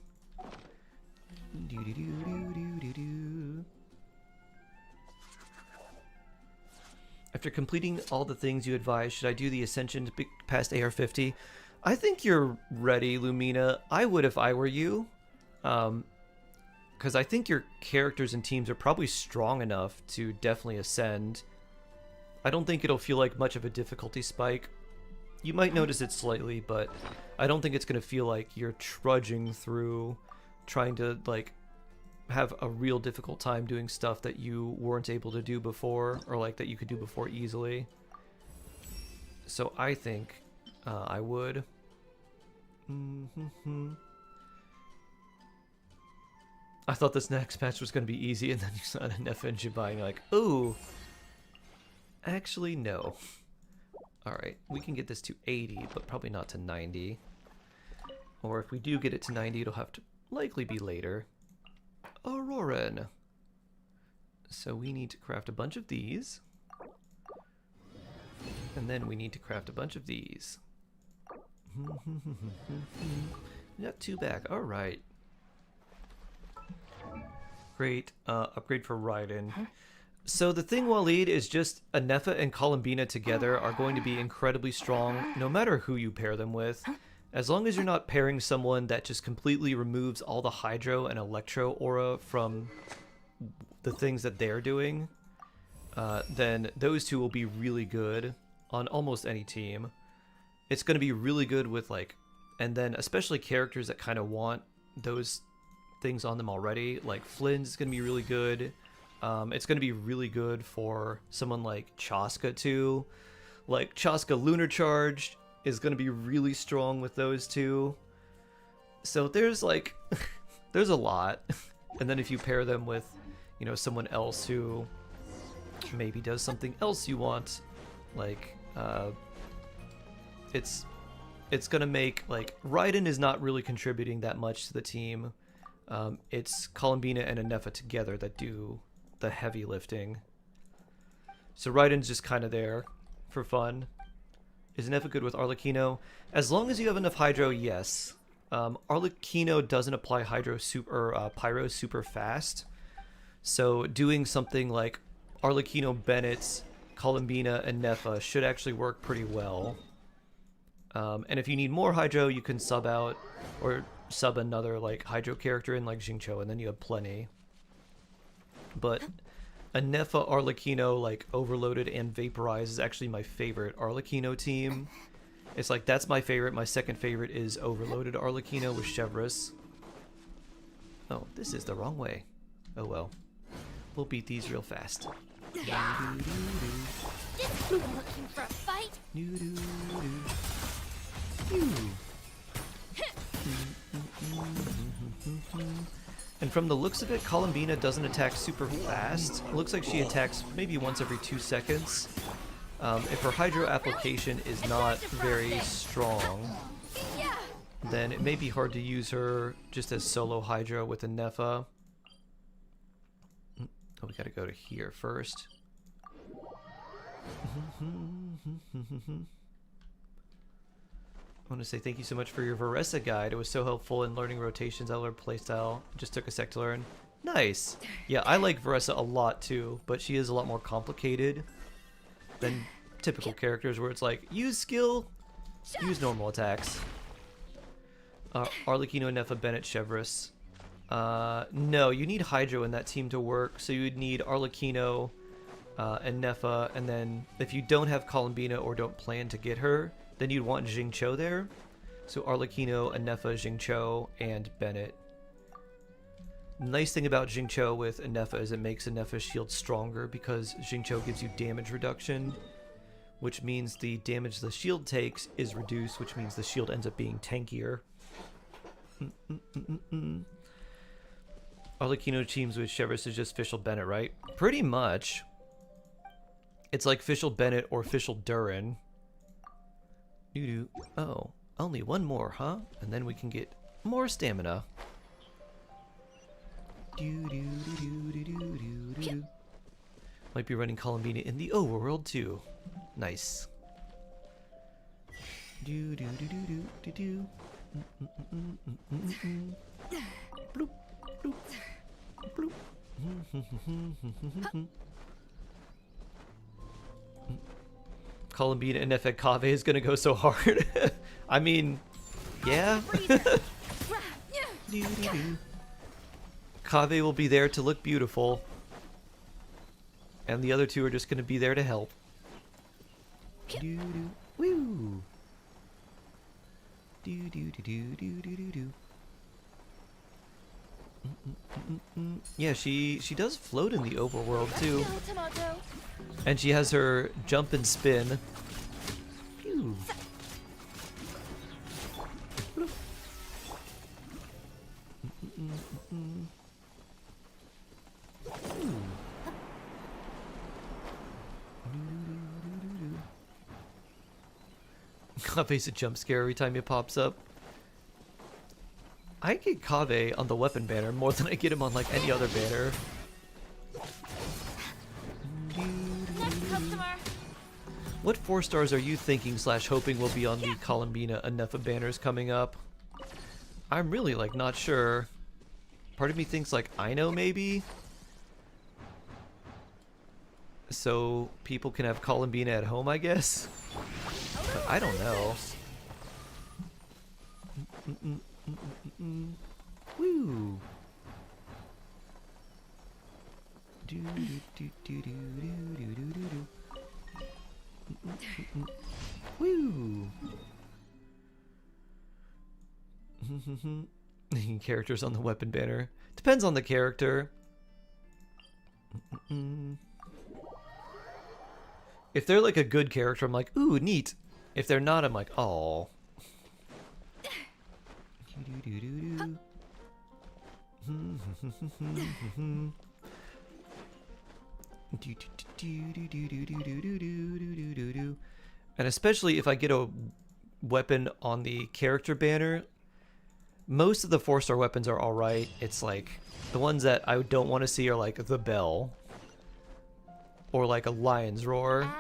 After completing all the things you advised, should I do the ascension to past AR-50? I think you're ready, Lumina. I would if I were you. Because I think your characters and teams are probably strong enough to definitely ascend. I don't think it'll feel like much of a difficulty spike. You might notice it slightly, but I don't think it's going to feel like you're trudging through trying to, like, have a real difficult time doing stuff that you weren't able to do before, or like that you could do before easily. So I think I would. I thought this next match was going to be easy, and then you saw an Nefa and Jibai, and you're like, ooh. Actually, no. Alright, we can get this to 80, but probably not to 90. Or if we do get it to 90, it'll have to likely be later. Auroran. So we need to craft a bunch of these. And then we need to craft a bunch of these. Not too bad. Alright. Great. Upgrade for Raiden. So the thing, Waleed, is just Nefa and Columbina together are going to be incredibly strong no matter who you pair them with. As long as you're not pairing someone that just completely removes all the Hydro and Electro aura from the things that they're doing, then those two will be really good on almost any team. It's going to be really good with, like, and then especially characters that kind of want those things on them already. Like Flynn's going to be really good. It's going to be really good for someone like Chaska too. Like Chaska Lunar Charge is going to be really strong with those two. So there's like, there's a lot. And then if you pair them with, you know, someone else who maybe does something else you want, like, it's going to make, like, Raiden is not really contributing that much to the team. It's Columbina and Nefa together that do the heavy lifting. So Raiden's just kind of there for fun. Is Nefa good with Arlecchino? As long as you have enough Hydro, yes. Arlecchino doesn't apply Hydro super, Pyro super fast. So doing something like Arlecchino, Bennett, Columbina, and Nefa should actually work pretty well. And if you need more Hydro, you can sub out or sub another like Hydro character in like Xingqiu, and then you have plenty. But a Nefa, Arlecchino, like Overloaded and Vaporize is actually my favorite Arlecchino team. It's like, that's my favorite. My second favorite is Overloaded Arlecchino with Chevrolet. Oh, this is the wrong way. Oh well. We'll beat these real fast. Looking for a fight? And from the looks of it, Columbina doesn't attack super fast. It looks like she attacks maybe once every 2 seconds. If her Hydro application is not very strong, then it may be hard to use her just as solo Hydro with a Nefa. Oh, we gotta go to here first. I want to say thank you so much for your Varessa guide. It was so helpful in learning rotations. I learned playstyle. Just took a sec to learn. Nice. Yeah, I like Varessa a lot too, but she is a lot more complicated than typical characters where it's like, use skill, use normal attacks. Arlecchino, Nefa, Bennett, Chevrolet. No, you need Hydro in that team to work, so you would need Arlecchino and Nefa, and then if you don't have Columbina or don't plan to get her, then you'd want Jingcho there. So Arlecchino, Nefa, Jingcho, and Bennett. Nice thing about Jingcho with Nefa is it makes Nefa's shield stronger because Jingcho gives you damage reduction, which means the damage the shield takes is reduced, which means the shield ends up being tankier. Arlecchino teams with Chevrolet is just Fischl Bennett, right? Pretty much. It's like Fischl Bennett or Fischl Durin. Doo-doo. Oh, only one more, huh? And then we can get more stamina. Doo-doo-doo-doo-doo-doo-doo-doo. Might be running Columbina in the overworld too. Nice. Doo-doo-doo-doo-doo-doo. Bloop, bloop, bloop. Columbina and Nefa Kave is gonna go so hard. I mean, yeah. Kave will be there to look beautiful, and the other two are just gonna be there to help. Woo! Yeah, she does float in the overworld too. And she has her jump and spin. Pew. Kave's a jump scare every time he pops up. I get Kave on the weapon banner more than I get him on like any other banner. What 4 stars are you thinking / hoping will be on the Columbina and Nefa banners coming up? I'm really like not sure. Part of me thinks like I know maybe. So people can have Columbina at home, I guess. But I don't know. Woo. Woo. Characters on the weapon banner. Depends on the character. If they're like a good character, I'm like, ooh, neat. If they're not, I'm like, oh. And especially if I get a weapon on the character banner, most of the 4-star weapons are alright. It's like the ones that I don't want to see are like the bell or like a lion's roar.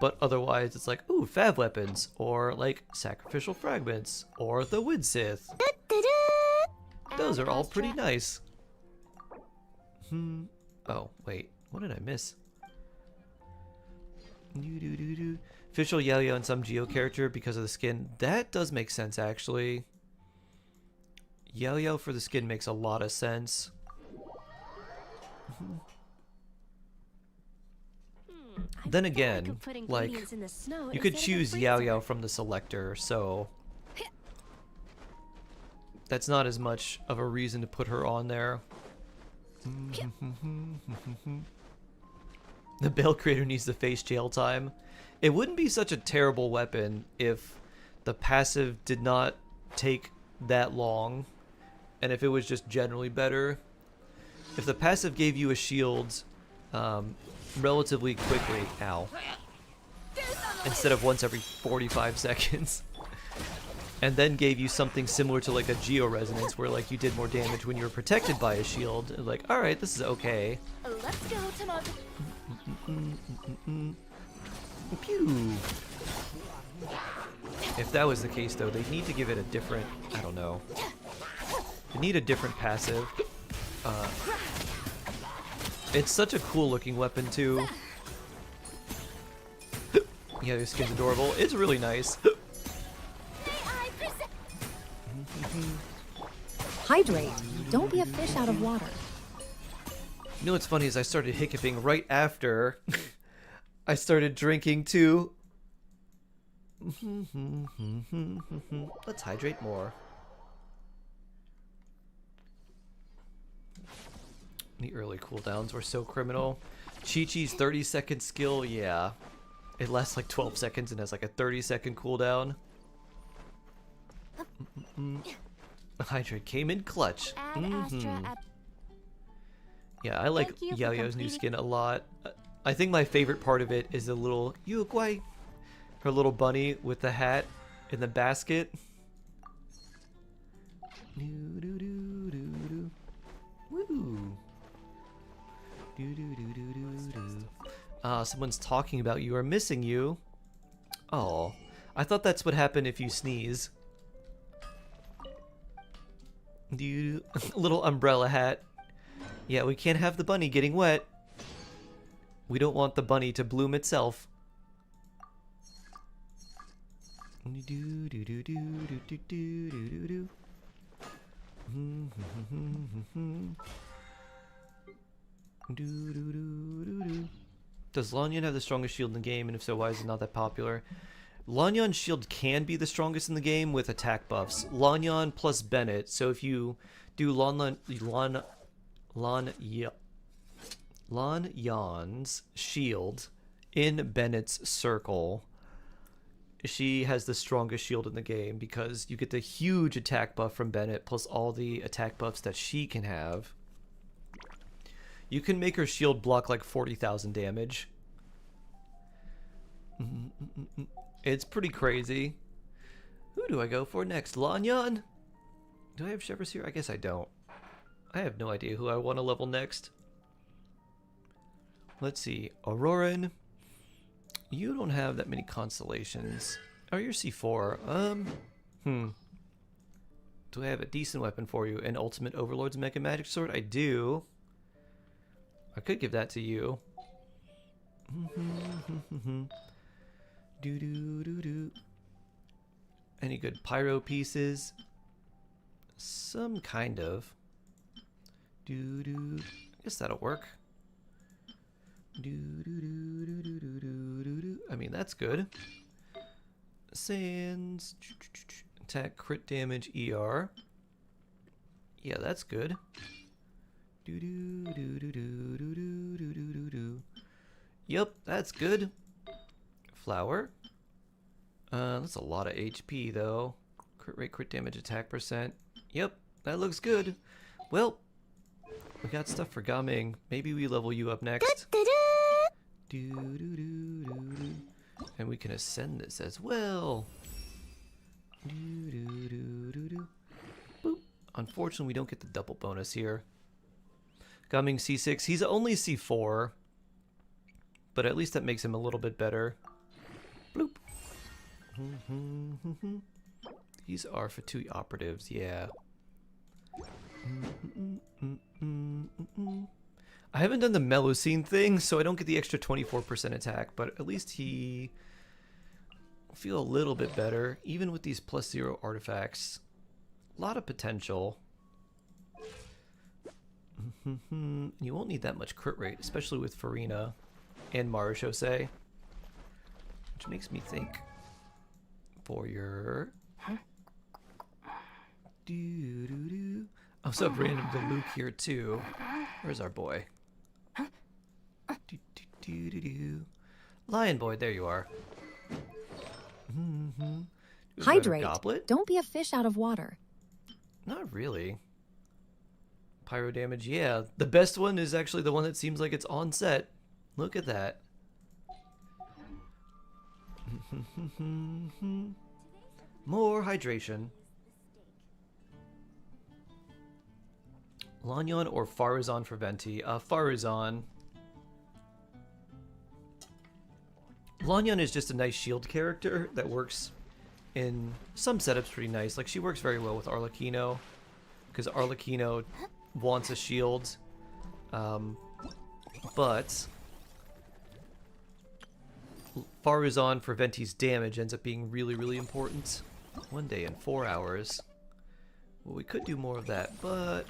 But otherwise it's like, ooh, fav weapons or like sacrificial fragments or the wood sith. Those are all pretty nice. Oh, wait. What did I miss? Fischl Yao and some Geo character because of the skin. That does make sense, actually. Yao for the skin makes a lot of sense. Then again, like, you could choose Yao from the selector, so that's not as much of a reason to put her on there. The Bale creator needs to face jail time. It wouldn't be such a terrible weapon if the passive did not take that long, and if it was just generally better. If the passive gave you a shield relatively quickly, ow, instead of once every 45 seconds, and then gave you something similar to like a Geo Resonance where like you did more damage when you were protected by a shield, like, alright, this is okay. Let's go, Tomato. Pew. If that was the case though, they need to give it a different, I don't know. They need a different passive. It's such a cool looking weapon too. Yeah, this skin's adorable. It's really nice. Hydrate. Don't be a fish out of water. You know what's funny is I started hiccuping right after I started drinking too. Let's hydrate more. The early cooldowns were so criminal. Chi-Chi's 30-second skill, yeah. It lasts like 12 seconds and has like a 30-second cooldown. Hydrate came in clutch. Yeah, I like Yaoyao's new skin a lot. I think my favorite part of it is the little Yuguai, her little bunny with the hat in the basket. Woo! Someone's talking about you or missing you. Oh, I thought that's what happened if you sneeze. Little umbrella hat. Yeah, we can't have the bunny getting wet. We don't want the bunny to bloom itself. Does Lanyan have the strongest shield in the game, and if so, why is it not that popular? Lanyan's shield can be the strongest in the game with attack buffs. Lanyan plus Bennett, so if you do Lanyan's shield in Bennett's circle, she has the strongest shield in the game because you get the huge attack buff from Bennett plus all the attack buffs that she can have. You can make her shield block like 40,000 damage. It's pretty crazy. Who do I go for next? Lanyan? Do I have Shepherds here? I guess I don't. I have no idea who I want to level next. Let's see. Auroran. You don't have that many constellations. Oh, you're C4. Do I have a decent weapon for you? An Ultimate Overlord's Mega Magic Sword? I do. I could give that to you. Any good pyro pieces? Some kind of. I guess that'll work. I mean, that's good. Sands. Attack, crit damage, ER. Yeah, that's good. Yep, that's good. Flower. That's a lot of HP though. Crit rate, crit damage, attack percent. Yep, that looks good. Well, we got stuff for Gaming. Maybe we level you up next. And we can ascend this as well. Boop. Unfortunately, we don't get the double bonus here. Gaming C6. He's only C4, but at least that makes him a little bit better. Bloop. These are Fatui operatives, yeah. I haven't done the Melusine thing, so I don't get the extra 24% attack, but at least he will feel a little bit better, even with these +0 artifacts. A lot of potential. You won't need that much crit rate, especially with Farina and Marishose. Which makes me think for your... Oh, so random to Luke here too. Where's our boy? Lion boy, there you are. Hydrate. Goblet? Don't be a fish out of water. Not really. Pyro damage, yeah. The best one is actually the one that seems like it's on set. Look at that. More hydration. Lanyan or Farazan for Venti? Farazan. Lanyan is just a nice shield character that works in some setups pretty nice. Like, she works very well with Arlecchino, because Arlecchino wants a shield. But Farazan for Venti's damage ends up being really, really important. 1 day and 4 hours. Well, we could do more of that, but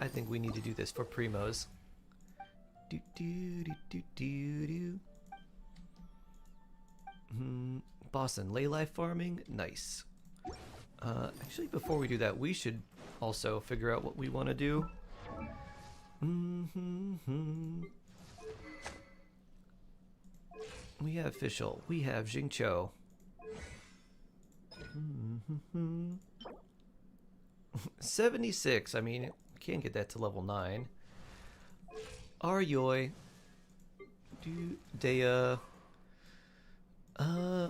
I think we need to do this for primos. Do do do do do do. Boston, ley life farming, nice. Actually, before we do that, we should also figure out what we want to do. We have official. We have Jingqiu. 76. I mean, can't get that to level 9. Aryoi. Dea. I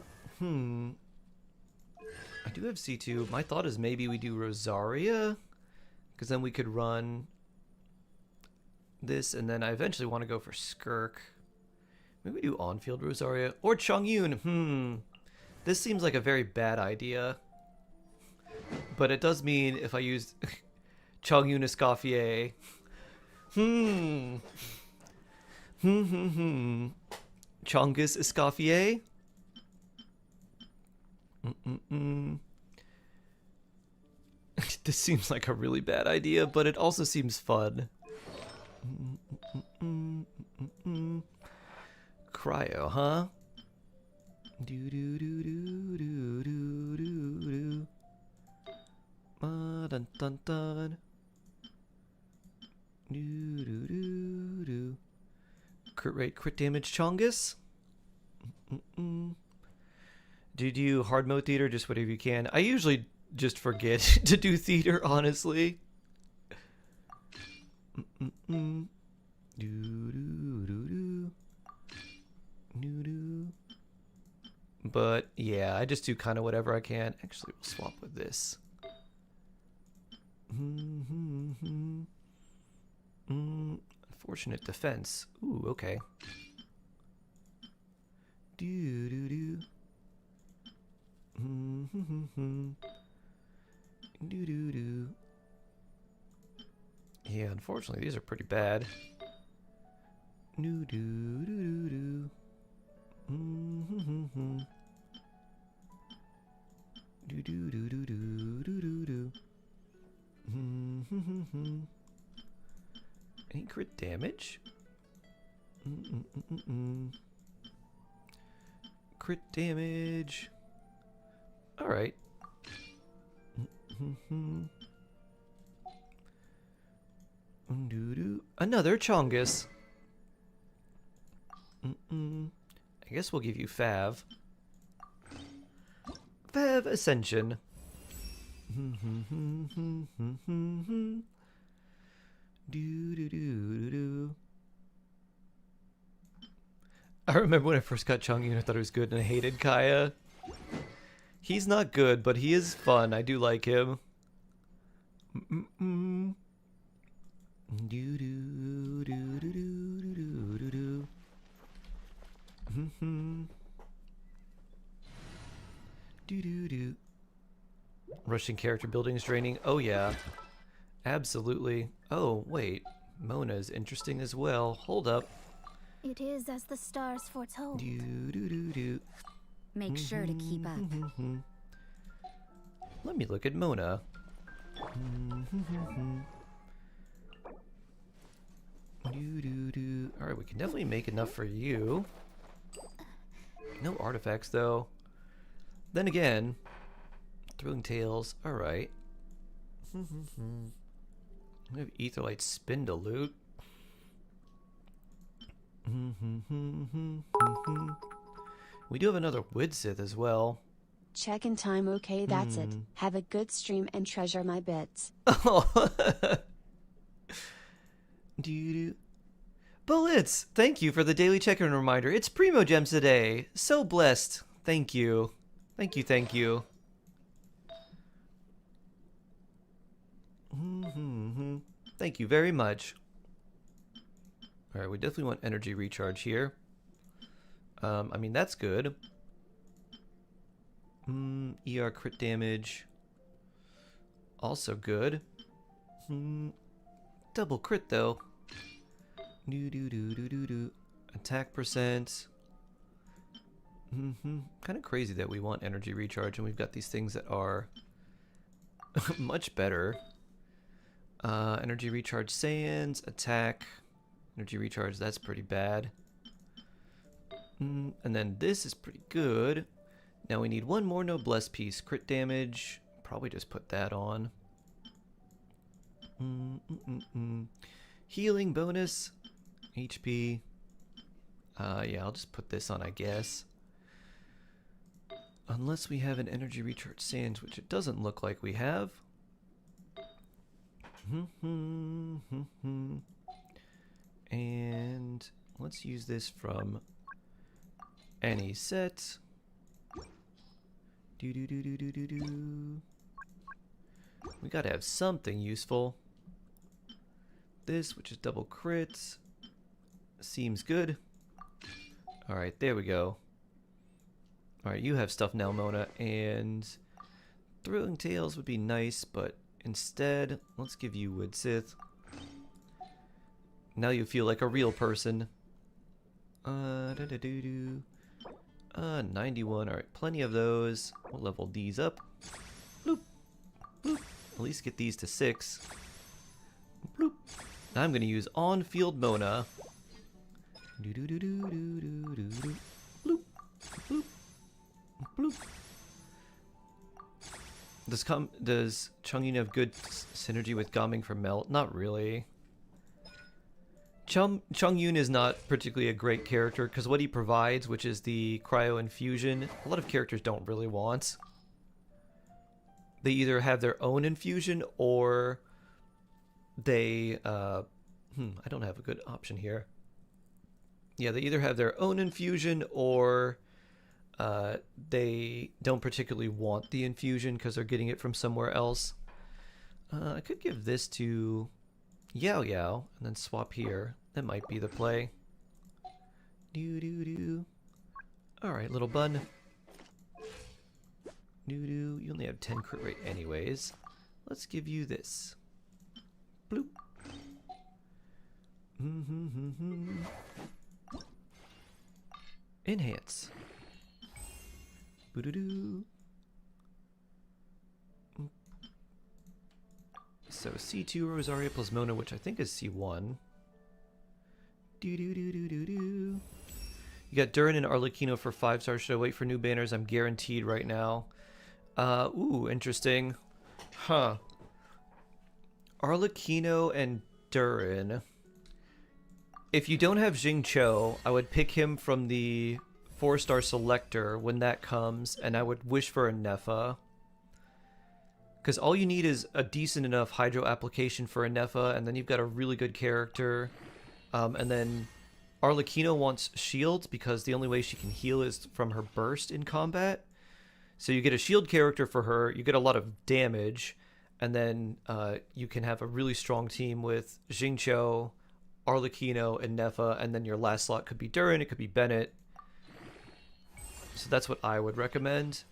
do have C2. My thought is maybe we do Rosaria, because then we could run this, and then I eventually want to go for Skirk. Maybe we do on-field Rosaria or Chongyun. This seems like a very bad idea, but it does mean if I use Chongyun Escoffier. Chongus Escoffier. This seems like a really bad idea, but it also seems fun. Cryo, huh? Do do do do do do do do. Dun dun dun. Do do do do. Crit rate, crit damage, Chongus. Do you do hard mode theater? Just whatever you can. I usually just forget to do theater, honestly. Do do do do do do. But yeah, I just do kind of whatever I can. Actually, we'll swap with this. Unfortunate defense. Ooh, okay. Do do do. Do do do. Yeah, unfortunately, these are pretty bad. Do do do do do. Do do do do do do do do. Any crit damage? Crit damage. All right. Another Chongus. I guess we'll give you Fav. Fav Ascension. I remember when I first got Chongyun, I thought it was good and I hated Kaya. He's not good, but he is fun. I do like him. Rushing character building is draining. Oh yeah, absolutely. Oh wait, Mona is interesting as well. Hold up. It is as the stars foretold. Make sure to keep up. Let me look at Mona. Alright, we can definitely make enough for you. No artifacts though. Then again, Thrilling Tales, alright. We have Aetherlight Spindle loot. We do have another Widsith as well. Check in time, okay, that's it. Have a good stream and treasure my bits. Bullets! Thank you for the daily check-in reminder. It's Primo Gems today. So blessed. Thank you. Thank you, thank you. Thank you very much. Alright, we definitely want energy recharge here. I mean, that's good. ER crit damage. Also good. Double crit though. Attack percent. Kind of crazy that we want energy recharge and we've got these things that are Much better. Energy recharge sands, attack. Energy recharge, that's pretty bad. And then this is pretty good. Now we need one more noblesse piece. Crit damage, probably just put that on. Healing bonus, HP. Yeah, I'll just put this on, I guess. Unless we have an energy recharge sands, which it doesn't look like we have. And let's use this from any set. We gotta have something useful. This, which is double crits, seems good. Alright, there we go. Alright, you have stuff now, Mona, and Thrilling Tales would be nice, but instead, let's give you Wood Sith. Now you feel like a real person. 91, alright, plenty of those. We'll level these up. Bloop, bloop. At least get these to 6. Bloop. Now I'm gonna use on-field Mona. Bloop, bloop, bloop. Does Chongyun have good synergy with Gaming for Melt? Not really. Chongyun is not particularly a great character because what he provides, which is the cryo infusion, a lot of characters don't really want. They either have their own infusion or they I don't have a good option here. Yeah, they either have their own infusion or they don't particularly want the infusion because they're getting it from somewhere else. I could give this to Yao Yao and then swap here. That might be the play. Alright, little bun. You only have 10 crit rate anyways. Let's give you this. Bloop. Enhance. Boo-doo-doo. So C2 Rosaria plus Mona, which I think is C1. You got Durin and Arlecchino for 5 stars. Should I wait for new banners? I'm guaranteed right now. Ooh, interesting. Huh. Arlecchino and Durin. If you don't have Xingqiu, I would pick him from the 4-star selector when that comes, and I would wish for a Nepha. Because all you need is a decent enough hydro application for a Nepha, and then you've got a really good character. And then Arlecchino wants shields because the only way she can heal is from her burst in combat. So you get a shield character for her, you get a lot of damage, and then you can have a really strong team with Xingqiu, Arlecchino, and Nepha, and then your last slot could be Durin, it could be Bennett. So that's what I would recommend.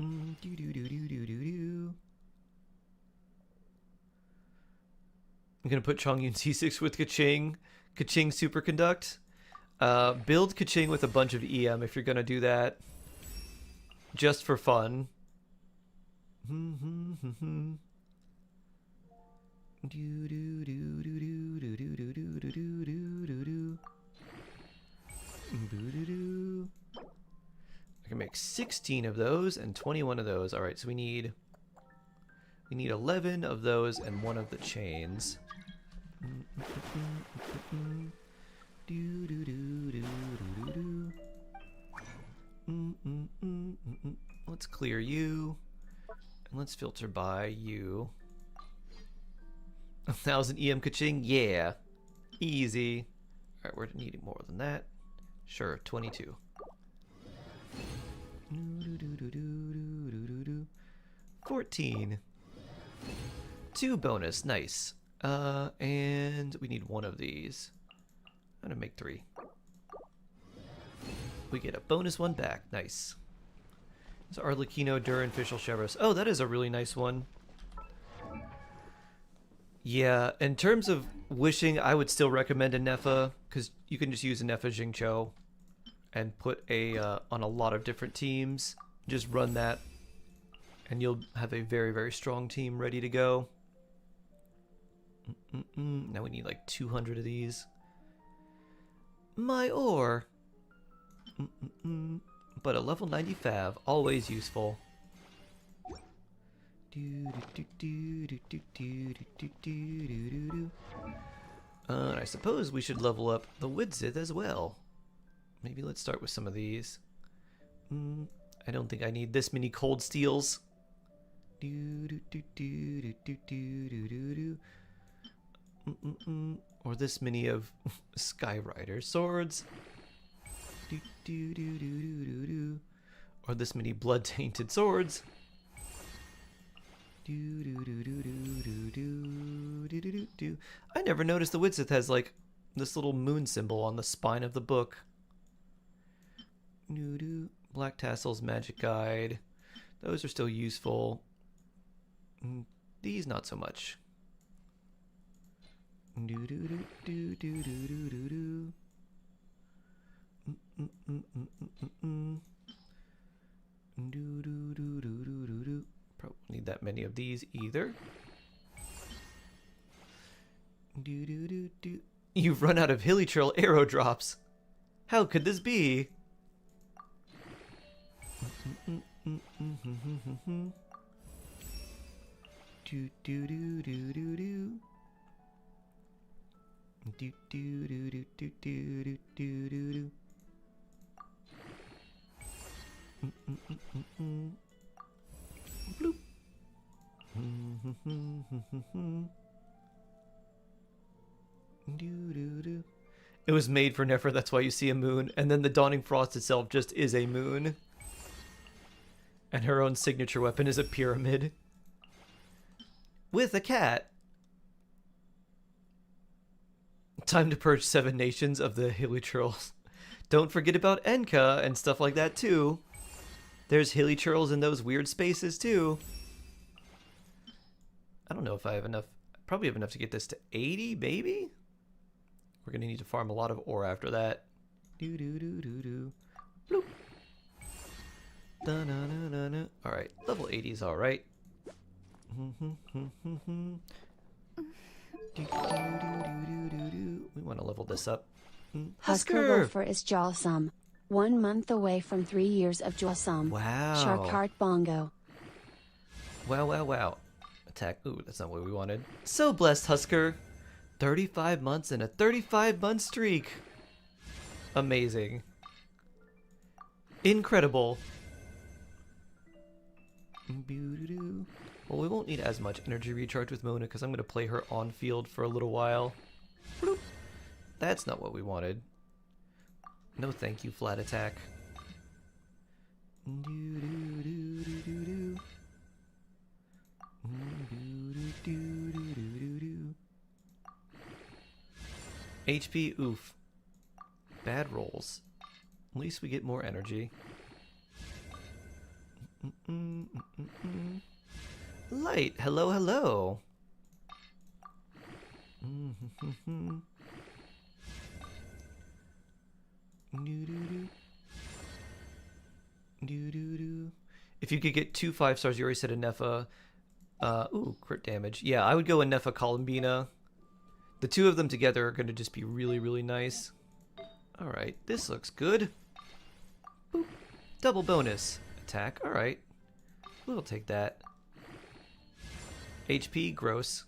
I'm gonna put Chongyun C6 with Kaching. Kaching Superconduct. Build Kaching with a bunch of EM if you're gonna do that. Just for fun. I can make 16 of those and 21 of those. Alright, so we need 11 of those and 1 of the chains. Let's clear you. And let's filter by you. 1,000 EM Kaching? Yeah. Easy. Alright, we're needing more than that. Sure, 22. 14. 2 bonus, nice. And we need 1 of these. I'm gonna make 3. We get a bonus 1 back, nice. So Arlecchino, Durin, Fischl, Chevros. Oh, that is a really nice one. Yeah, in terms of wishing, I would still recommend a Nepha, because you can just use a Nepha Xingqiu and put a on a lot of different teams. Just run that And you'll have a very, very strong team ready to go. Now we need like 200 of these. My ore. But a level 95, always useful. I suppose we should level up the Widzith as well. Maybe let's start with some of these. I don't think I need this many cold steels. Or this many of Skyrider swords. Or this many blood-tainted swords. I never noticed the Widzith has like this little moon symbol on the spine of the book. Black Tassels, Magic Guide. Those are still useful. These not so much. Probably need that many of these either. You've run out of Hilly Trail arrow drops. How could this be? Bloop. It was made for Nefer, that's why you see a moon, and then the Dawning Frost itself just is a moon. And her own signature weapon is a pyramid. With a cat. Time to purge 7 nations of the Hilly Churls. Don't forget about Enka and stuff like that too. There's Hilly Churls in those weird spaces too. I don't know if I have enough. Probably have enough to get this to 80, maybe? We're gonna need to farm a lot of ore after that. Bloop. Alright, level 80 is alright. We want to level this up. Husker Wolfer is Jawsome. 1 month away from 3 years of Jawsome. Wow. Shark Heart Bongo. Wow, wow, wow. Attack. Ooh, that's not what we wanted. So blessed, Husker. 35 months and a 35-month streak. Amazing. Incredible. Well, we won't need as much energy recharge with Mona because I'm going to play her on field for a little while. Bloop. That's not what we wanted. No thank you, flat attack. HP, oof. Bad rolls. At least we get more energy. Light, hello, hello. If you could get 2 5-stars, you already said a Nefa. Ooh, crit damage. Yeah, I would go a Nefa Columbina. The two of them together are going to just be really, really nice. Alright, this looks good. Boop. Double bonus. Attack, alright. We'll take that. HP, gross.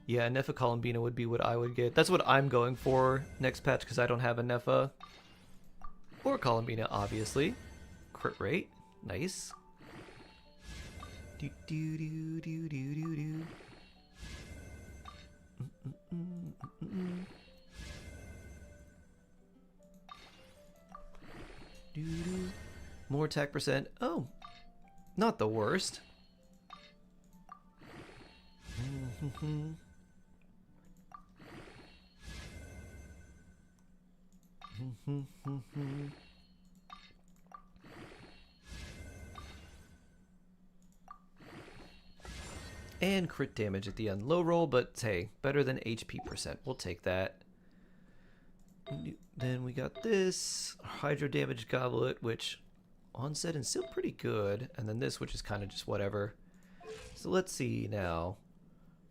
Yeah, Nefa Columbina would be what I would get. That's what I'm going for next patch because I don't have a Nefa. Or Columbina, obviously. Crit rate, nice. More attack percent. Oh, not the worst. And crit damage at the end. Low roll, but hey, better than HP percent. We'll take that. Then we got this Hydro Damage Goblet, which onset and still pretty good. And then this, which is kind of just whatever. So let's see now.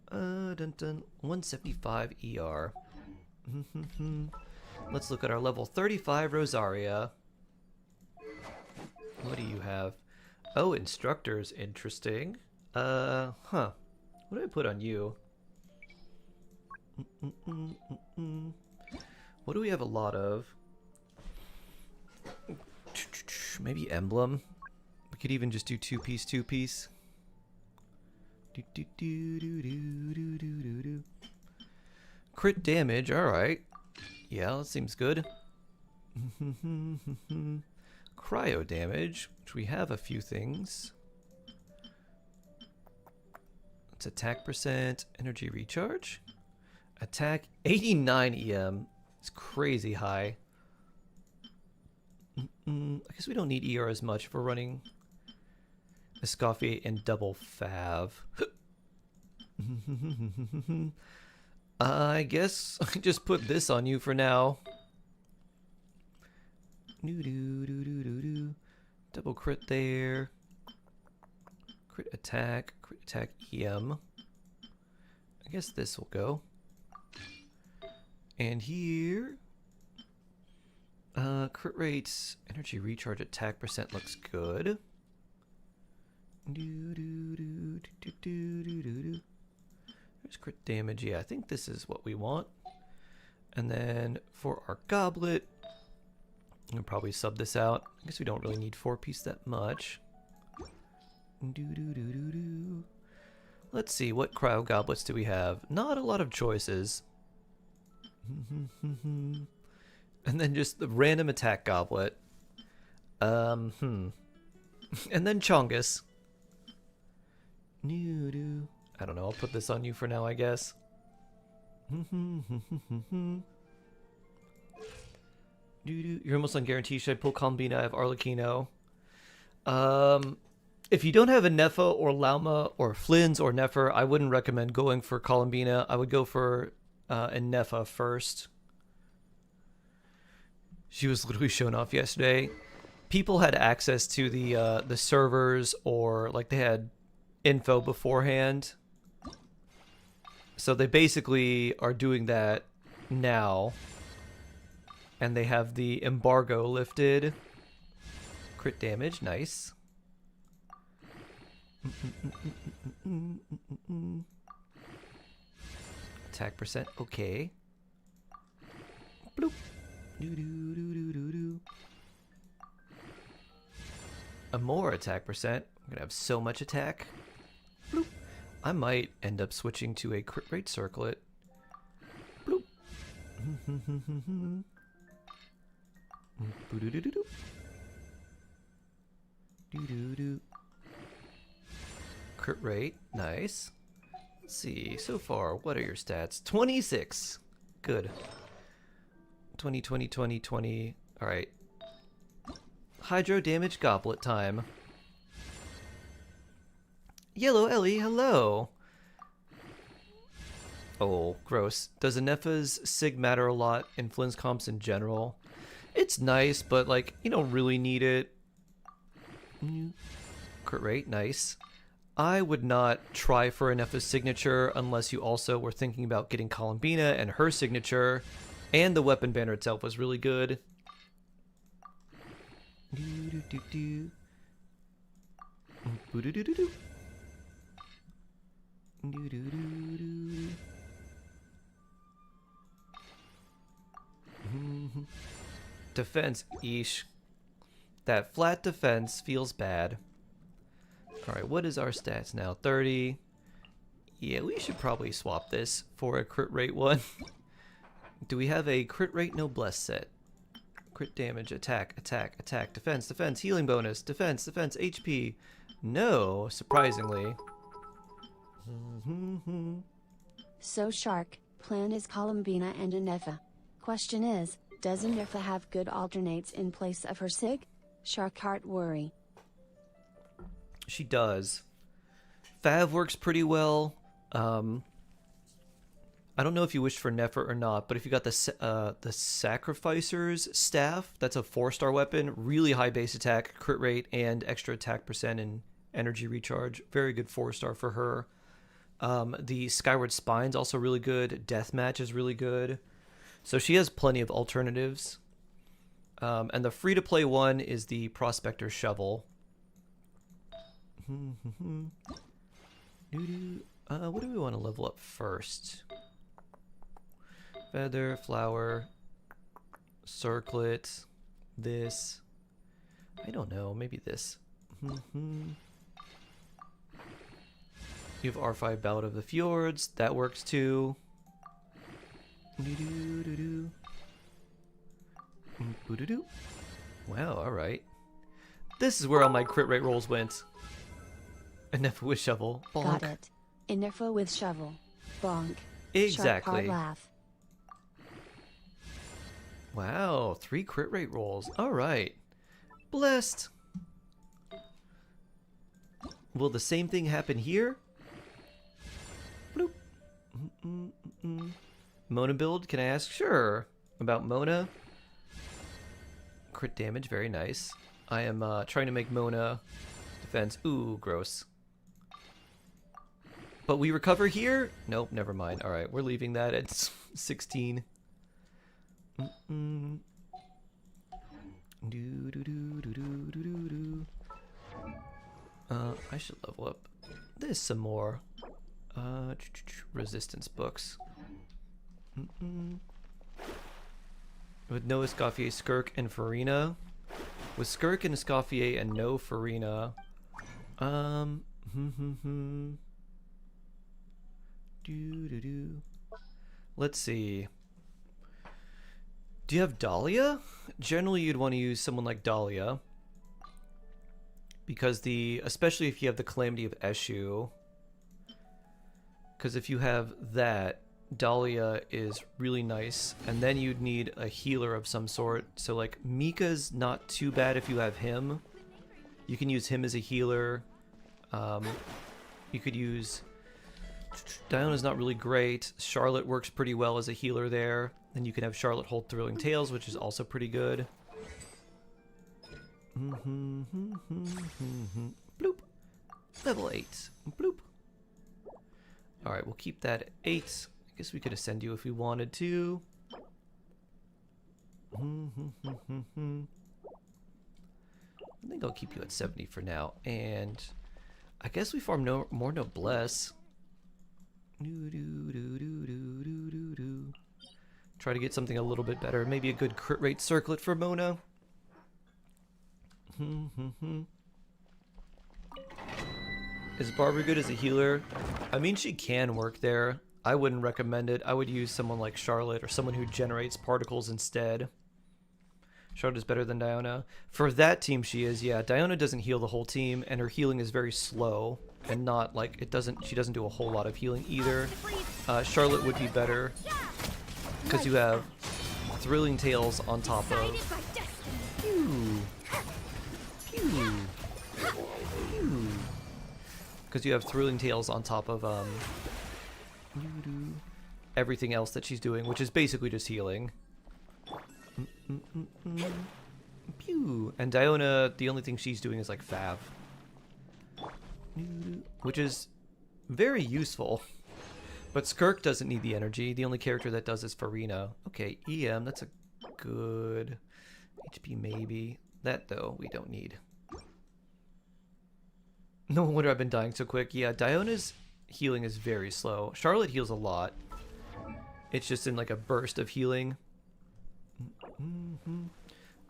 175 ER. Let's look at our level 35 Rosaria. What do you have? Oh, instructors, interesting. What do I put on you? What do we have a lot of? Maybe emblem. We could even just do two-piece. Crit damage, alright. Yeah, that seems good. Cryo damage, which we have a few things. It's attack percent, energy recharge. Attack 89 EM. It's crazy high. I guess we don't need ER as much if we're running Escoffier and double Fav. I guess I just put this on you for now. Double crit there. Crit attack EM. I guess this will go. And here, crit rates, energy recharge, attack percent looks good. There's crit damage. Yeah, I think this is what we want. And then for our goblet, I'll probably sub this out. I guess we don't really need 4-piece that much. Let's see, what cryo goblets do we have? Not a lot of choices. And then just the random attack goblet. And then Chongus. I don't know, I'll put this on you for now, I guess. You're almost on guarantee. Should I pull Combina? I have Arlecchino. If you don't have a Nefa or Lauma or Flynn's or Nefer, I wouldn't recommend going for Columbina. I would go for a Nefa first. She was literally shown off yesterday. People had access to the servers, or like they had info beforehand. So they basically are doing that now. And they have the embargo lifted. Crit damage, nice. Attack percent, okay. Bloop. A more attack percent. I'm gonna have so much attack. Bloop. I might end up switching to a crit rate circlet. Bloop. Crit rate, nice. Let's see, so far, what are your stats? 26. Good. 20, 20, 20, 20. Alright. Hydro damage goblet time. Yellow Ellie, hello. Oh, gross. Does Anefa's Sig matter a lot in Flynn's comps in general? It's nice, but like, you don't really need it. Crit rate, nice. I would not try for Anefa's signature unless you also were thinking about getting Columbina and her signature. And the weapon banner itself was really good. Defense, eesh. That flat defense feels bad. Alright, what is our stats now? 30. Yeah, we should probably swap this for a crit rate one. Do we have a crit rate noblesse set? Crit damage, attack, attack, attack, defense, defense, healing bonus, defense, defense, HP. No, surprisingly. So Shark, plan is Columbina and Anefa. Question is, does Anefa have good alternates in place of her Sig? Shark heart worry. She does. Fav works pretty well. I don't know if you wished for Nefer or not, but if you got the Sacrificer's Staff, that's a 4-star weapon. Really high base attack, crit rate, and extra attack percent and energy recharge. Very good 4-star for her. The Skyward Spine's also really good. Deathmatch is really good. So she has plenty of alternatives. And the free-to-play one is the Prospector Shovel. What do we want to level up first? Feather, flower, circlet, this. I don't know, maybe this. You have R5 Ballad of the Fjords, that works too. Wow, alright. This is where all my crit rate rolls went. Enough with shovel. Bonk. Got it. Enough with shovel. Bonk. Exactly. Sharp hard laugh. Wow, 3 crit rate rolls. Alright. Blessed. Will the same thing happen here? Bloop. Mona build, can I ask? Sure. About Mona. Crit damage, very nice. I am trying to make Mona defense. Ooh, gross. But we recover here? Nope, never mind. Alright, we're leaving that at 16. I should level up this some more. Resistance books. With no Escoffier, Skirk, and Farina. With Skirk and Escoffier and no Farina. Let's see. Do you have Dahlia? Generally, you'd want to use someone like Dahlia. Because especially if you have the Calamity of Eshu. Because if you have that, Dahlia is really nice. And then you'd need a healer of some sort. So like Mika's not too bad if you have him. You can use him as a healer. You could use... Diona's not really great. Charlotte works pretty well as a healer there. Then you can have Charlotte hold Thrilling Tales, which is also pretty good. Bloop. Level 8. Bloop. Alright, we'll keep that at 8. I guess we could ascend you if we wanted to. I think I'll keep you at 70 for now. And I guess we farm more Noblesse. Try to get something a little bit better. Maybe a good crit rate circlet for Mona. Is Barbara good as a healer? I mean, she can work there. I wouldn't recommend it. I would use someone like Charlotte or someone who generates particles instead. Charlotte is better than Diona. For that team, she is, yeah. Diona doesn't heal the whole team, and her healing is very slow. And not like she doesn't do a whole lot of healing either. Charlotte would be better because you have Thrilling Tales on top of. Because you have Thrilling Tales on top of everything else that she's doing, which is basically just healing. Pew. And Diona, the only thing she's doing is like Fav. Which is very useful. But Skirk doesn't need the energy. The only character that does is Farina. Okay, EM, that's a good HP maybe. That though, we don't need. No wonder I've been dying so quick. Yeah, Diona's healing is very slow. Charlotte heals a lot. It's just in like a burst of healing.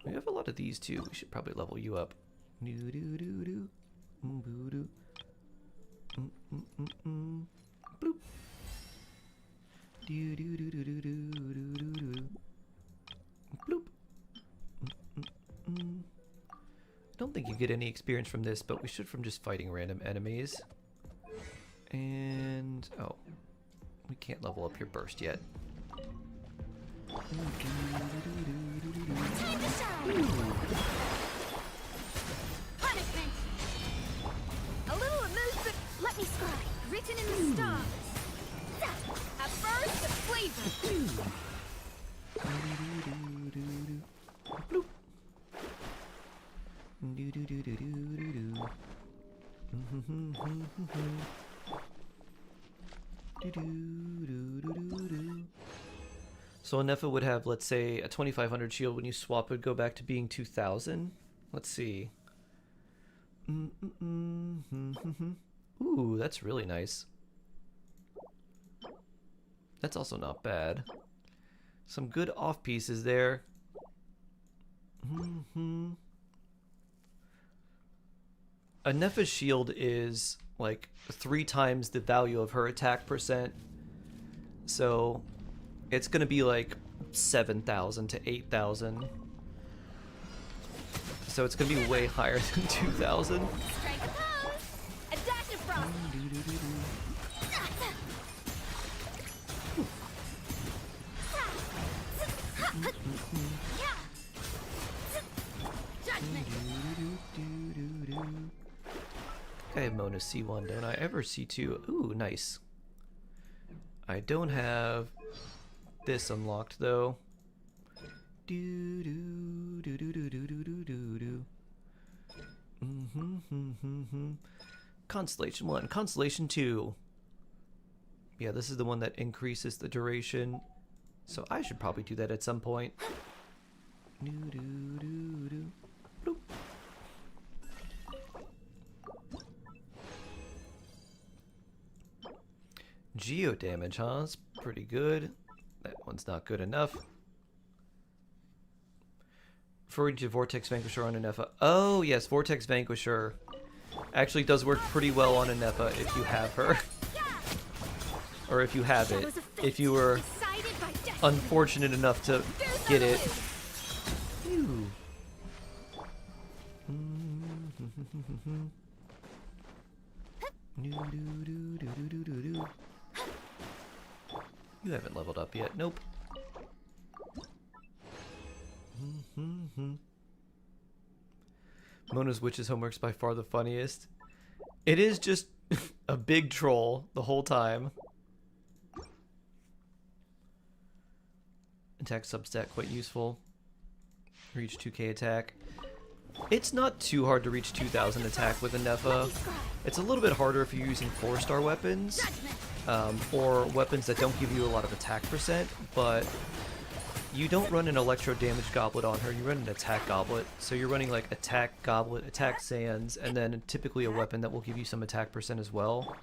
We have a lot of these too. We should probably level you up. Bloop. Bloop. I don't think you get any experience from this, but we should from just fighting random enemies. And oh, we can't level up your burst yet. Punishment. A little amusement. Let me scribe. Written in the stars. At first, So Nefa would have, let's say, a 2500 shield. When you swap, it would go back to being 2000. Let's see. Ooh, that's really nice. That's also not bad. Some good off pieces there. A Nefa's shield is like 3 times the value of her attack percent. So it's going to be like 7,000 to 8,000. So it's going to be way higher than 2,000. Strike a pose! A dash of frost! Judgment! I have Mona C1, don't I? Ever C2. Ooh, nice. I don't have this unlocked though. Constellation 1, Constellation 2. Yeah, this is the one that increases the duration. So I should probably do that at some point. Bloop. Geo damage, huh? It's pretty good. That one's not good enough. Referring to Vortex Vanquisher on a Nefa. Oh, yes, Vortex Vanquisher actually does work pretty well on a Nefa if you have her. Or if you have it. If you were unfortunate enough to get it. Phew. You haven't leveled up yet. Nope. Mona's Witch's homework's by far the funniest. It is just a big troll the whole time. Attack substat quite useful. Reach 2k attack. It's not too hard to reach 2000 attack with a Nefa. It's a little bit harder if you're using 4-star weapons. Or weapons that don't give you a lot of attack percent, but you don't run an electro damage goblet on her, you run an attack goblet. So you're running like attack goblet, attack sands, and then typically a weapon that will give you some attack percent as well.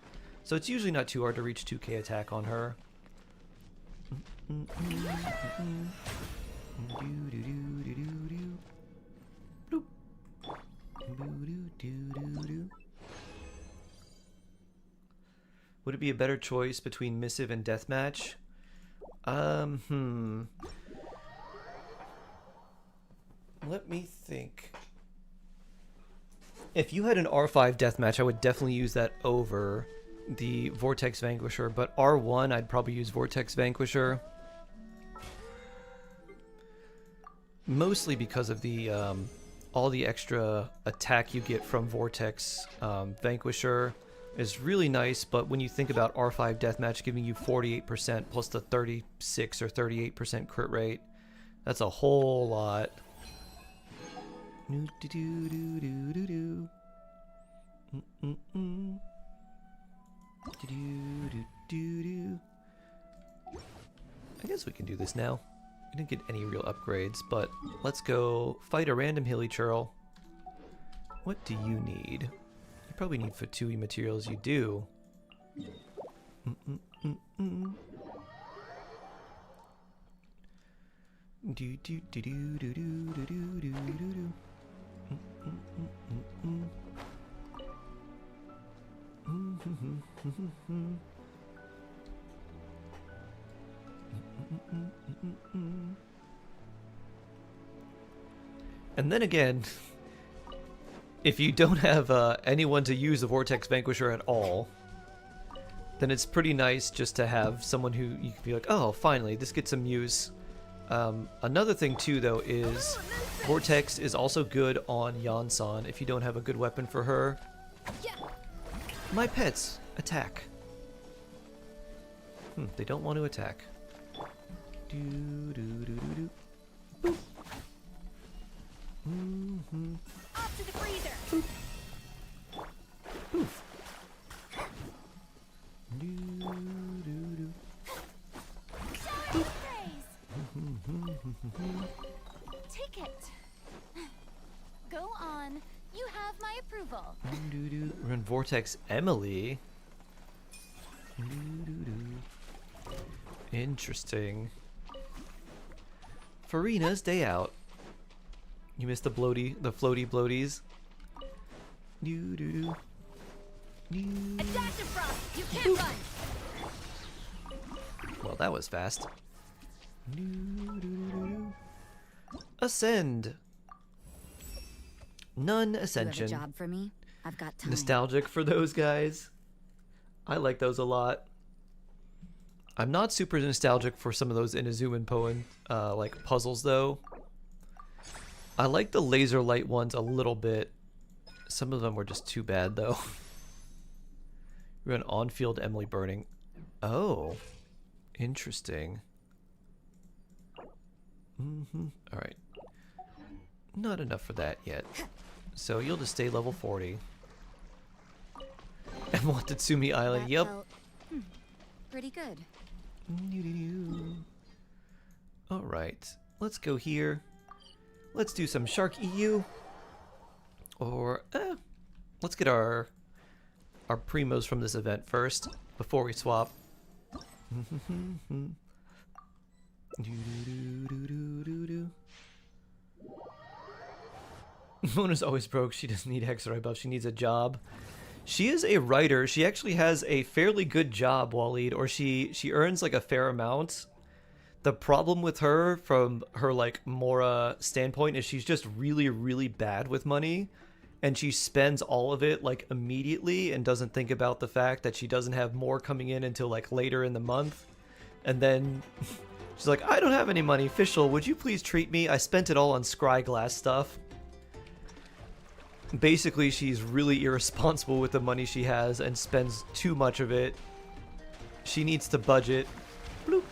So it's usually not too hard to reach 2k attack on her. Would it be a better choice between Missive and Deathmatch? Let me think. If you had an R5 Deathmatch, I would definitely use that over the Vortex Vanquisher, but R1, I'd probably use Vortex Vanquisher. Mostly because of the all the extra attack you get from Vortex Vanquisher is really nice, but when you think about R5 Deathmatch giving you 48% plus the 36 or 38% crit rate, that's a whole lot. I guess we can do this now. We didn't get any real upgrades, but let's go fight a random hilly churl. What do you need? You probably need Fatui materials. You do. And then again, if you don't have anyone to use the Vortex Vanquisher at all, then it's pretty nice just to have someone who you can be like, oh, finally, this gets some use. Another thing too, though, is Vortex is also good on Yansan if you don't have a good weapon for her. My pets, attack. They don't want to attack. Off to the freezer. Shower me praise. Take it. Go on. You have my approval. We're in Vortex Emily. Interesting. Farina's day out. You missed the floaty bloaties. A dash of frost. You can't run. Well, that was fast. Ascend. None ascension. You have a job for me? I've got time. Nostalgic for those guys. I like those a lot. I'm not super nostalgic for some of those Inazuman Poen like puzzles though. I like the laser light ones a little bit. Some of them were just too bad though. We're an on-field Emily burning. Oh, interesting. All right. Not enough for that yet. So you'll just stay level 40. And Watatsumi Island. That Yep. felt, pretty good. All right. Let's go here. Let's do some Shark EU. Or let's get our primos from this event first before we swap. Mona's always broke. She doesn't need Hexer buff. She needs a job. She is a writer. She actually has a fairly good job, Waleed, or she earns like a fair amount. The problem with her, from her like Mora standpoint, is she's just really, really bad with money, and she spends all of it like immediately and doesn't think about the fact that she doesn't have more coming in until like later in the month. And then she's like, I don't have any money. Fischl, would you please treat me? I spent it all on Scryglass stuff. Basically, she's really irresponsible with the money she has and spends too much of it. She needs to budget. Bloop.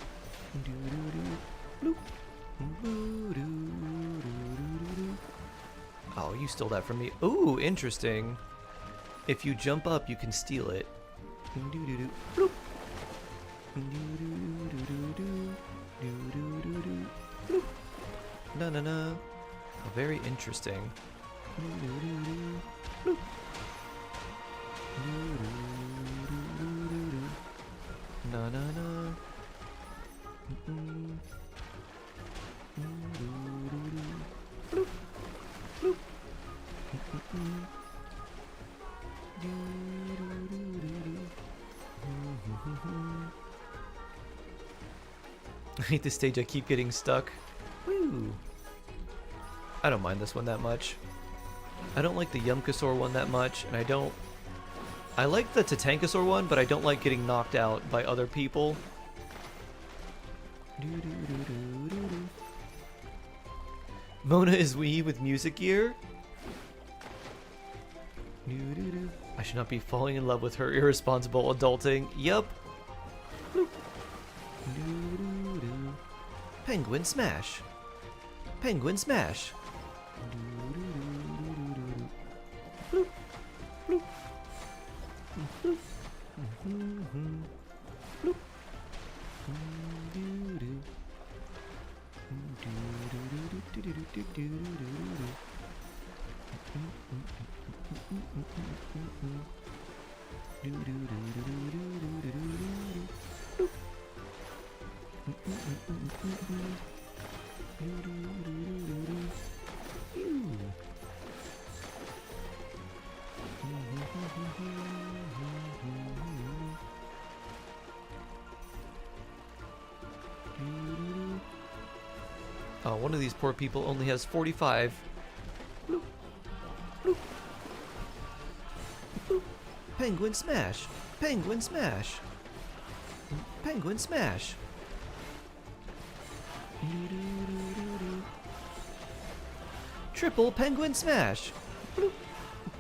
Oh, you stole that from me. Ooh, interesting. If you jump up, you can steal it. Bloop. Na na na. Very interesting. Na na na. I hate this stage. I keep getting stuck. Woo. I don't mind this one that much. I don't like the Yumkasaur one that much, and I like the Tatankasaur one, but I don't like getting knocked out by other people. Mona is Wii with music gear. I should not be falling in love with her irresponsible adulting. Yup. Penguin smash. Penguin smash. Oh, one of these poor people only has 45. Bloop. Bloop. Bloop. Penguin smash. Penguin smash. Penguin smash. Triple penguin smash. Bloop.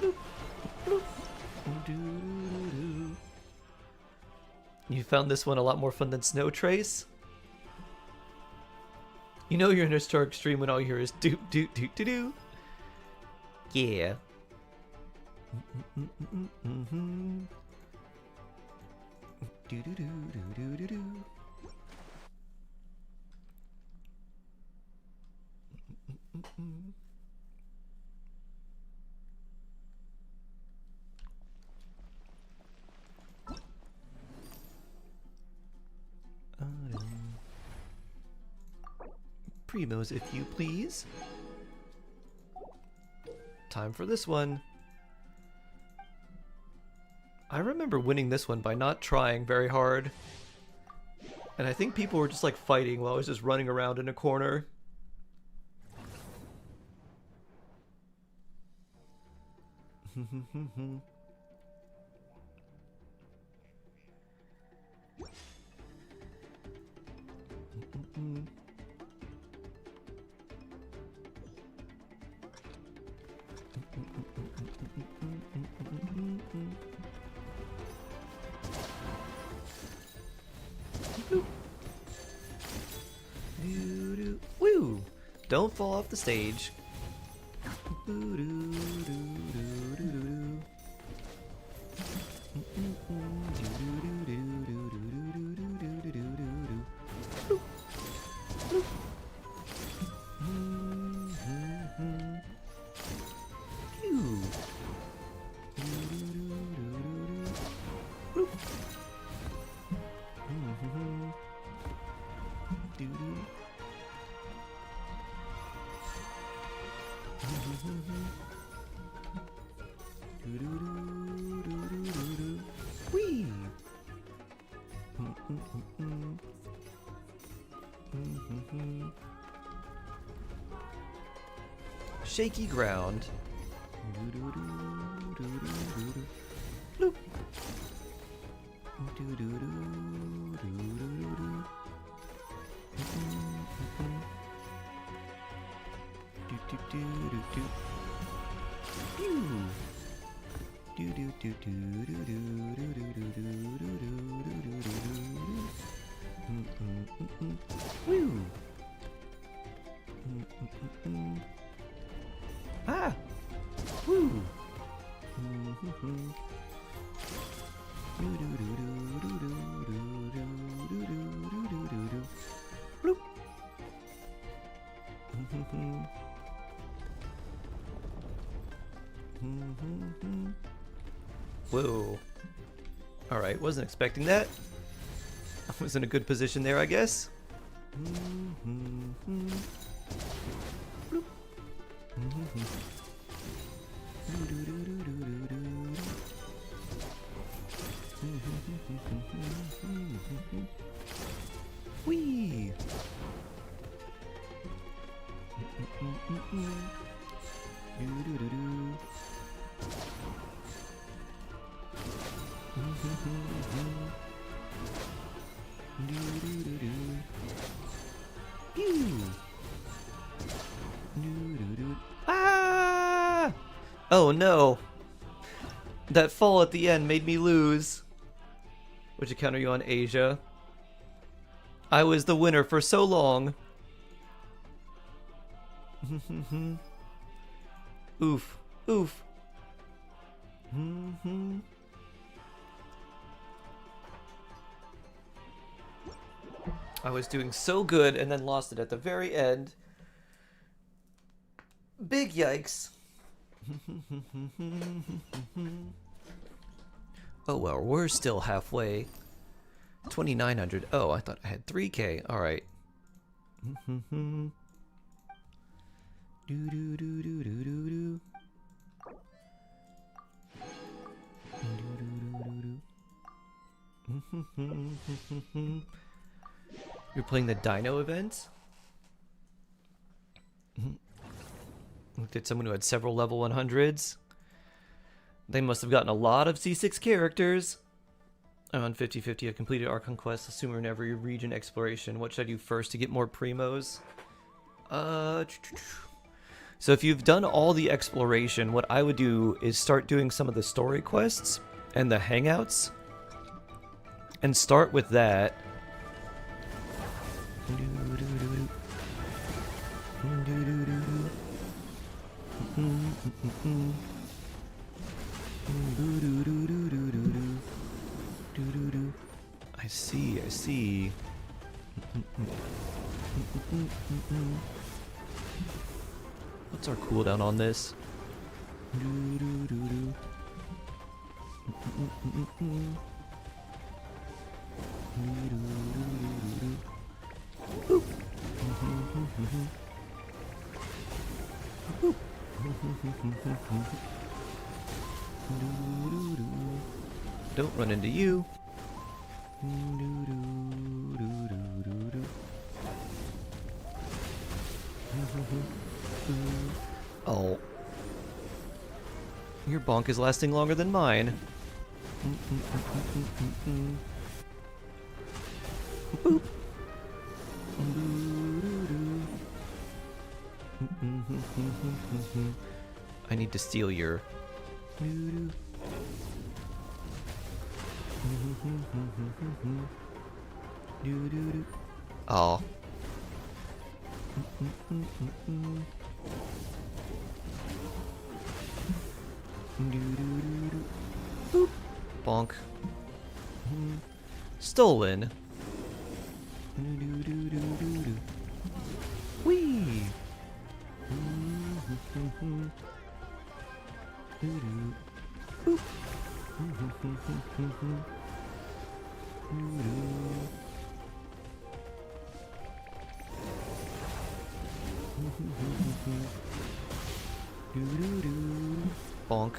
Bloop. Bloop. You found this one a lot more fun than Snow Trace? You know you're in a Stark stream when all you hear is doop doop doop doo doo. Yeah. Primos, if you please. Time for this one. I remember winning this one by not trying very hard. And I think people were just like fighting while I was just running around in a corner. Woo! Don't fall off the stage. Whee! Shaky ground. Bloop. Ah! Woo! Bloop. Whoa. Alright, wasn't expecting that. I was in a good position there, I guess. Bloop. Whee! Ah! Oh no! That fall at the end made me lose. Which account are you on, Asia? I was the winner for so long. Oof. Oof. I was doing so good and then lost it at the very end. Big yikes. Oh well, we're still halfway. 2,900. Oh, I thought I had 3K. All right. You're playing the Dino event? Looked at someone who had several level 100s. They must have gotten a lot of C6 characters. I'm on 50-50. I completed our conquest, assuming in every region exploration. What should I do first to get more primos? So if you've done all the exploration, what I would do is start doing some of the story quests and the hangouts. And start with that. I see, I see. What's our cooldown on this? Don't run into you. Oh. Your bonk is lasting longer than mine. Boop. I need to steal your... Oh. Boop. Bonk. Stolen. Whee! Boop. Bonk.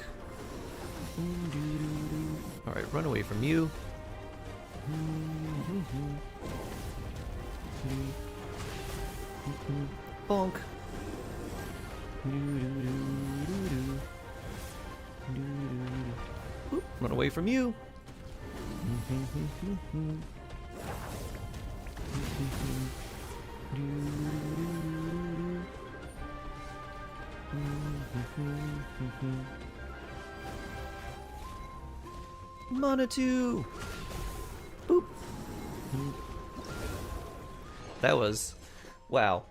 Alright, run away from you. Bonk. Oop, run away from you. Monotoo. Boop. That was... Wow.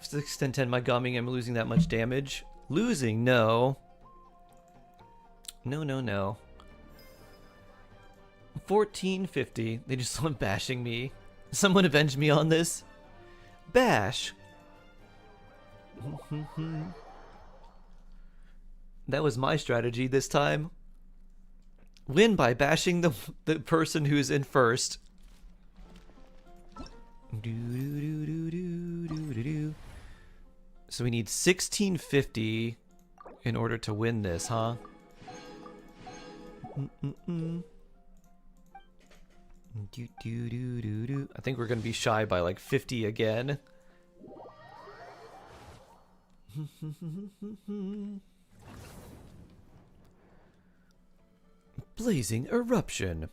6, 10, 10, my gumming, I'm losing that much damage. Losing? No. No, no, no. 1450. They just went bashing me. Someone avenge me on this. Bash. That was my strategy this time. Win by bashing the person who's in first. So we need 1650 in order to win this, huh? I think we're gonna be shy by like 50 again. Blazing eruption.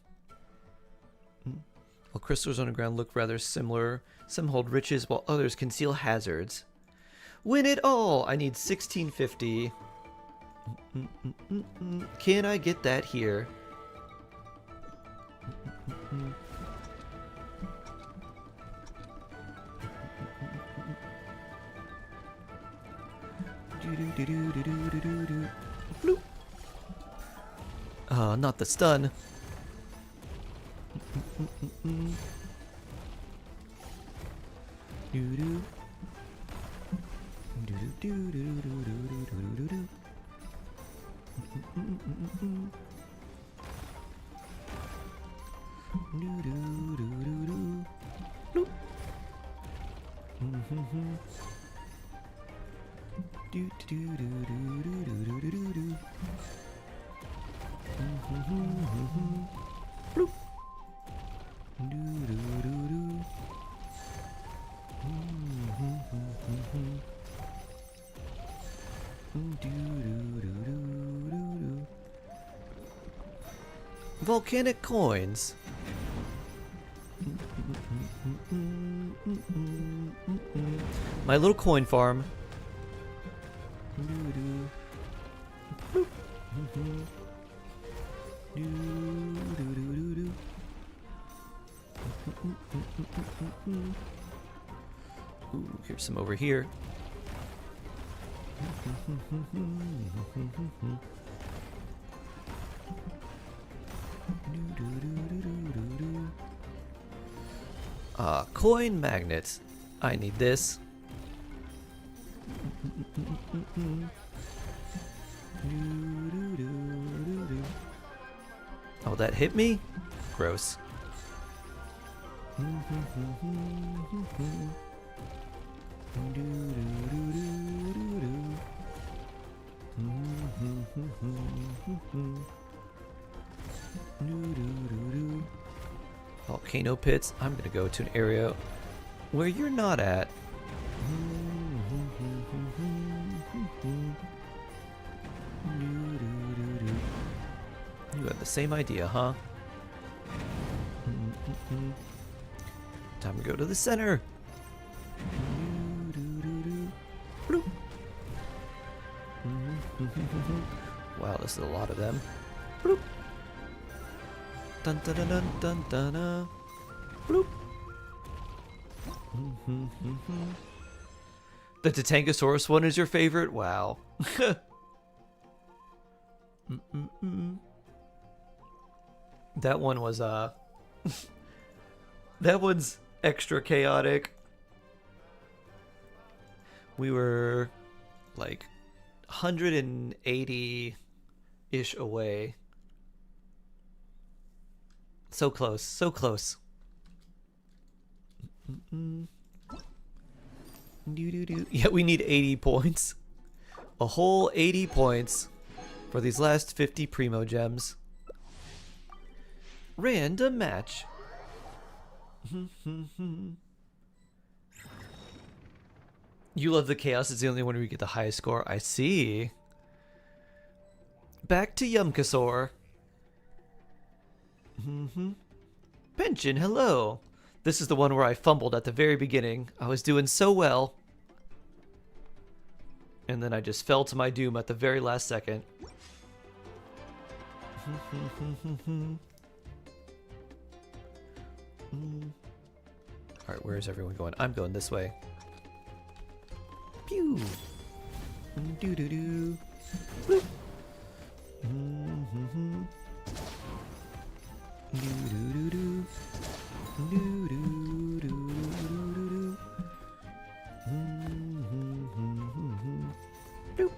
While crystals underground look rather similar, some hold riches while others conceal hazards. Win it all! I need 1650. Can I get that here? Bloop. Not the stun. Volcanic coins. My little coin farm. Ooh, here's some over here. Coin magnets. I need this. Oh, that hit me? Gross. Volcano pits. I'm gonna go to an area where you're not at. You had the same idea, huh? Time to go to the center. Wow, this is a lot of them. Bloop. Dun dun dun dun dun dun dun. Bloop. The Titangosaurus one is your favorite? Wow. That one was that one's extra chaotic. We were like 180-ish away. So close, so close. Yeah, we need 80 points. A whole 80 points for these last 50 Primo Gems. Random match. You love the chaos. It's the only one where you get the highest score. I see. Back to Yumkasaur. Pension, hello. This is the one where I fumbled at the very beginning. I was doing so well. And then I just fell to my doom at the very last second. Alright, where is everyone going? I'm going this way. Pew! Doo-doo-doo. Bloop! Doo-doo-doo-doo. Doo-doo-doo-doo-doo-doo. Bloop!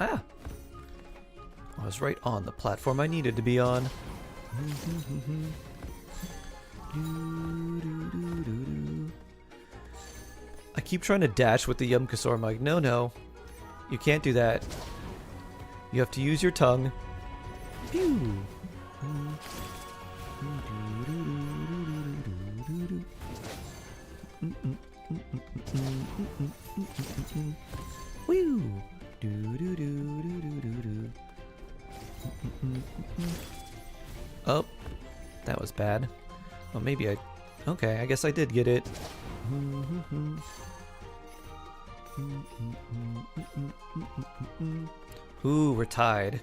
Ah! I was right on the platform I needed to be on. I keep trying to dash with the Yumkasaur. I'm like, no, no. You can't do that. You have to use your tongue. Pew! Woo! Oh, that was bad. Well, maybe I... Okay, I guess I did get it. Ooh, we're tied.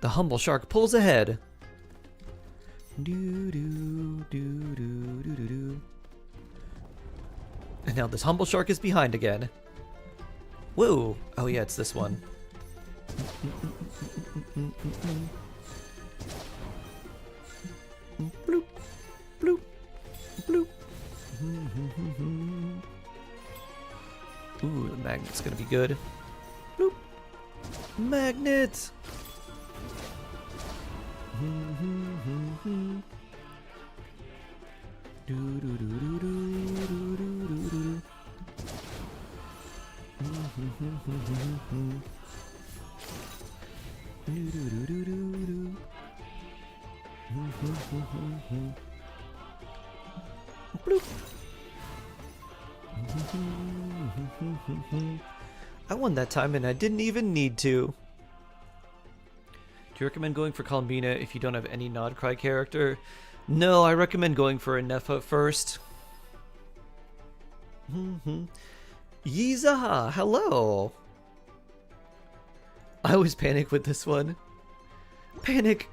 The humble shark pulls ahead. And now this humble shark is behind again. Whoa! Oh yeah, it's this one. Bloop, bloop, bloop. Ooh, the magnet's gonna be good. Bloop. Magnet! Bloop. I won that time and I didn't even need to. Do you recommend going for Columbina if you don't have any Nod Cry character? No, I recommend going for a Nefa first. Yeezaha, hello! I always panic with this one. Panic!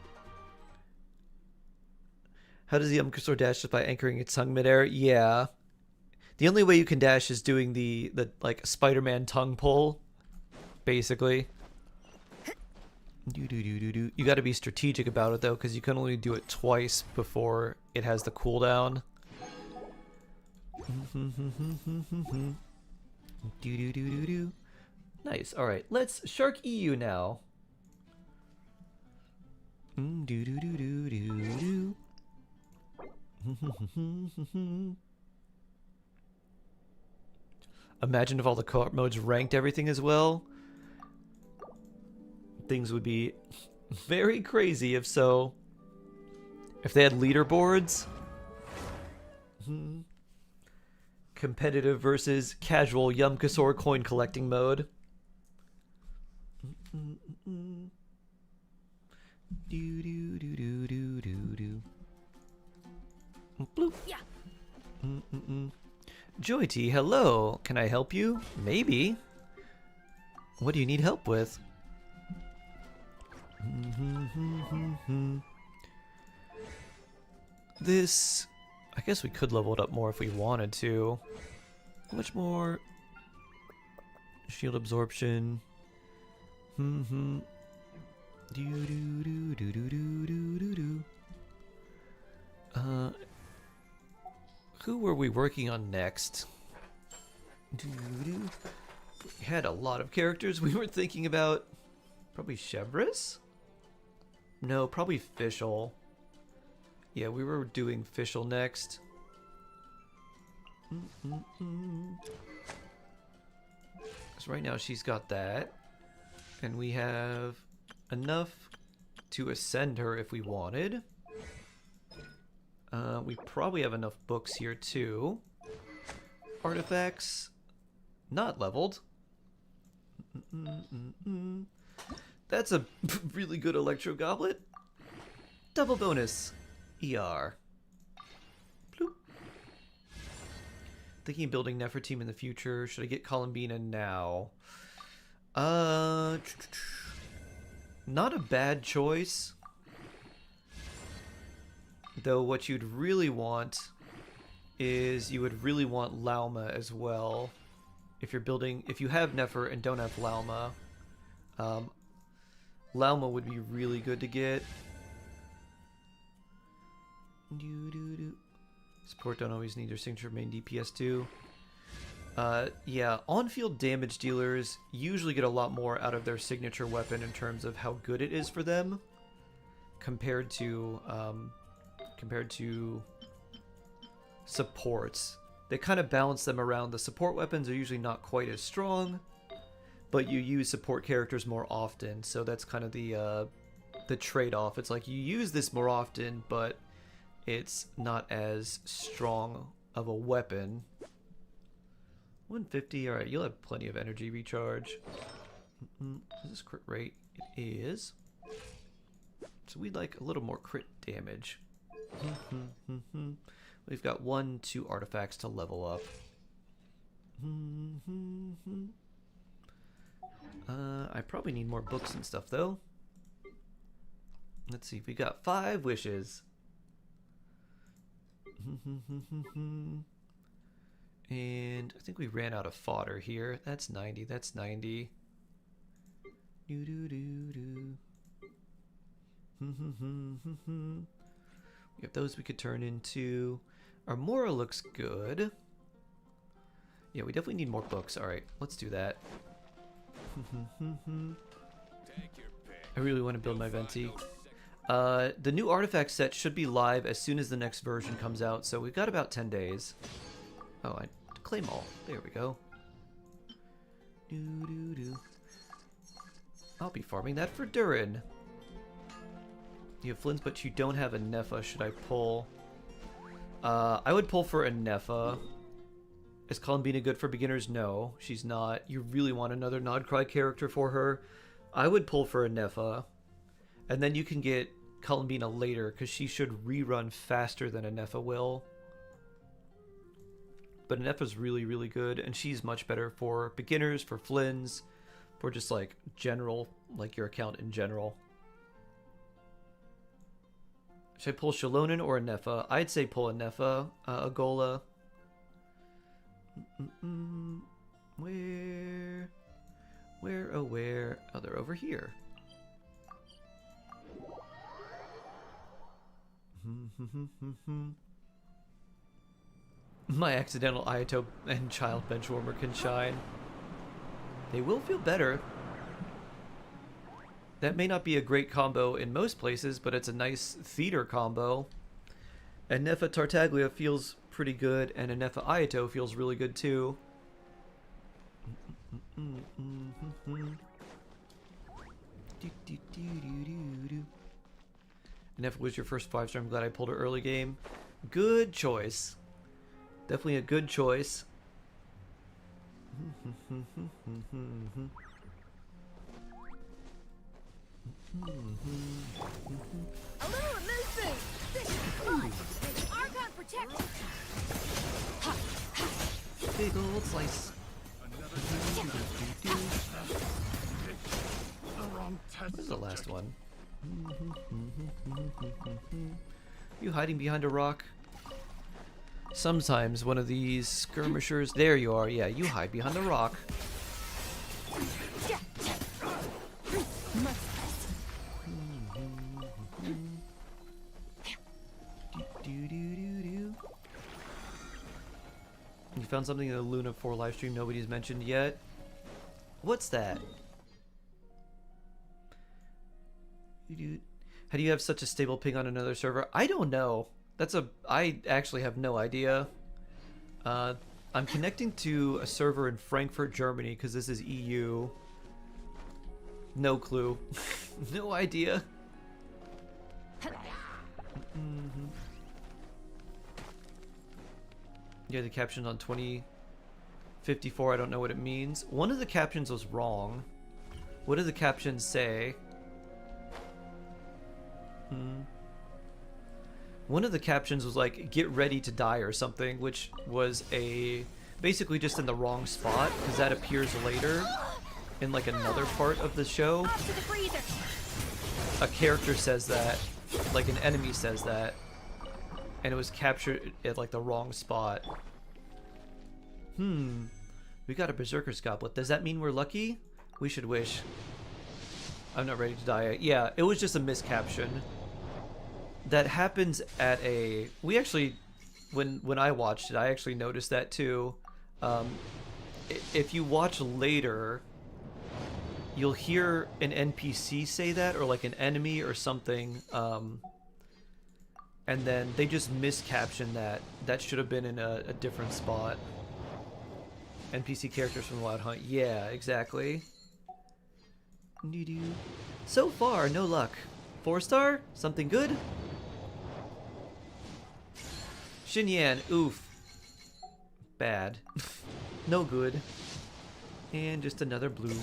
How does the Yumkasaur dash just by anchoring its tongue midair? Yeah. The only way you can dash is doing the like Spider-Man tongue pull, basically. You got to be strategic about it though, because you can only do it twice before it has the cooldown. Nice. All right, let's Shark EU now. Imagine if all the co-op modes ranked everything as well. Things would be very crazy if so. If they had leaderboards. Competitive versus casual Yumkasaur coin collecting mode. Bloop. Yeah. Joy T, hello. Can I help you? Maybe. What do you need help with? This... I guess we could level it up more if we wanted to. How much more? Shield absorption. Who were we working on next? We had a lot of characters we were thinking about. Probably Chevris? No, probably Fischl. Yeah, we were doing Fischl next. So right now she's got that. And we have enough to ascend her if we wanted. We probably have enough books here too. Artifacts, not leveled. That's a really good Electro Goblet. Double bonus. ER. Bloop. Thinking of building Nefertiti in the future. Should I get Columbina now? Not a bad choice. Though what you'd really want is you would really want Lauma as well. If you're building, if you have Nefer and don't have Lauma, Lauma would be really good to get. Support don't always need their signature main DPS too. Yeah, on-field damage dealers usually get a lot more out of their signature weapon in terms of how good it is for them compared to supports. They kind of balance them around. The support weapons are usually not quite as strong, but you use support characters more often, so that's kind of the trade-off. It's like you use this more often, but it's not as strong of a weapon. 150, alright, you'll have plenty of energy recharge. Is this crit rate? It is. So we'd like a little more crit damage. We've got 2 artifacts to level up. I probably need more books and stuff though. Let's see, we got 5 wishes. And I think we ran out of fodder here. That's 90, that's 90. We have those we could turn into. Our Mora looks good. Yeah, we definitely need more books. Alright, let's do that. I really want to build my Venti. The new artifact set should be live as soon as the next version comes out, so we've got about 10 days. Oh, I claim all. There we go. I'll be farming that for Durin. You have Flints, but you don't have a Nefa. Should I pull? I would pull for a Nefa Is Columbina good for beginners? No, she's not. You really want another Nodcry character for her? I would pull for a Nefa. And then you can get Columbina later, because she should rerun faster than a Nefa will. But Nefa's really, really good, and she's much better for beginners, for Flins, for just like general, like your account in general. Should I pull Shalonen or a Nefa? I'd say pull a Nefa, Agola. Where? Oh, where? Oh, they're over here. My accidental Ayato and Child Benchwarmer can shine. They will feel better. That may not be a great combo in most places, but it's a nice theater combo. And Nefa Tartaglia feels pretty good, and a Nefa Ayato feels really good too. Nefa was your first 5-star. I'm glad I pulled her early game. Good choice. Definitely a good choice. A little amazing! This is fun! Argon protect! Big old slice. This is the last one. You hiding behind a rock? Sometimes one of these skirmishers... There you are. Yeah, you hide behind the rock. You found something in the Luna 4 livestream nobody's mentioned yet? What's that? How do you have such a stable ping on another server? I don't know. I actually have no idea. I'm connecting to a server in Frankfurt, Germany, because this is EU. No clue. No idea. Yeah, the captions on 2054, I don't know what it means. One of the captions was wrong. What did the captions say? One of the captions was like, get ready to die or something, which was basically just in the wrong spot, because that appears later in like another part of the show. A character says that, like an enemy says that, and it was captured at like the wrong spot. We got a Berserker's Goblet. Does that mean we're lucky? We should wish. I'm not ready to die. Yeah, it was just a miscaption. That happens at a... We actually... When I watched it, I actually noticed that too. If you watch later, you'll hear an NPC say that, or like an enemy or something, and then they just miscaption that. That should have been in a different spot. NPC characters from the Wild Hunt. Yeah, exactly. So far, no luck. 4-star? Something good? Xinyan, oof. Bad. No good. And just another blue.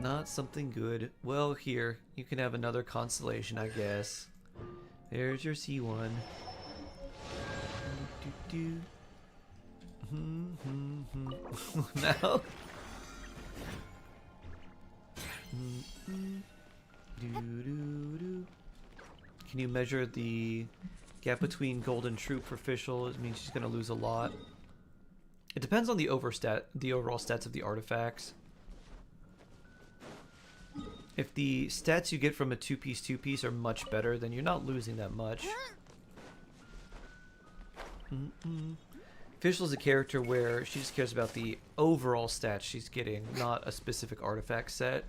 Not something good. Well, here. You can have another constellation, I guess. There's your C1. Now. Can you measure the gap between gold and troop for Fischl? It means she's going to lose a lot. It depends on the overall stats of the artifacts. If the stats you get from a two-piece are much better, then you're not losing that much. Fischl's a character where she just cares about the overall stats she's getting, not a specific artifact set.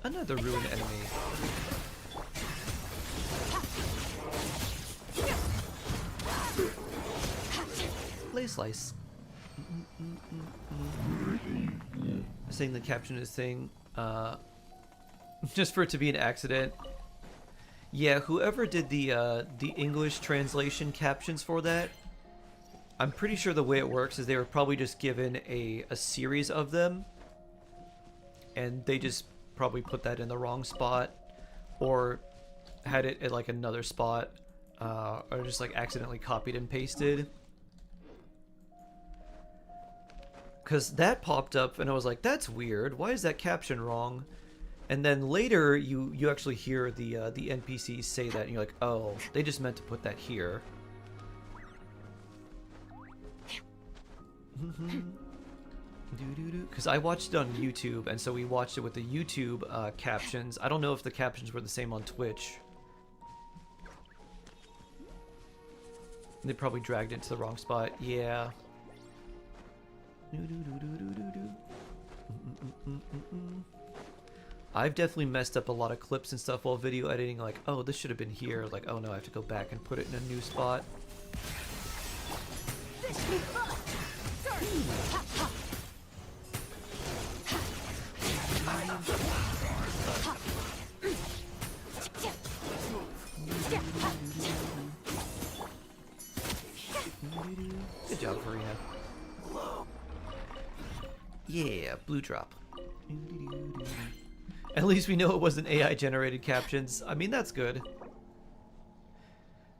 Another ruined enemy. Lay slice. Saying the caption is saying, just for it to be an accident. Yeah, whoever did the English translation captions for that, I'm pretty sure the way it works is they were probably just given a series of them, and they just probably put that in the wrong spot, or had it at like another spot, or just like accidentally copied and pasted. Because that popped up and I was like, that's weird, why is that caption wrong? And then later you actually hear the NPCs say that and you're like, oh, they just meant to put that here. Because I watched it on YouTube, and so we watched it with the YouTube captions. I don't know if the captions were the same on Twitch. They probably dragged it to the wrong spot. Yeah. I've definitely messed up a lot of clips and stuff while video editing, like, oh, this should have been here. Like, oh no, I have to go back and put it in a new spot. Good job, Farina. Yeah, blue drop. At least we know it wasn't AI generated captions. I mean, that's good.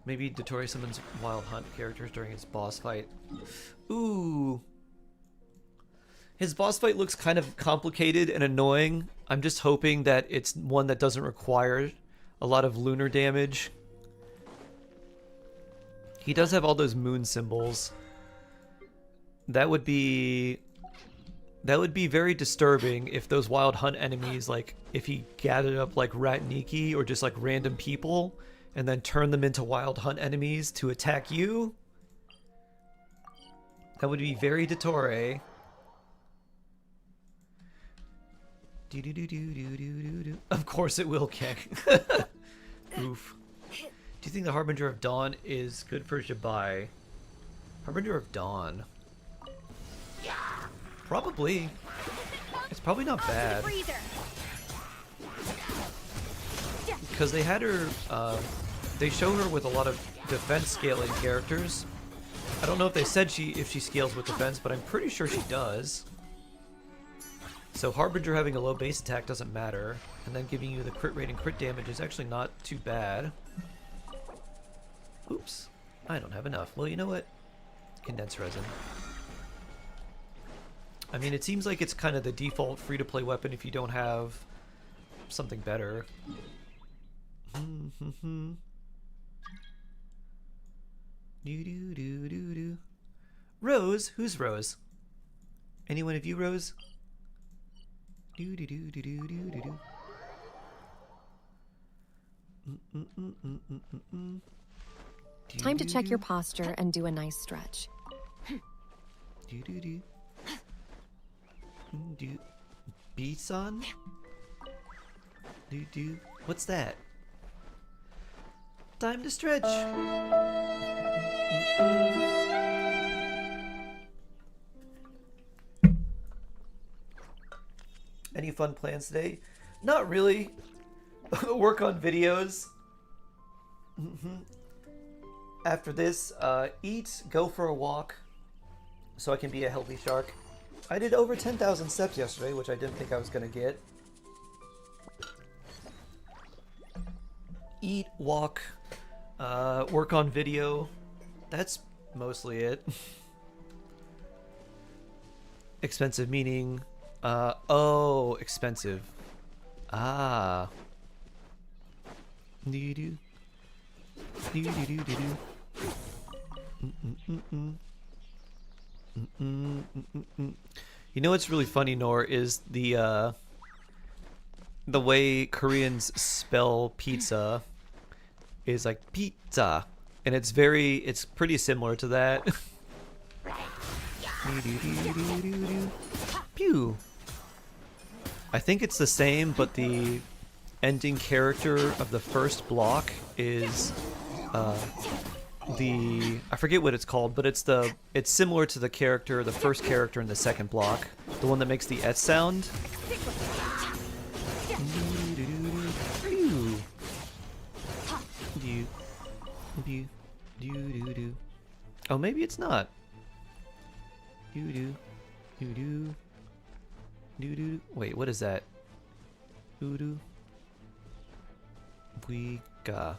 Maybe Dotori summons Wild Hunt characters during its boss fight. Ooh. His boss fight looks kind of complicated and annoying. I'm just hoping that it's one that doesn't require a lot of lunar damage. He does have all those moon symbols. That would be very disturbing if those Wild Hunt enemies, like, if he gathered up like Ratniki or just like random people and then turned them into Wild Hunt enemies to attack you. That would be very Dotori. Of course it will, Kek. Oof. Do you think the Harbinger of Dawn is good for Jabai? Harbinger of Dawn. Probably. It's probably not bad. Because they had her, they show her with a lot of defense scaling characters. I don't know if they said if she scales with defense, but I'm pretty sure she does. So Harbinger having a low base attack doesn't matter, and then giving you the crit rate and crit damage is actually not too bad. Oops, I don't have enough. Well, you know what? Condensed resin. I mean, it seems like it's kind of the default free-to-play weapon if you don't have something better. Rose? Who's Rose? Any one of you, Rose? Time to check your posture and do a nice stretch. B-son? What's that? Time to stretch. Any fun plans today? Not really. Work on videos. After this, eat, go for a walk, so I can be a healthy shark. I did over 10,000 steps yesterday, which I didn't think I was going to get. Eat, walk, work on video. That's mostly it. Expensive meaning... oh, expensive. Ah. You know what's really funny, Nor, is the way Koreans spell pizza is like pizza, and it's pretty similar to that. Pew. I think it's the same, but the ending character of the first block is I forget what it's called, but it's similar to the first character in the second block, the one that makes the S sound. Oh, maybe it's not. Wait, what is that? Buiga.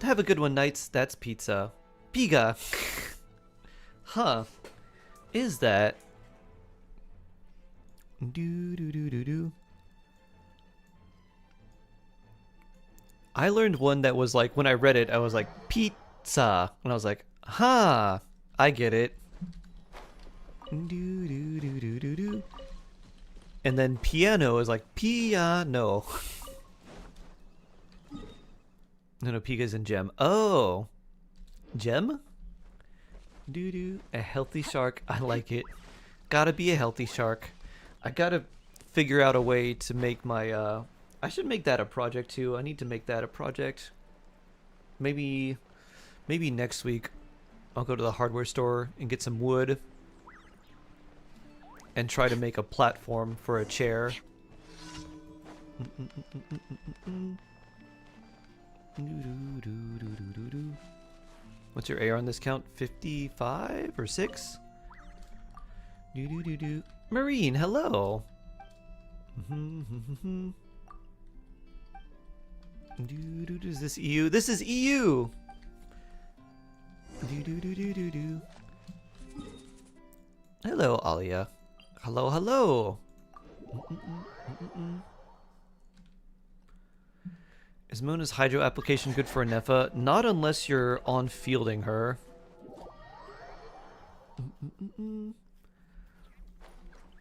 Have a good one, Knights. That's pizza. Piga. Huh. Is that? I learned one that was like, when I read it, I was like, pizza. And I was like, huh. I get it. And then piano is like, piano. No, Piga's in gem. Oh. Gem? A healthy shark. I like it. Gotta be a healthy shark. I gotta figure out a way to make my, I should make that a project too. I need to make that a project. Maybe next week I'll go to the hardware store and get some wood and try to make a platform for a chair. What's your AR on this count? 55 or 6? Marine, hello. Is this EU? This is EU. Hello, Alia. Hello, hello. Is Mona's Hydro application good for a Nefa? Not unless you're on fielding her.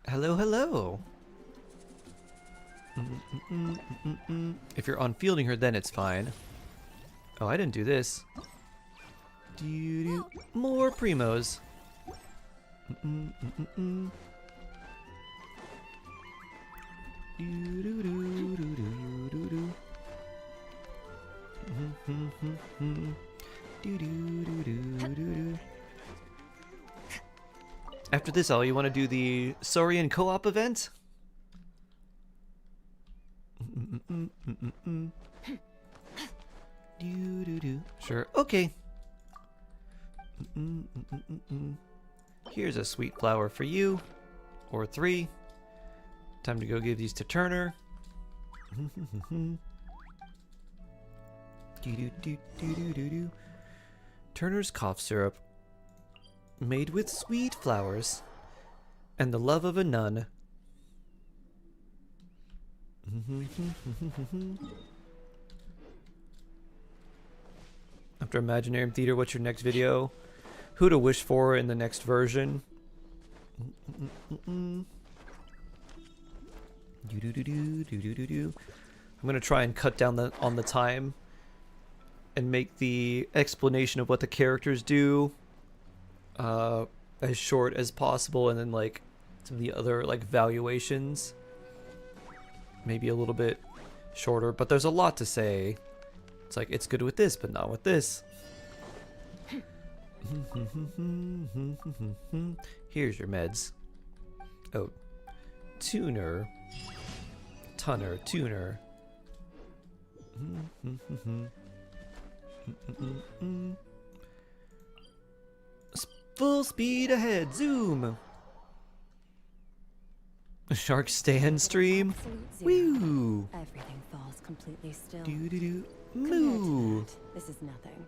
Hello, hello. If you're on fielding her, then it's fine. Oh, I didn't do this. More primos. After this, all you want to do the Saurian co-op event? Sure, okay. Here's a sweet flower for you. Or 3. Time to go give these to Turner. Turner's cough syrup. Made with sweet flowers. And the love of a nun. After Imaginarium Theater, what's your next video? Who to wish for in the next version? I'm gonna try and cut down on the time and make the explanation of what the characters do as short as possible, and then like some of the other like valuations maybe a little bit shorter, but there's a lot to say. It's like, it's good with this, but not with this. Here's your meds. Oh, tuner. Tunner, tuner. Full speed ahead, zoom. Shark stand stream. Woo. Everything falls completely still. Moo. This is nothing.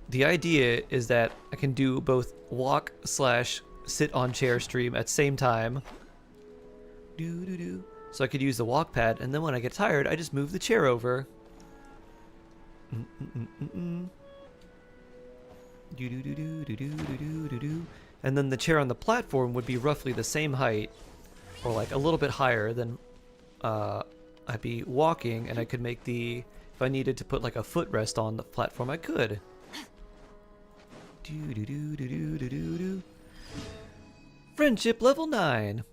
The idea is that I can do both walk/sit on chair stream at the same time. So I could use the walk pad, and then when I get tired, I just move the chair over. And then the chair on the platform would be roughly the same height, or like a little bit higher than I'd be walking, and I could make the, if I needed to put like a footrest on the platform, I could. Friendship level 9.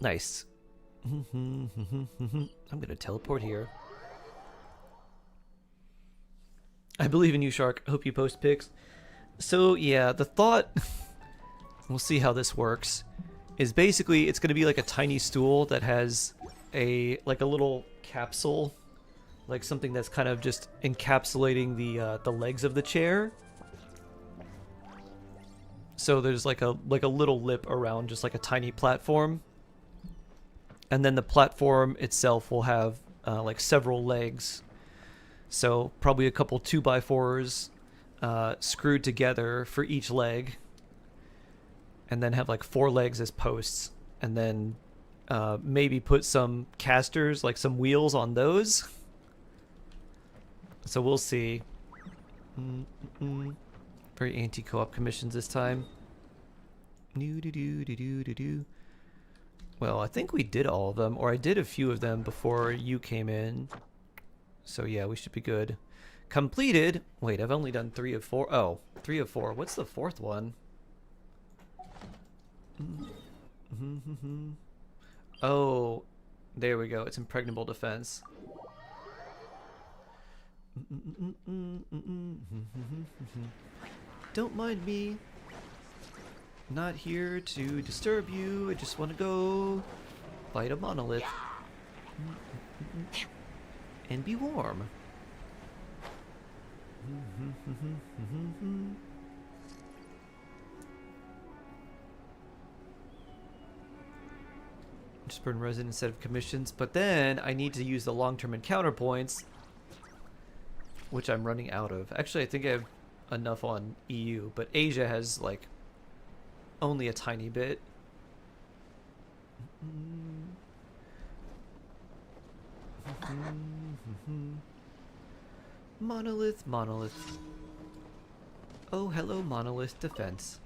Nice. I'm gonna teleport here. I believe in you, Shark. Hope you post pics. So yeah, the thought, we'll see how this works, is basically it's gonna be like a tiny stool that has a little capsule, like something that's kind of just encapsulating the legs of the chair. So there's like a little lip around just like a tiny platform. And then the platform itself will have like several legs. So probably a couple 2x4s screwed together for each leg. And then have like 4 legs as posts. And then maybe put some casters, like some wheels on those. So we'll see. Very anti-co-op commissions this time. Well, I think we did all of them, or I did a few of them before you came in. So yeah, we should be good. Completed. Wait, I've only done 3 of 4. Oh, 3 of 4. What's the 4th one? Oh, there we go. It's impregnable defense. Don't mind me. Not here to disturb you. I just want to go fight a monolith. And be warm. Just burn resin instead of commissions, but then I need to use the long-term encounter points, which I'm running out of. Actually, I think I have enough on EU, but Asia has like only a tiny bit. Monolith, monolith. Oh, hello, monolith defense.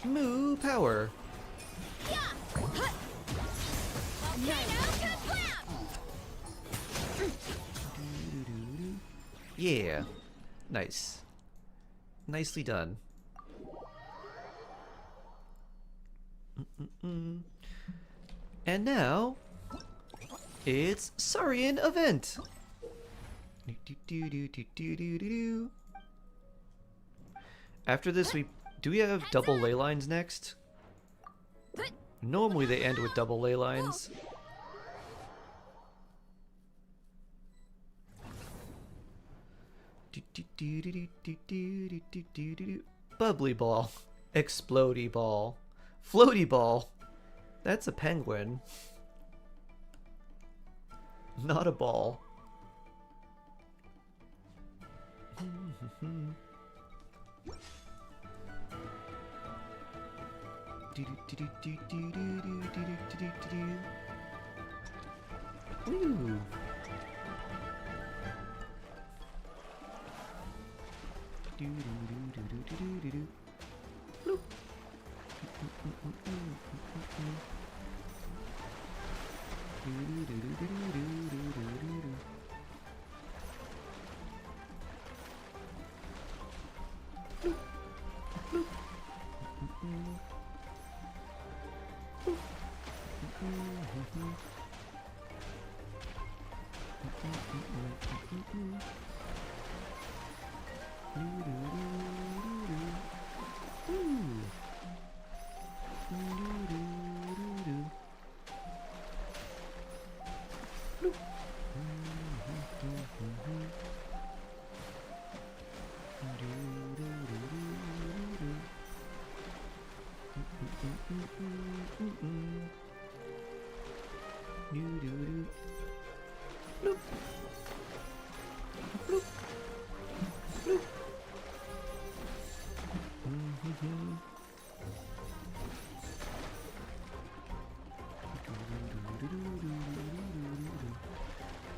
Moo power. Yeah. Nice. Nicely done. And now it's Saurian event. After this, do we have double ley lines next? Normally they end with double ley lines. Bubbly ball, explodey ball, floaty ball. That's a penguin, not a ball. Ooh.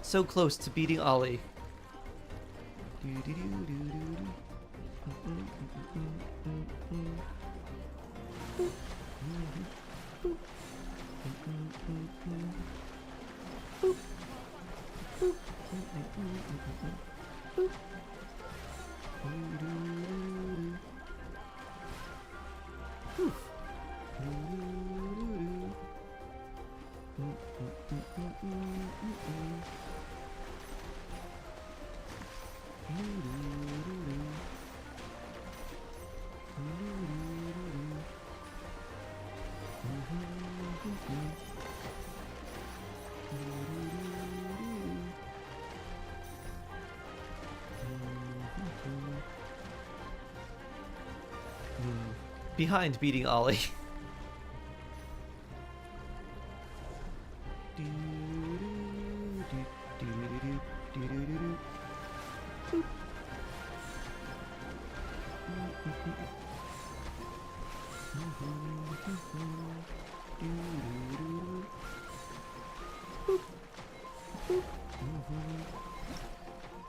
So close to beating Ollie. Behind beating Ollie.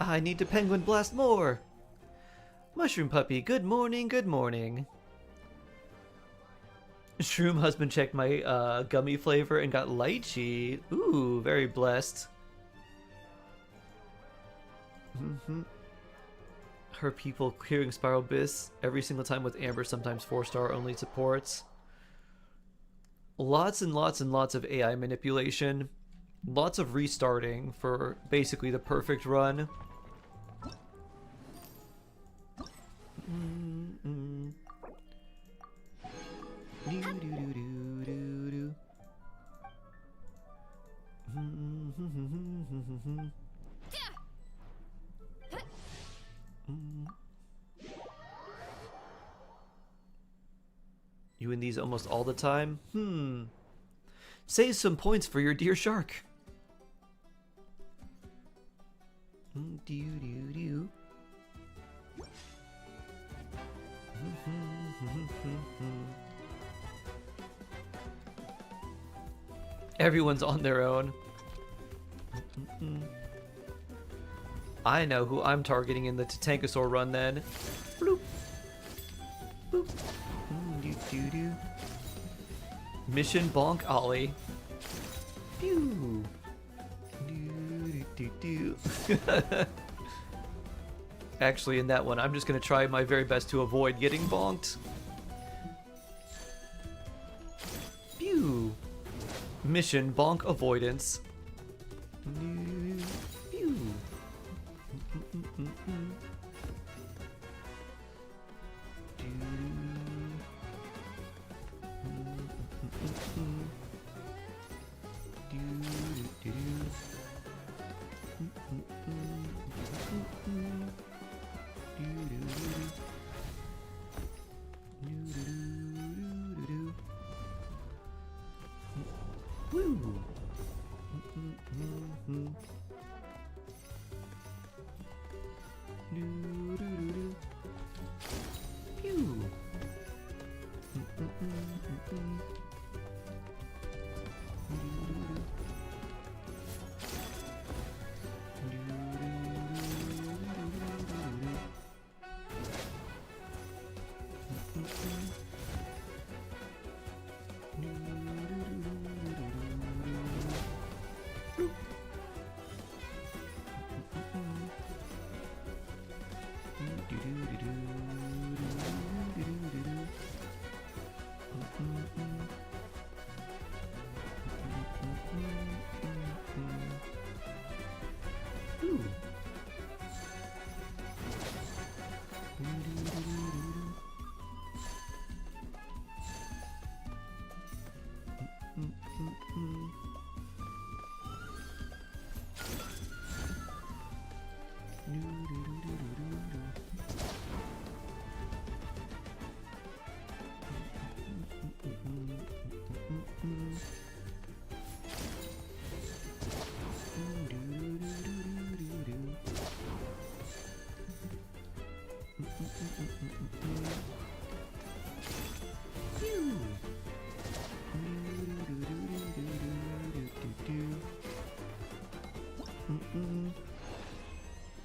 I need to penguin blast more. Mushroom puppy, good morning, good morning. Shroom husband checked my gummy flavor and got lychee. Ooh, very blessed. Her people clearing Spiral Abyss every single time with Amber, sometimes 4-star only supports. Lots and lots and lots of AI manipulation. Lots of restarting for basically the perfect run. You win these almost all the time? Save some points for your dear shark. Everyone's on their own. I know who I'm targeting in the Tatankasaur run then. Bloop. Boop. Mission bonk Ollie. Pew. Actually, in that one, I'm just gonna try my very best to avoid getting bonked. Pew. Mission bonk avoidance. Pew.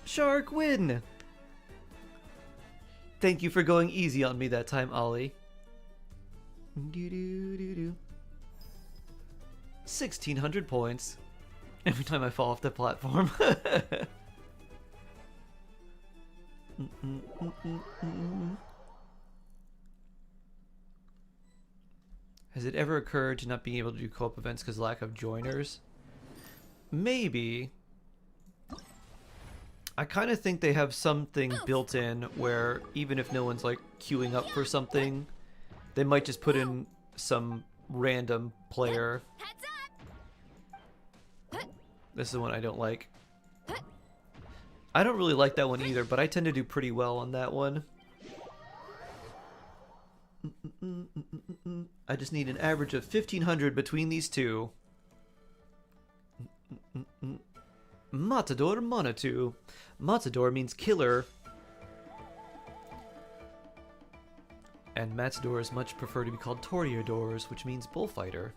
Shark win! Thank you for going easy on me that time, Ollie. 1,600 points. Every time I fall off the platform. Has it ever occurred to not being able to do co-op events because lack of joiners? maybe. I kind of think they have something built in where even if no one's like queuing up for something, they might just put in some random player. This is the one I don't like. I don't really like that one either, but I tend to do pretty well on that one. I just need an average of 1,500 between these two. Matador Monatu. Matador means killer. And Matadors much prefer to be called Toreadors, which means bullfighter.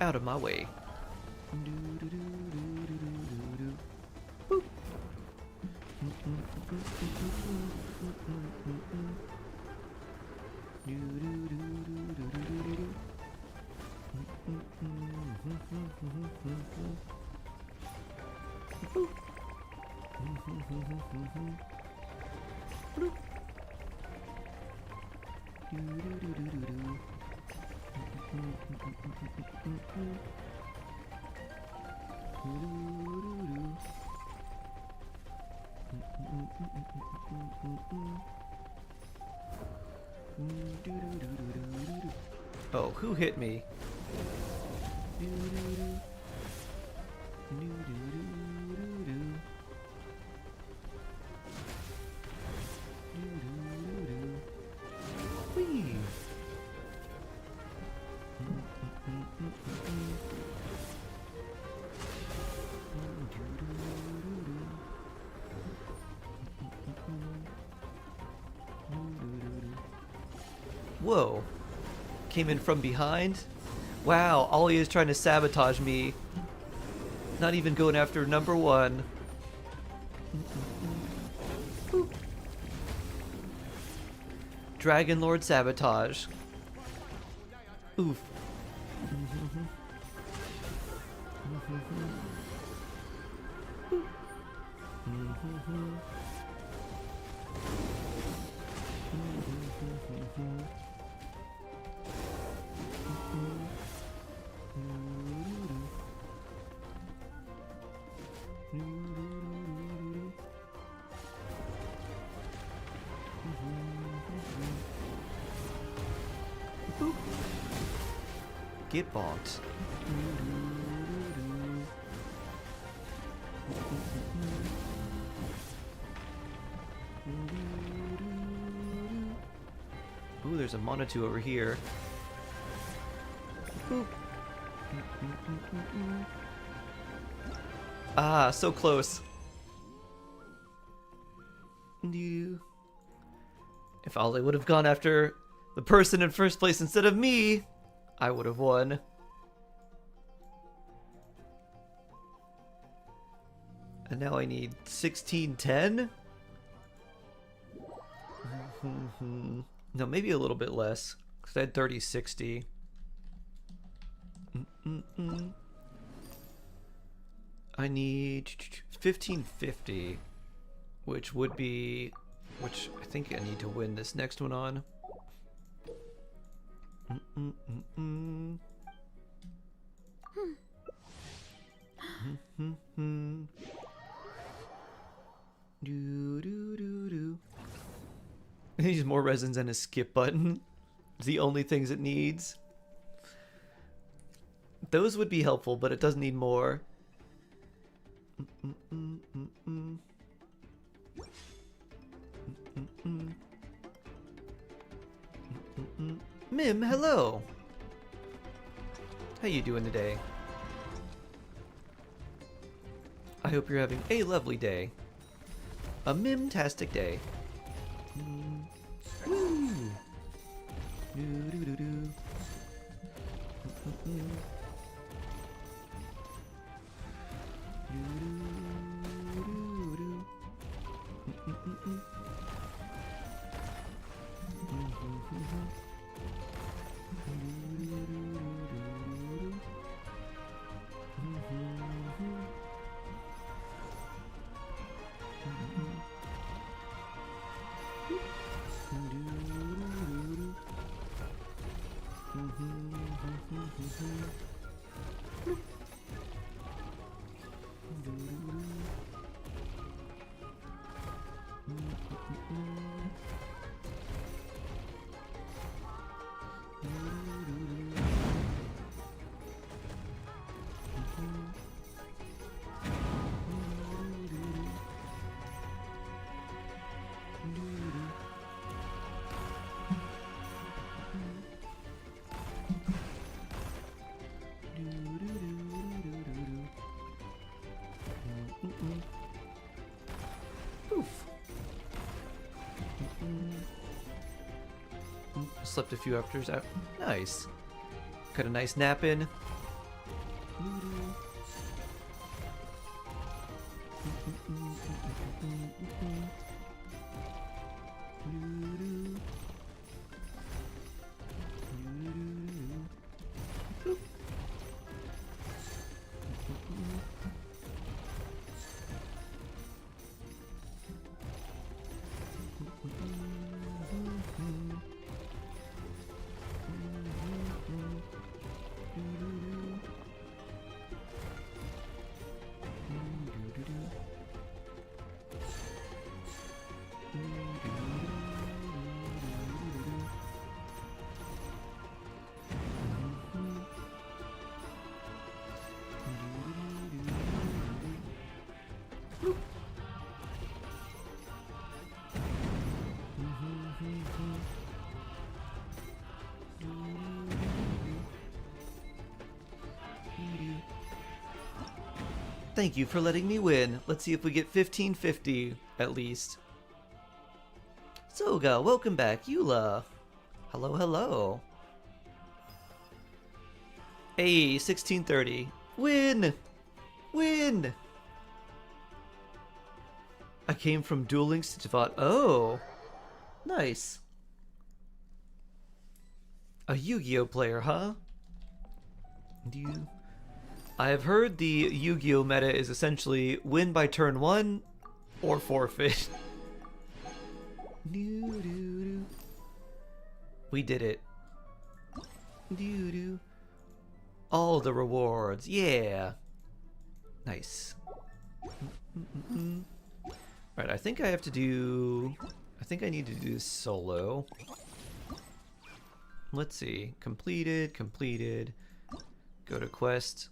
Out of my way. Boop. Oh, who hit me? Whee! Whoa. Came in from behind? Wow, Ollie is trying to sabotage me. Not even going after number one. Boop. Dragon Lord sabotage. Oof. Get bonked. Ooh, there's a Monatu over here. Boop. Ah, so close. If Ollie would have gone after the person in first place instead of me, I would have won. And now I need 1610? No, maybe a little bit less. Because I had 3060. I need 1550. Which would be... Which I think I need to win this next one on. It needs more resins and a skip button. It's the only things it needs. Those would be helpful, but it does need more. Mim, hello. How you doing today? I hope you're having a lovely day. A Mim-tastic day. Woo! Do-do-do-do. Slept a few hours out. Nice. Got a nice nap in. Thank you for letting me win. Let's see if we get 1550 at least. Soga, welcome back. Eula. Hello, hello. Hey, 1630. Win! Win! I came from Duel Links to Devat. Oh! Nice. A Yu-Gi-Oh player, huh? Do you... I have heard the Yu-Gi-Oh meta is essentially win by turn 1 or forfeit. We did it. All the rewards, yeah. Nice. Right, I think I have to do... I think I need to do this solo. Let's see. Completed, completed. Go to quest.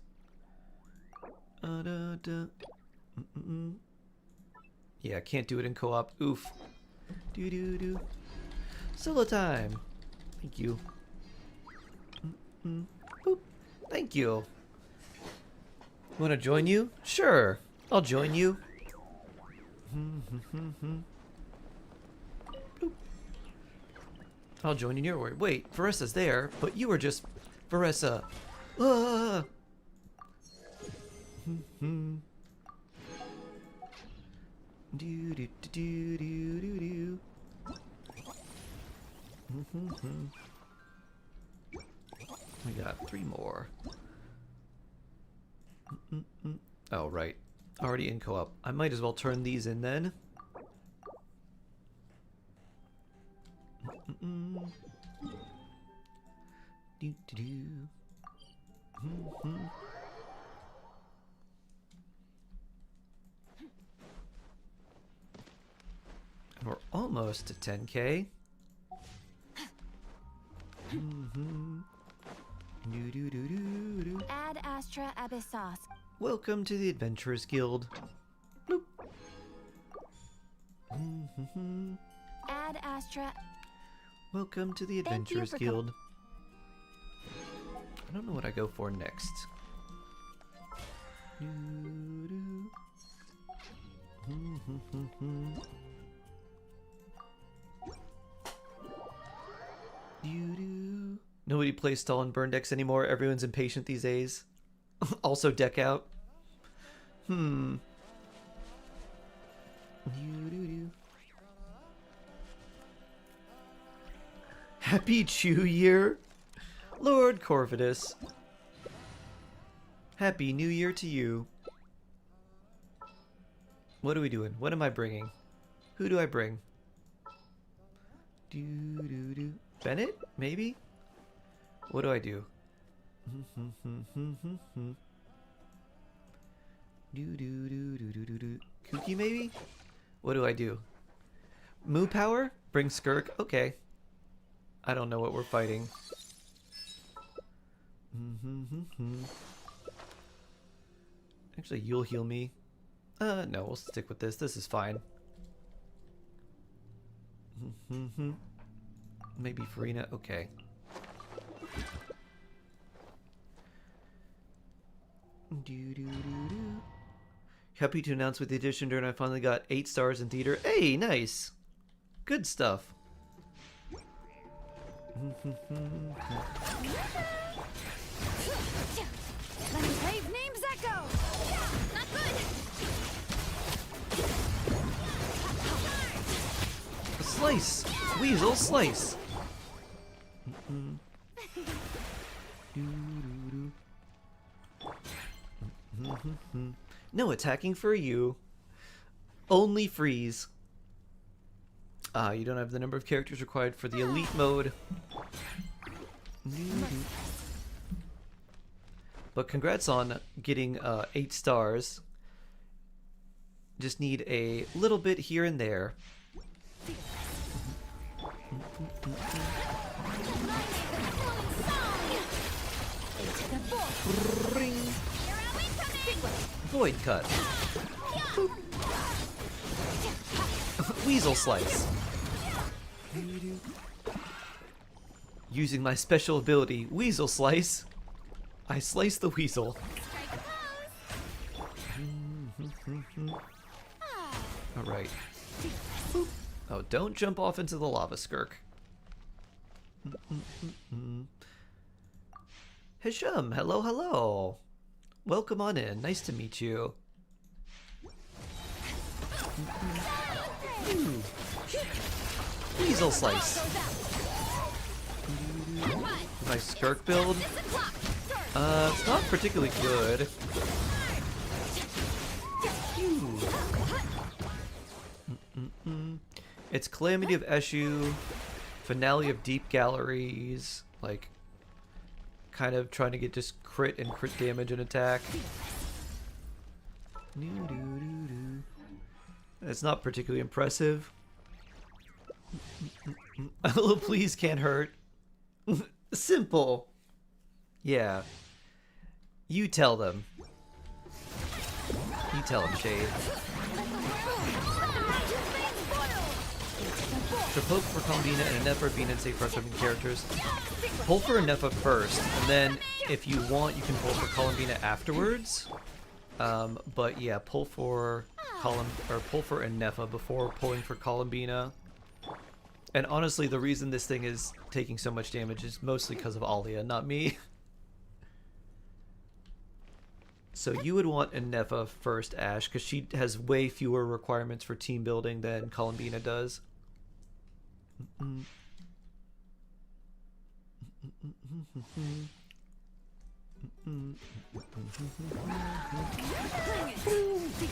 Yeah, can't do it in co-op. Oof. Solo time. Thank you. Boop. Thank you. Want to join you? Sure. I'll join you. I'll join in your word. Wait, Varessa's there, but you were just Varessa. Ah! We got 3 more. Oh, right. Already in co-op. I might as well turn these in then. We're almost to 10k. Ad Astra Abyssos. Welcome to the Adventurers Guild. Bloop. Ad Astra. Welcome to the Adventurers Guild. I don't know what I go for next. Nobody plays stall and burn decks anymore. Everyone's impatient these days. Also deck out. Happy Chew Year, Lord Corvidus. Happy New Year to you. What are we doing? What am I bringing? Who do I bring? Bennett? Maybe? What do I do? Kooky maybe? What do I do? Moo Power? Bring Skirk? Okay. I don't know what we're fighting. Actually, you'll heal me. No, we'll stick with this. This is fine. Maybe Farina? Okay. Happy to announce with the addition during I finally got 8 stars in theater. Hey, nice. Good stuff. Let me brave names echo. Not good. Slice! Weasel, slice! No attacking for you. Only freeze. You don't have the number of characters required for the elite mode. But congrats on getting 8 stars. Just need a little bit here and there. Ring. Void cut. Weasel slice. Using my special ability, Weasel Slice, I slice the weasel. Alright. Oh, don't jump off into the lava skirk. Hisham, hello, hello. Welcome on in. Nice to meet you. Weasel slice. My skirk build? It's not particularly good. It's Calamity of Eshu, Finale of Deep Galleries, like, kind of trying to get just crit and crit damage and attack. It's not particularly impressive. A little please can't hurt. Simple. Yeah. You tell them. You tell them, Shade. So poke for Combina and Nefa being in safe frustrating characters. Pull for Nefa first, and then if you want, you can pull for Columbina afterwards. But yeah, pull for pull for Nefa before pulling for Columbina. And honestly, the reason this thing is taking so much damage is mostly because of Alia, not me. So you would want Nefa first, Ash, because she has way fewer requirements for team building than Columbina does.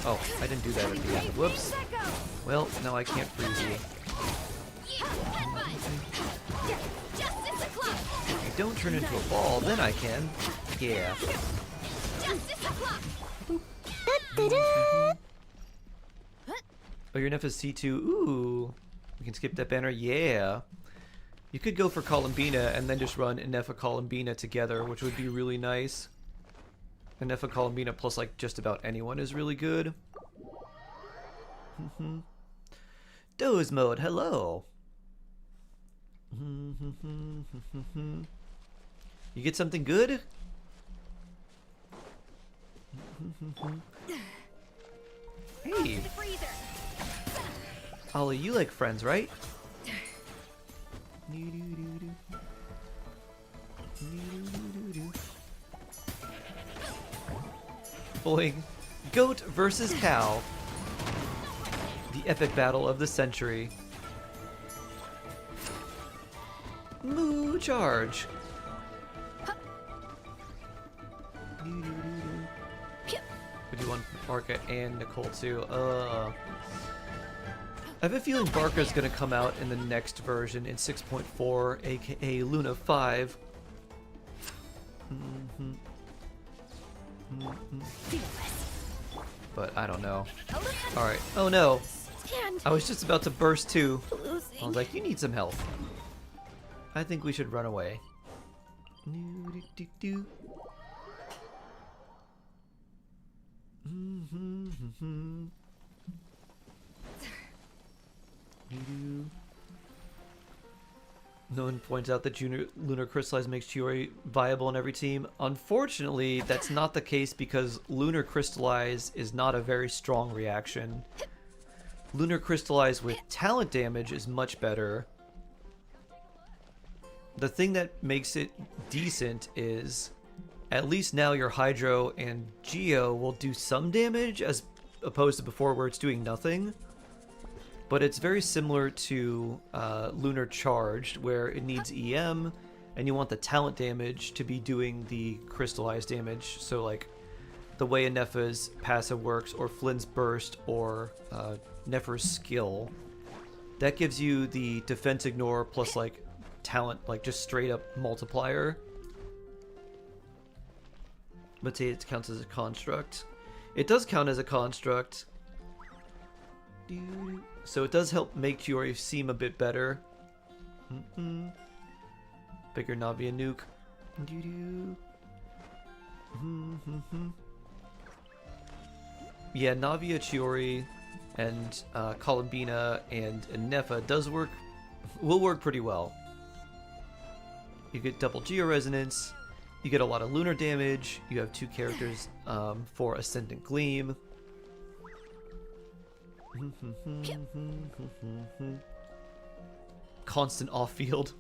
Oh, I didn't do that at the end. Whoops. Well, now I can't freeze you. If you don't turn into a ball, then I can. Yeah. Oh, your Nefa's C2. Ooh. We can skip that banner. Yeah. You could go for Columbina and then just run Nefa Columbina together, which would be really nice. Nefa Columbina plus like just about anyone is really good. Doze mode, hello. You get something good? Hey. Ollie, you like Friends, right? Boing. Goat versus cow. The epic battle of the century. Moo charge. But you want Barca and Nicole too? I have a feeling Barca's gonna come out in the next version in 6.4, aka Luna 5. But I don't know. Alright. Oh no. I was just about to burst too. I was like, you need some help. I think we should run away. No one points out that Lunar Crystallize makes Chiori viable on every team. Unfortunately, that's not the case because Lunar Crystallize is not a very strong reaction. Lunar Crystallize with talent damage is much better the thing that makes it decent is at least now your Hydro and Geo will do some damage as opposed to before where it's doing nothing. But it's very similar to Lunar Charged, where it needs EM, and you want the talent damage to be doing the crystallized damage. So like the way a Nefa's passive works, or Flynn's Burst, or Nefer's skill, that gives you the defense ignore plus like talent, like just straight up multiplier. But say it counts as a construct. It does count as a construct. So it does help make Chiori seem a bit better. Bigger Navia nuke. Yeah, Navia, Chiori, and Columbina and Nefa will work pretty well. You get double Geo Resonance, you get a lot of lunar damage, you have 2 characters for Ascendant Gleam. Constant off-field.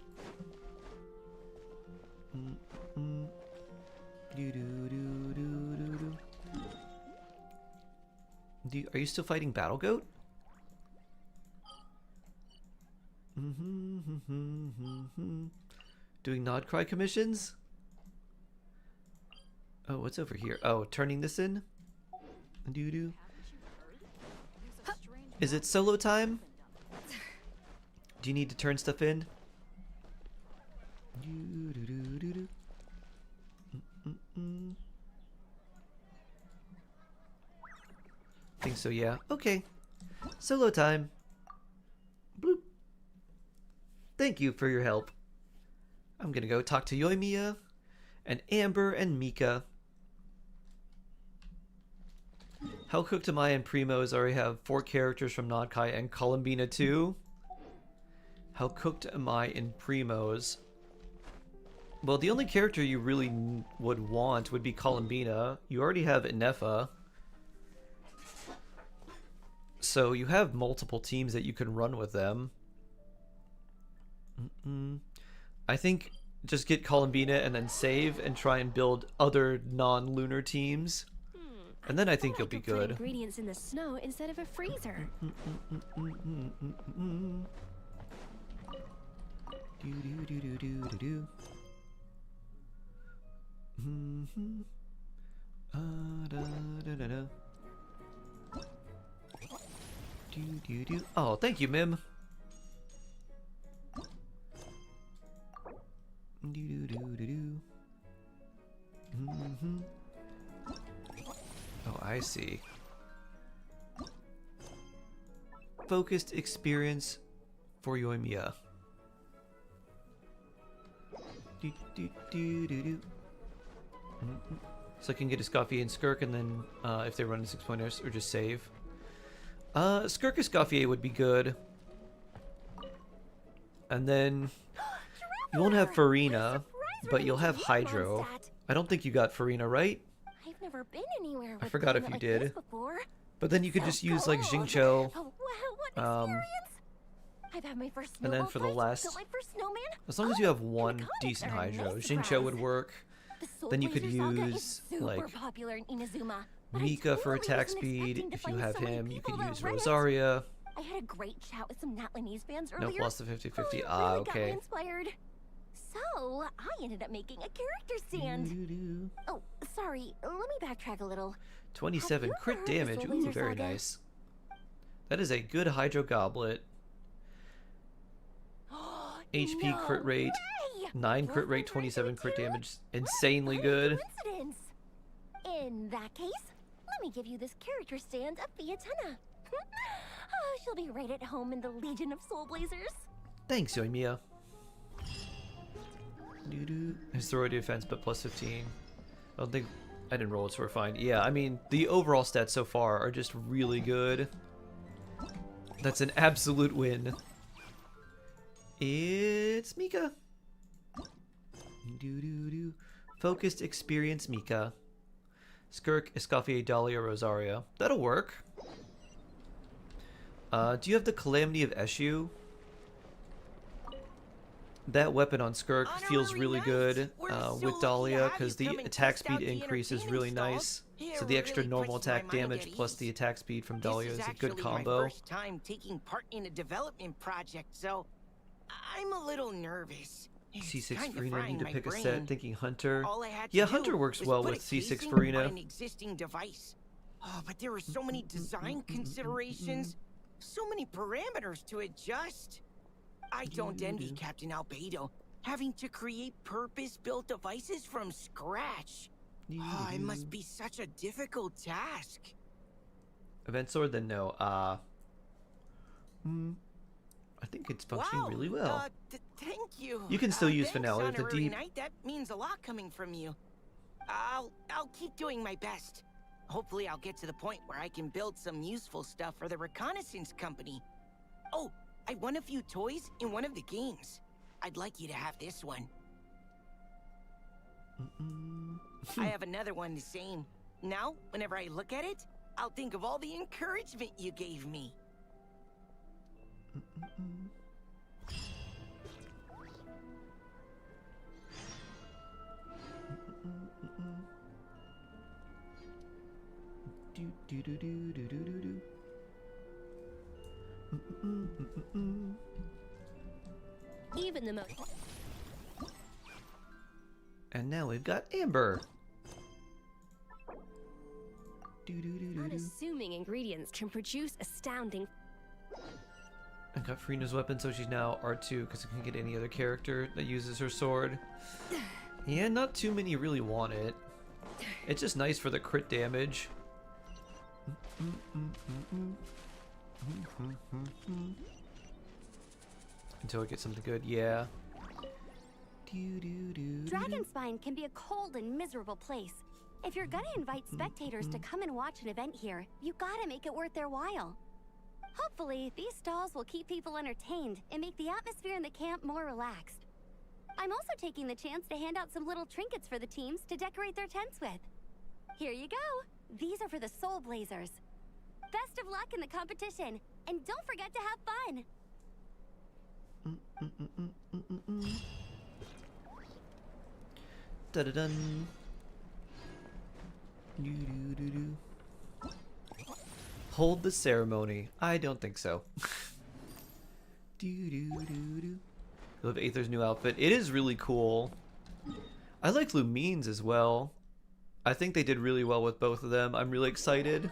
Are you still fighting Battle Goat? Doing Nod Cry commissions? Oh, what's over here? Oh, turning this in? Is it solo time? Do you need to turn stuff in? Think so, yeah. Okay. Solo time. Bloop. Thank you for your help. I'm gonna go talk to Yoimiya and Amber and Mika. How cooked am I and Primos already have 4 characters from Nodkai and Columbina too? How cooked am I in Primos? Well, the only character you really would want would be Columbina. You already have Nefa. So you have multiple teams that you can run with them. I think just get Columbina and then save and try and build other non-lunar teams. And then I think you'll be good. Ingredients in the snow instead of a freezer. Oh, thank you, Mim. Oh, I see. Focused experience for Yoimiya. So I can get a Escoffier and Skirk, and then if they run 6-pointers, or just save. Skirk Escoffier would be good. And then you won't have Farina, but you'll have Hydro. I don't think you got Farina, right? I've never been anywhere with I forgot if you like did. this before. But then you could just use like Xingqiu. Oh, wow, what experience! I've had my first And then for the last, built my first snowman. as long as you have one decent Hydro, Xingqiu would work. Then you could use like popular in Inazuma. Mika for attack speed. If you have him, you could use Rosaria. I had a great chat with some Natlanese fans No, earlier. plus the 50-50. Got me Okay. inspired. So I ended up making a character stand. Oh, sorry. Let me backtrack a little. 27 crit heard of the damage. Soul Ooh, Blazer very Saga? nice. That is a good Hydro Goblet. HP crit rate, 9 crit rate, 27 crit damage. Insanely good. Coincidence. In that case, let me give you this character stand of Fiatena. Oh, she'll be right at home in the Legion of Soul Blazers. Thanks, Yoimiya. His throw defense, but plus 15. I don't think I didn't roll it, so we're fine. Yeah, I mean, the overall stats so far are just really good. That's an absolute win. It's Mika. Focused experience Mika. Skirk, Escoffier, Dahlia, Rosaria. That'll work. Do you have the Calamity of Eshu? That weapon on Skirk feels really good with Dahlia because the attack speed increase is really nice. So the extra normal attack damage plus the attack speed from Dahlia is a good combo. My first time taking part in a development project, so I'm a little nervous. C6 Farina, need to pick a set, thinking Hunter. Yeah, Hunter works well with C6 Farina. An existing device. Oh, but there were so many design considerations, so many parameters to adjust. I don't envy Captain Albedo having to create purpose-built devices from scratch. Oh, it must be such a difficult task. Event Sword, then no. I think it's functioning really well. Thank you. You can still use Finale with the deep. That means a lot coming from you. I'll keep doing my best. Hopefully I'll get to the point where I can build some useful stuff for the reconnaissance company. Oh, I won a few toys in one of the games. I'd like you to have this one. I have another one the same. Now, whenever I look at it, I'll think of all the encouragement you gave me. Even the most. And now we've got Amber. Unassuming ingredients can produce astounding. I got Farina's weapon, so she's now R2 because I can get any other character that uses her sword. Yeah, not too many really want it. It's just nice for the crit damage. Until I get something good, yeah. Dragonspine can be a cold and miserable place. If you're gonna invite spectators to come and watch an event here, you gotta make it worth their while. Hopefully, these stalls will keep people entertained and make the atmosphere in the camp more relaxed. I'm also taking the chance to hand out some little trinkets for the teams to decorate their tents with. Here you go! These are for the Soul Blazers. Best of luck in the competition, and don't forget to have fun! Da-da-dun. Hold the ceremony. I don't think so. I love Aether's new outfit. It is really cool. I like Lumine's as well. I think they did really well with both of them. I'm really excited.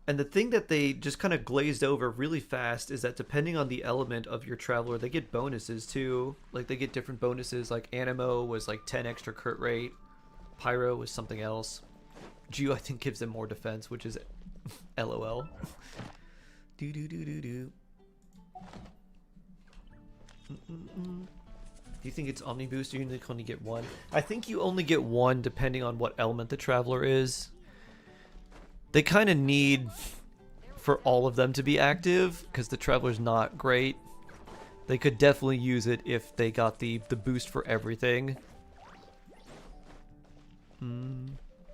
And the thing that they just kind of glazed over really fast is that depending on the element of your Traveler, they get bonuses too. Like they get different bonuses. Like Animo was like 10 extra crit rate. Pyro was something else. Geo I think gives them more defense, which is LOL. Do you think it's Omni Boost or you only get one? I think you only get one depending on what element the Traveler is. They kind of need for all of them to be active because the Traveler's not great. They could definitely use it if they got the boost for everything.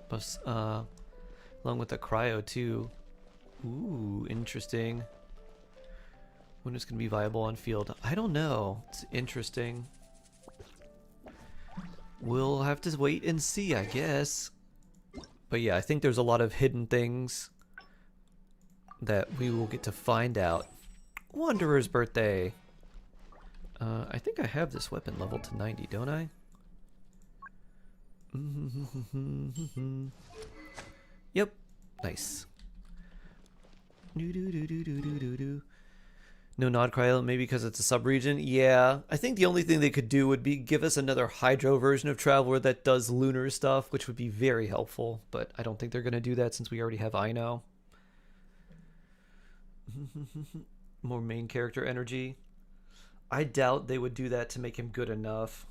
Plus, along with the cryo too. Ooh, interesting. When it's gonna be viable on field, I don't know. It's interesting. We'll have to wait and see, I guess. But yeah, I think there's a lot of hidden things that we will get to find out. Wanderer's birthday. I think I have this weapon leveled to 90, don't I? Yep. Nice. No Nod Cryo, maybe because it's a sub-region? Yeah. I think the only thing they could do would be give us another Hydro version of Traveler that does lunar stuff, which would be very helpful, but I don't think they're going to do that since we already have Ino. More main character energy. I doubt they would do that to make him good enough,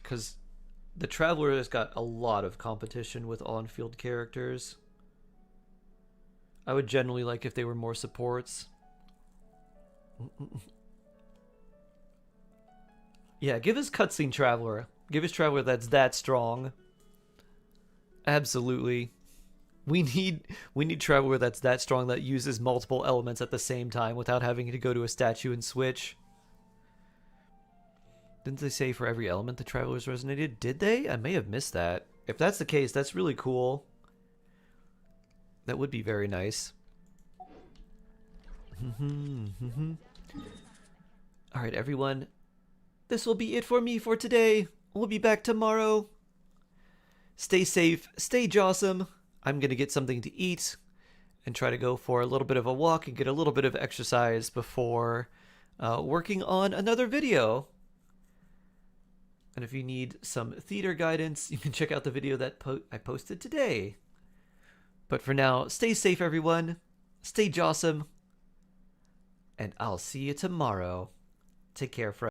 because the Traveler has got a lot of competition with on-field characters. I would generally like if they were more supports. Yeah, give us Cutscene Traveler. Give us Traveler that's that strong. Absolutely. We need Traveler that's that strong that uses multiple elements at the same time without having to go to a statue and switch. Didn't they say for every element the travelers resonated? Did they? I may have missed that. If that's the case, that's really cool. That would be very nice. Alright, everyone. This will be it for me for today. We'll be back tomorrow. Stay safe. Stay jawsome. I'm going to get something to eat and try to go for a little bit of a walk and get a little bit of exercise before working on another video. And if you need some theater guidance, you can check out the video that I posted today. But for now, stay safe, everyone. Stay jawsome. And I'll see you tomorrow. Take care, friends.